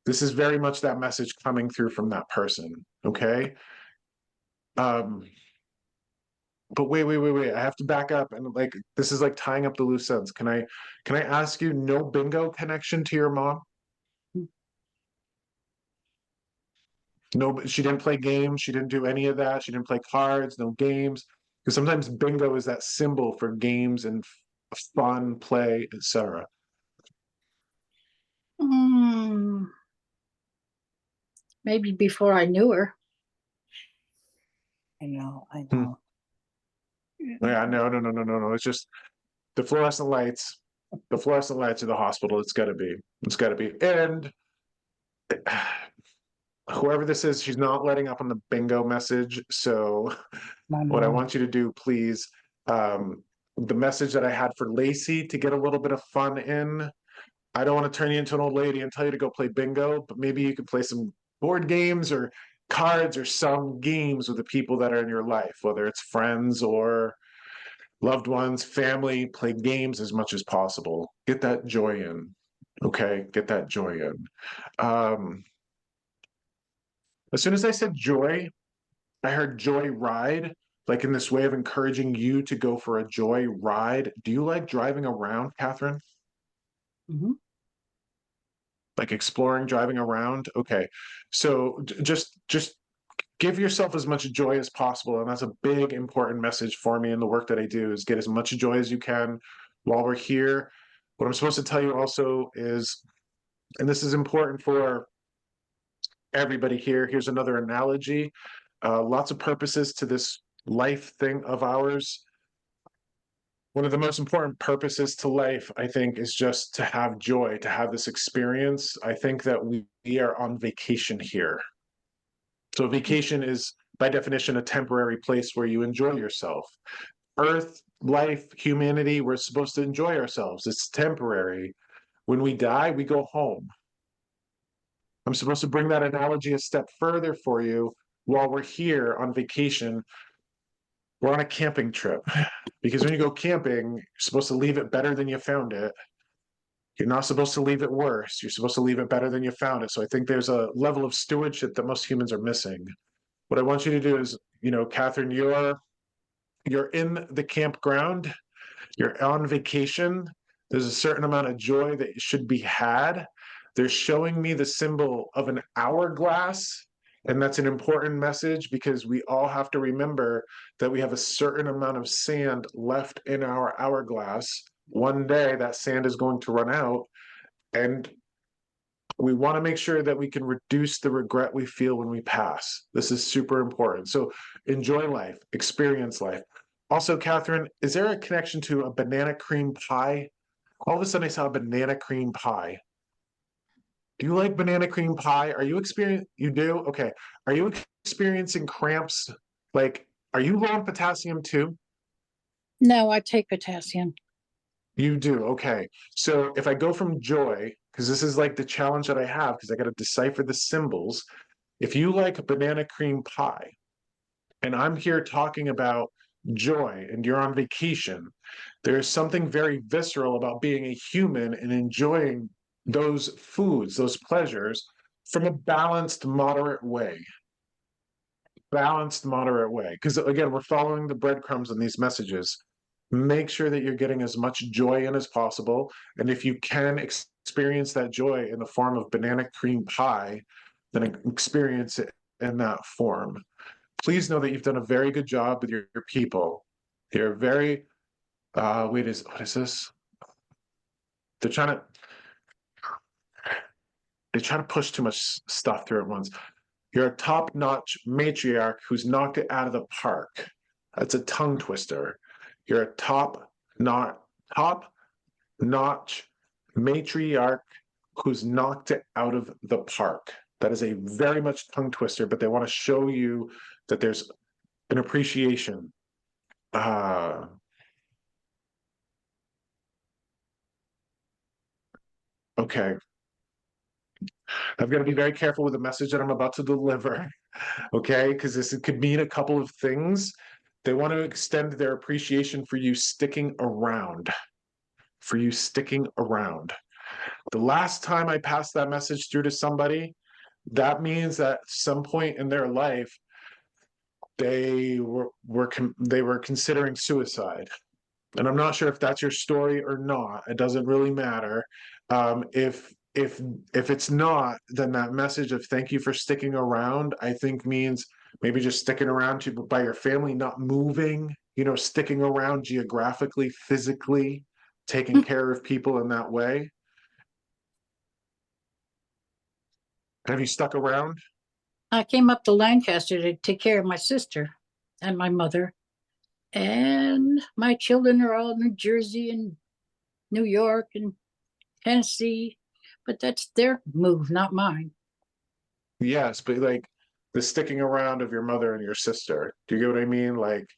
This is very much that message coming through from that person. Okay. But wait. I have to back up, and like this is like tying up the loose ends. Can I ask you, no bingo connection to your mom? No, she didn't play games. She didn't do any of that. She didn't play cards, no games. Because sometimes bingo is that symbol for games and fun, play, etc. Maybe before I knew her. I know. Yeah, no. It's just the fluorescent lights. The fluorescent lights of the hospital. It's got to be. And whoever this is, she's not letting up on the bingo message. So what I want you to do, please, the message that I had for Lacey to get a little bit of fun in. I don't want to turn you into an old lady and tell you to go play bingo, but maybe you could play some board games or cards or some games with the people that are in your life, whether it's friends or loved ones, family. Play games as much as possible. Get that joy in. Okay, get that joy in. As soon as I said joy, I heard joy ride, like in this way of encouraging you to go for a joy ride. Do you like driving around, Catherine? Mhm. Like exploring, driving around? Okay. So just give yourself as much joy as possible. And that's a big, important message for me in the work that I do, is get as much joy as you can while we're here. What I'm supposed to tell you also is, and this is important for everybody here, here's another analogy. Lots of purposes to this life thing of ours. One of the most important purposes to life, I think, is just to have joy, to have this experience. I think that we are on vacation here. So vacation is, by definition, a temporary place where you enjoy yourself. Earth, life, humanity, we're supposed to enjoy ourselves. It's temporary. When we die, we go home. I'm supposed to bring that analogy a step further for you. While we're here on vacation, we're on a camping trip. Because when you go camping, you're supposed to leave it better than you found it. You're not supposed to leave it worse. You're supposed to leave it better than you found it. So I think there's a level of stewardship that most humans are missing. What I want you to do is, Catherine, you're you're in the campground, you're on vacation, there's a certain amount of joy that should be had. They're showing me the symbol of an hourglass, and that's an important message because we all have to remember that we have a certain amount of sand left in our hourglass. One day that sand is going to run out, and we want to make sure that we can reduce the regret we feel when we pass. This is super important. So enjoy life, experience life. Also, Catherine, is there a connection to a banana cream pie? All of a sudden I saw a banana cream pie. Do you like banana cream pie? Are you you do? Okay. Are you experiencing cramps? Like, are you low on potassium too? No, I take potassium. You do. Okay. So if I go from joy, because this is like the challenge that I have, because I got to decipher the symbols. If you like banana cream pie, and I'm here talking about joy, and you're on vacation, there's something very visceral about being a human and enjoying those foods, those pleasures from a balanced, moderate way. Balanced, moderate way. Because again, we're following the breadcrumbs in these messages. Make sure that you're getting as much joy in as possible. And if you can experience that joy in the form of banana cream pie, then experience it in that form. Please know that you've done a very good job with your people. You're very, what is this? They're trying to push too much stuff through at once. You're a top-notch matriarch who's knocked it out of the park. That's a tongue twister. You're a top-notch matriarch who's knocked it out of the park. That is a very much tongue twister, but they want to show you that there's an appreciation. Okay. I've got to be very careful with the message that I'm about to deliver, okay? Because this could mean a couple of things. They want to extend their appreciation for you sticking around, The last time I passed that message through to somebody, that means that at some point in their life, they were considering suicide. And I'm not sure if that's your story or not. It doesn't really matter. If it's not, then that message of thank you for sticking around, I think means maybe just sticking around by your family, not moving, sticking around geographically, physically, taking care of people in that way. Have you stuck around? I came up to Lancaster to take care of my sister and my mother. And my children are all in New Jersey and New York and Tennessee, but that's their move, not mine. Yes, but like the sticking around of your mother and your sister. Do you get what I mean? Like,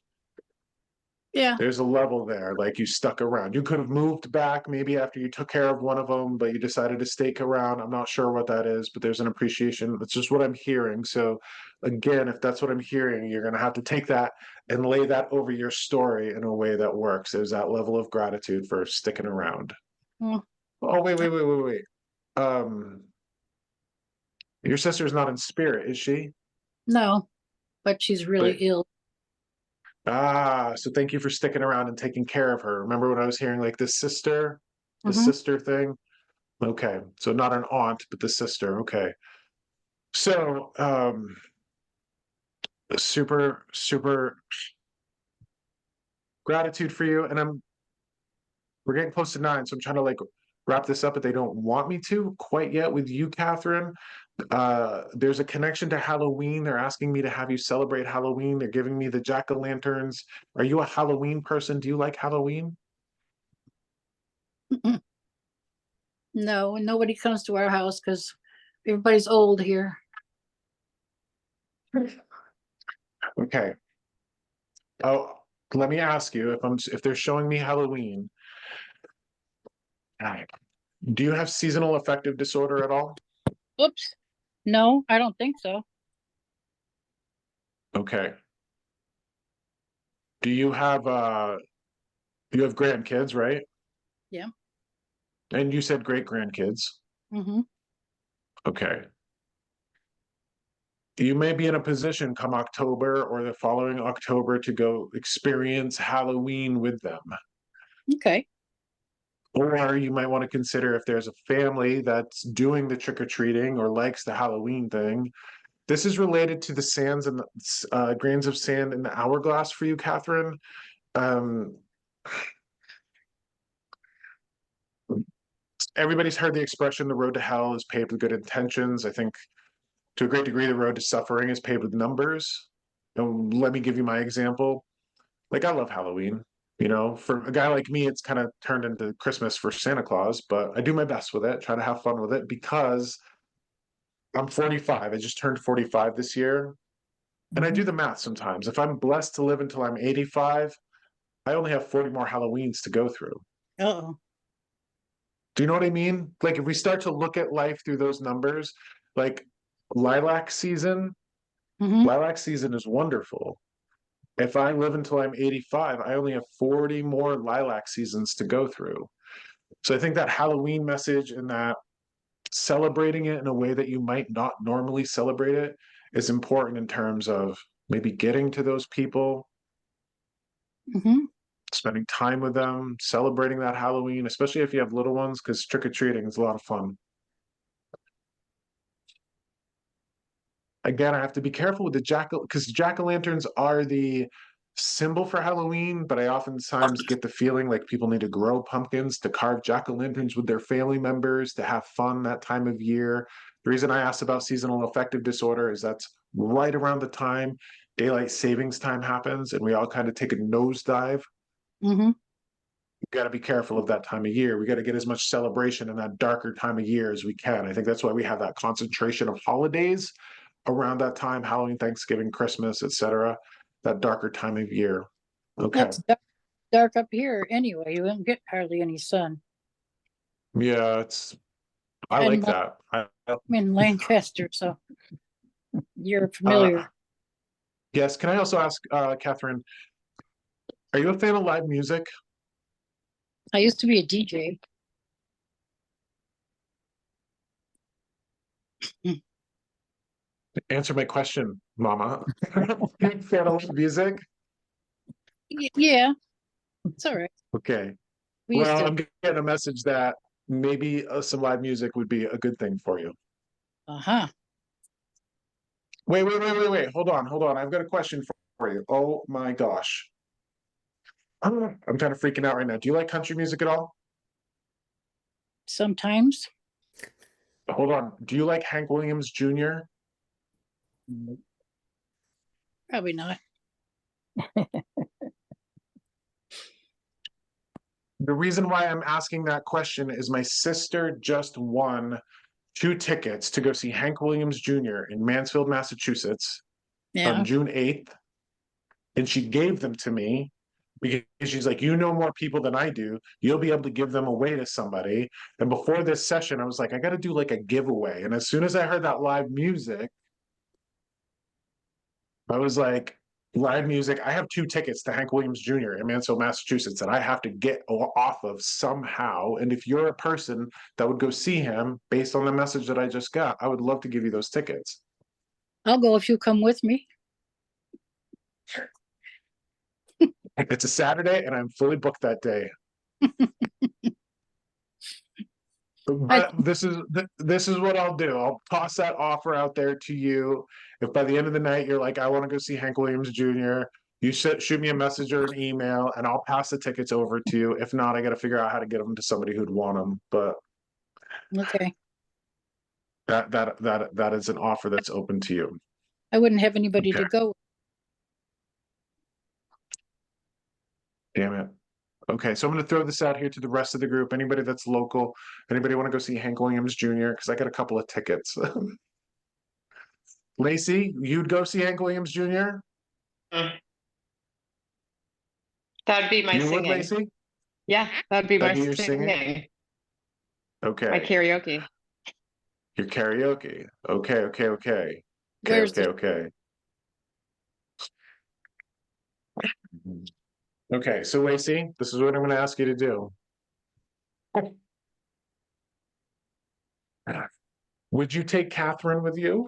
Yeah, there's a level there, like you stuck around. You could have moved back maybe after you took care of one of them, but you decided to stake around. I'm not sure what that is, but there's an appreciation. That's just what I'm hearing. So again, if that's what I'm hearing, you're going to have to take that and lay that over your story in a way that works. There's that level of gratitude for sticking around. Hmm. Oh, wait. Your sister's not in spirit, is she? no, but she's really But- ill. So thank you for sticking around and taking care of her. Remember when I was hearing like the sister Mhm. sister thing? Okay, so not an aunt, but the sister. Okay. So, super gratitude for you. And we're getting close to 9, so I'm trying to like wrap this up, but they don't want me to quite yet with you, Catherine. There's a connection to Halloween. They're asking me to have you celebrate Halloween. They're giving me the jack-o'-lanterns. Are you a Halloween person? Do you like Halloween? No, and nobody comes to our house because everybody's old here. Okay. Oh, let me ask you if they're showing me Halloween. Do you have seasonal affective disorder at all? Oops. No, I don't think so. Okay. Do you have grandkids, right? Yeah. And you said great grandkids. Mm-hmm. Okay. you may be in a position come October or the following October to go experience Halloween with them. Okay. Or you might want to consider if there's a family that's doing the trick-or-treating or likes the Halloween thing. This is related to the sands and the grains of sand in the hourglass for you, Catherine. Um, Everybody's heard the expression, the road to hell is paved with good intentions. I think to a great degree, the road to suffering is paved with numbers. And let me give you my example. Like, I love Halloween. You know, for a guy like me, it's kind of turned into Christmas for Santa Claus, but I do my best with it, try to have fun with it because I'm 45. I just turned 45 this year. And I do the math sometimes. If I'm blessed to live until I'm 85, I only have 40 more Halloweens to go through. Oh, Do you know what I mean? Like, if we start to look at life through those numbers, like lilac season, mm-hmm. lilac season is wonderful. If I live until I'm 85, I only have 40 more lilac seasons to go through. So I think that Halloween message and that celebrating it in a way that you might not normally celebrate it is important in terms of maybe getting to those people, Mm-hmm. spending time with them, celebrating that Halloween, especially if you have little ones, because trick-or-treating is a lot of fun. Again, I have to be careful with the because jack-o'-lanterns are the symbol for Halloween, but I oftentimes get the feeling like people need to grow pumpkins to carve jack-o'-lanterns with their family members to have fun that time of year. The reason I asked about seasonal affective disorder is that's right around the time daylight savings time happens, and we all kind of take a nosedive. Mm-hmm. We got to be careful of that time of year. We got to get as much celebration in that darker time of year as we can. I think that's why we have that concentration of holidays around that time, Halloween, Thanksgiving, Christmas, etc., that darker time of year. Okay. It's dark up here anyway. You won't get hardly any sun. Yeah, I And like that. I'm in Lancaster, so you're familiar. Yes. Can I also ask, Catherine, are you a fan of live music? I used to be a DJ. Answer my question, Mama. You a fan of live music? Yeah, it's all right. Okay. We used Well, to. I'm getting a message that maybe some live music would be a good thing for you. Uh-huh. Wait. Hold on. I've got a question for you. Oh my gosh. I'm kind of freaking out right now. Do you like country music at all? Sometimes. Hold on. Do you like Hank Williams Jr.? Probably not. The reason why I'm asking that question is my sister just won 2 tickets to go see Hank Williams Jr. in Mansfield, Massachusetts Yeah. on June 8th. And she gave them to me because she's like, you know more people than I do. You'll be able to give them away to somebody. And before this session, I was like, I got to do like a giveaway. And as soon as I heard that live music, I was like, live music. I have 2 tickets to Hank Williams Jr. in Mansfield, Massachusetts, that I have to get off of somehow. And if you're a person that would go see him based on the message that I just got, I would love to give you those tickets. I'll go if you come with me. It's a Saturday and I'm fully booked that day. But this is what I'll do. I'll toss that offer out there to you. If by the end of the night you're like, I want to go see Hank Williams Jr., you shoot me a message or an email, and I'll pass the tickets over to you. If not, I got to figure out how to get them to somebody who'd want them. But Okay. that is an offer that's open to you. I wouldn't have anybody to Okay. go. Damn it. Okay, so I'm going to throw this out here to the rest of the group. Anybody that's local, anybody want to go see Hank Williams Jr.? Because I got a couple of tickets. Lacey, you'd go see Hank Williams Jr.? That'd be my You would, singing. Lacey? Yeah, that'd be my That'd be your singing? singing. Okay. My karaoke. Your karaoke. Okay. Where's the- Okay. Okay, so Lacey, this is what I'm going to ask you to do. Would you take Catherine with you?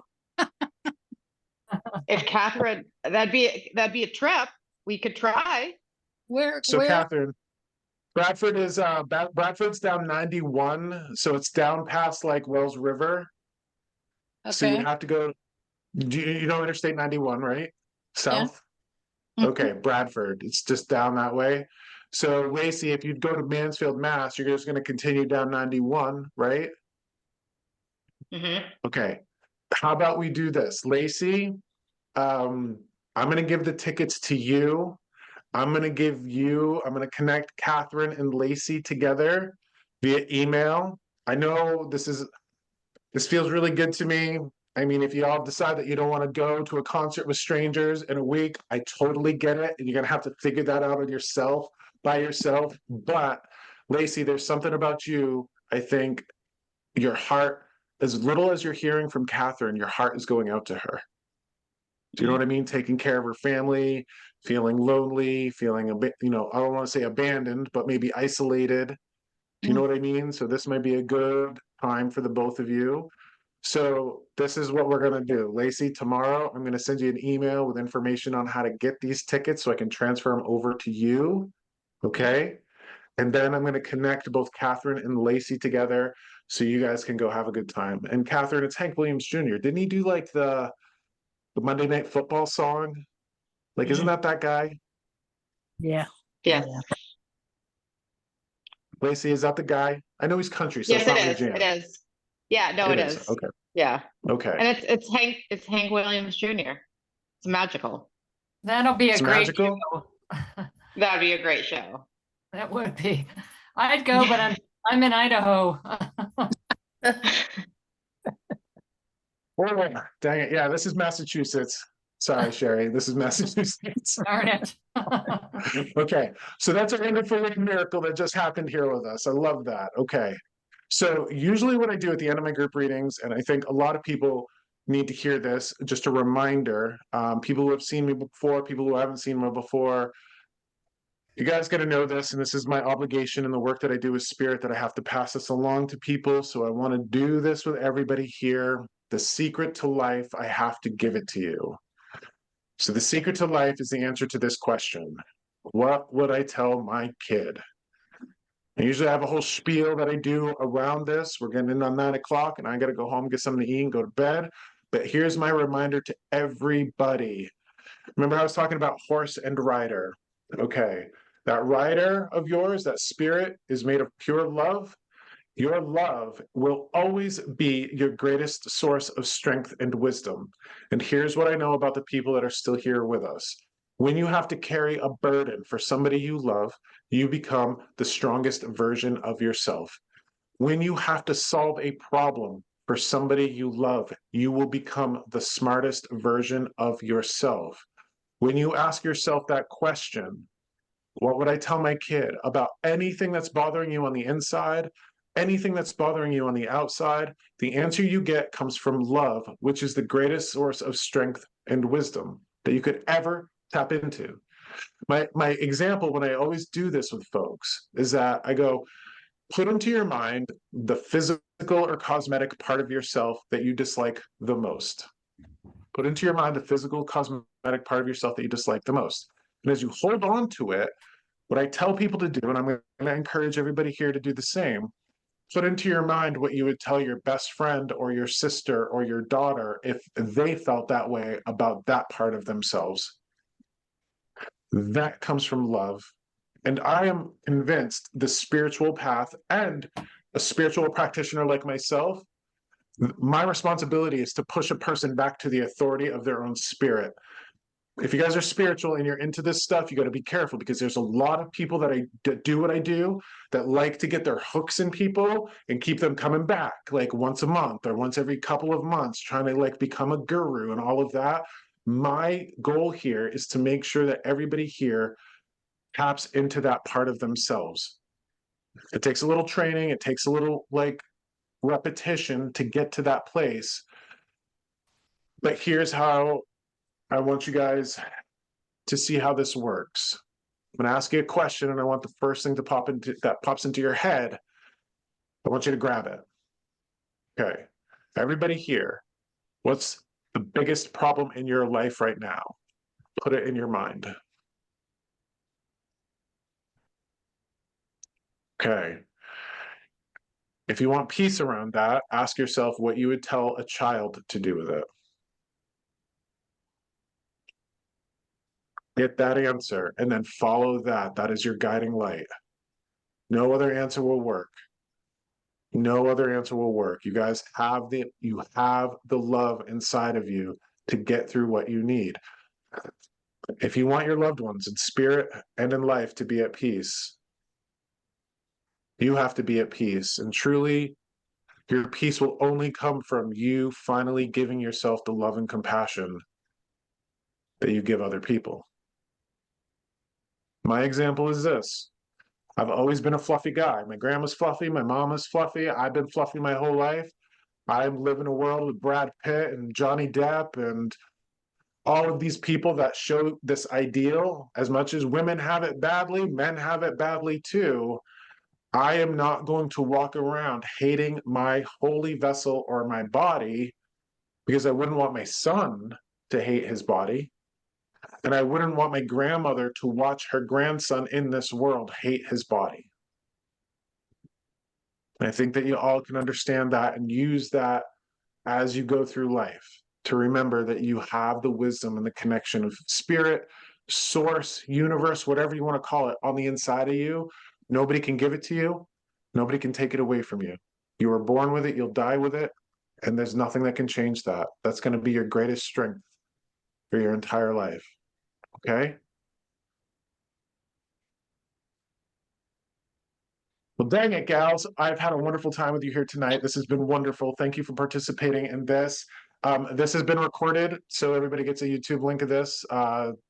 if Catherine, that'd be a trip. We could try. Where, So where, Catherine, Bradford is Bradford's down 91, so it's down past like Wells River. So you okay, have to go. You know Interstate 91, right? South. Mhm. Okay, Bradford. It's just down that way. So Lacey, if you'd go to Mansfield, Mass, you're just going to continue down 91, right? Mhm. Okay. How about we do this, Lacey? I'm going to give the tickets to you. I'm going to connect Catherine and Lacey together via email. I know this feels really good to me. I mean, if you all decide that you don't want to go to a concert with strangers in a week, I totally get it. And you're going to have to figure that out on yourself, by yourself. But Lacey, there's something about you. I think your heart, as little as you're hearing from Catherine, your heart is going out to her. Do you know what I mean? Taking care of her family, feeling lonely, feeling a bit, I don't want to say abandoned, but maybe isolated. Do you know what I mean? So this might be a good time for the both of you. So this is what we're going to do. Lacey, tomorrow I'm going to send you an email with information on how to get these tickets so I can transfer them over to you. Okay. And then I'm going to connect both Catherine and Lacey together so you guys can go have a good time. And Catherine, it's Hank Williams Jr. Didn't he do like the Monday Night Football song? Like, isn't that guy? Yeah. Yeah. Lacey, is that the guy? I know he's country, so Yes, it's not it my is. jam. It is. Yeah, no, it is. Okay. Yeah. Okay. And it's Hank Williams Jr. It's magical. That'll be a It's great magical? show. That'd be a great show. That would be. I'd go, but I'm in Idaho. Oh, dang it. Yeah, this is Massachusetts. Sorry, Sherry. This is Massachusetts. Darn it. Okay. So that's a wonderful little miracle that just happened here with us. I love that. Okay. So usually what I do at the end of my group readings, and I think a lot of people need to hear this, just a reminder, people who have seen me before, people who haven't seen me before, you guys got to know this, and this is my obligation in the work that I do with Spirit, that I have to pass this along to people. So I want to do this with everybody here. The secret to life, I have to give it to you. So the secret to life is the answer to this question. What would I tell my kid? I usually have a whole spiel that I do around this. We're getting in on 9 o'clock and I got to go home, get something to eat and go to bed. But here's my reminder to everybody. Remember I was talking about horse and rider. Okay. That rider of yours, that spirit, is made of pure love. Your love will always be your greatest source of strength and wisdom. And here's what I know about the people that are still here with us. When you have to carry a burden for somebody you love, you become the strongest version of yourself. When you have to solve a problem for somebody you love, you will become the smartest version of yourself. When you ask yourself that question, what would I tell my kid about anything that's bothering you on the inside, anything that's bothering you on the outside? The answer you get comes from love, which is the greatest source of strength and wisdom that you could ever tap into. My example when I always do this with folks is that I go, put into your mind the physical or cosmetic part of yourself that you dislike the most. Put into your mind the physical, cosmetic part of yourself that you dislike the most. And as you hold on to it, what I tell people to do, and I'm going to encourage everybody here to do the same, put into your mind what you would tell your best friend or your sister or your daughter if they felt that way about that part of themselves. That comes from love. And I am convinced the spiritual path and a spiritual practitioner like myself, my responsibility is to push a person back to the authority of their own spirit. If you guys are spiritual and you're into this stuff, you got to be careful because there's a lot of people that do what I do that like to get their hooks in people and keep them coming back like once a month or once every couple of months, trying to like become a guru and all of that. My goal here is to make sure that everybody here taps into that part of themselves. It takes a little training. It takes a little like repetition to get to that place. But here's how I want you guys to see how this works. I'm going to ask you a question, and I want the first thing to pops into your head. I want you to grab it. Okay. Everybody here, what's the biggest problem in your life right now? Put it in your mind. Okay. If you want peace around that, ask yourself what you would tell a child to do with it. Get that answer and then follow that. That is your guiding light. No other answer will work. No other answer will work. You guys have the love inside of you to get through what you need. If you want your loved ones in spirit and in life to be at peace, you have to be at peace. And truly, your peace will only come from you finally giving yourself the love and compassion that you give other people. My example is this. I've always been a fluffy guy. My grandma's fluffy, my mom is fluffy. I've been fluffy my whole life. I live in a world with Brad Pitt and Johnny Depp and all of these people that show this ideal. As much as women have it badly, men have it badly too. I am not going to walk around hating my holy vessel or my body because I wouldn't want my son to hate his body. And I wouldn't want my grandmother to watch her grandson in this world hate his body. And I think that you all can understand that and use that as you go through life to remember that you have the wisdom and the connection of spirit, source, universe, whatever you want to call it, on the inside of you. Nobody can give it to you. Nobody can take it away from you. You were born with it, you'll die with it, and there's nothing that can change that. That's going to be your greatest strength for your entire life. Okay? Well, dang it, gals. I've had a wonderful time with you here tonight. This has been wonderful. Thank you for participating in this. This has been recorded, so everybody gets a YouTube link of this.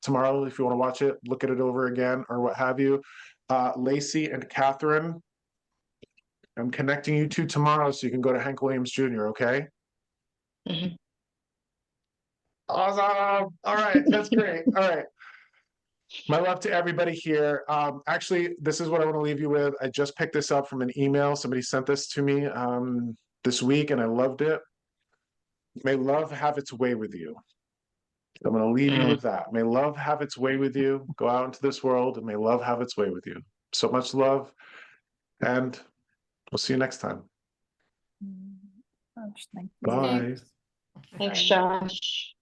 Tomorrow, if you want to watch it, look at it over again or what have you. Lacey and Catherine, I'm connecting you two tomorrow so you can go to Hank Williams Jr., okay? Mhm. Awesome. All right, that's great. All right. My love to everybody here. Actually, this is what I want to leave you with. I just picked this up from an email. Somebody sent this to me this week, and I loved it. May love have its way with you. I'm going to leave you with that. May love have its way with you. Go out into this world, and may love have its way with you. So much love, and we'll see you next time. Bye. Thanks, Josh.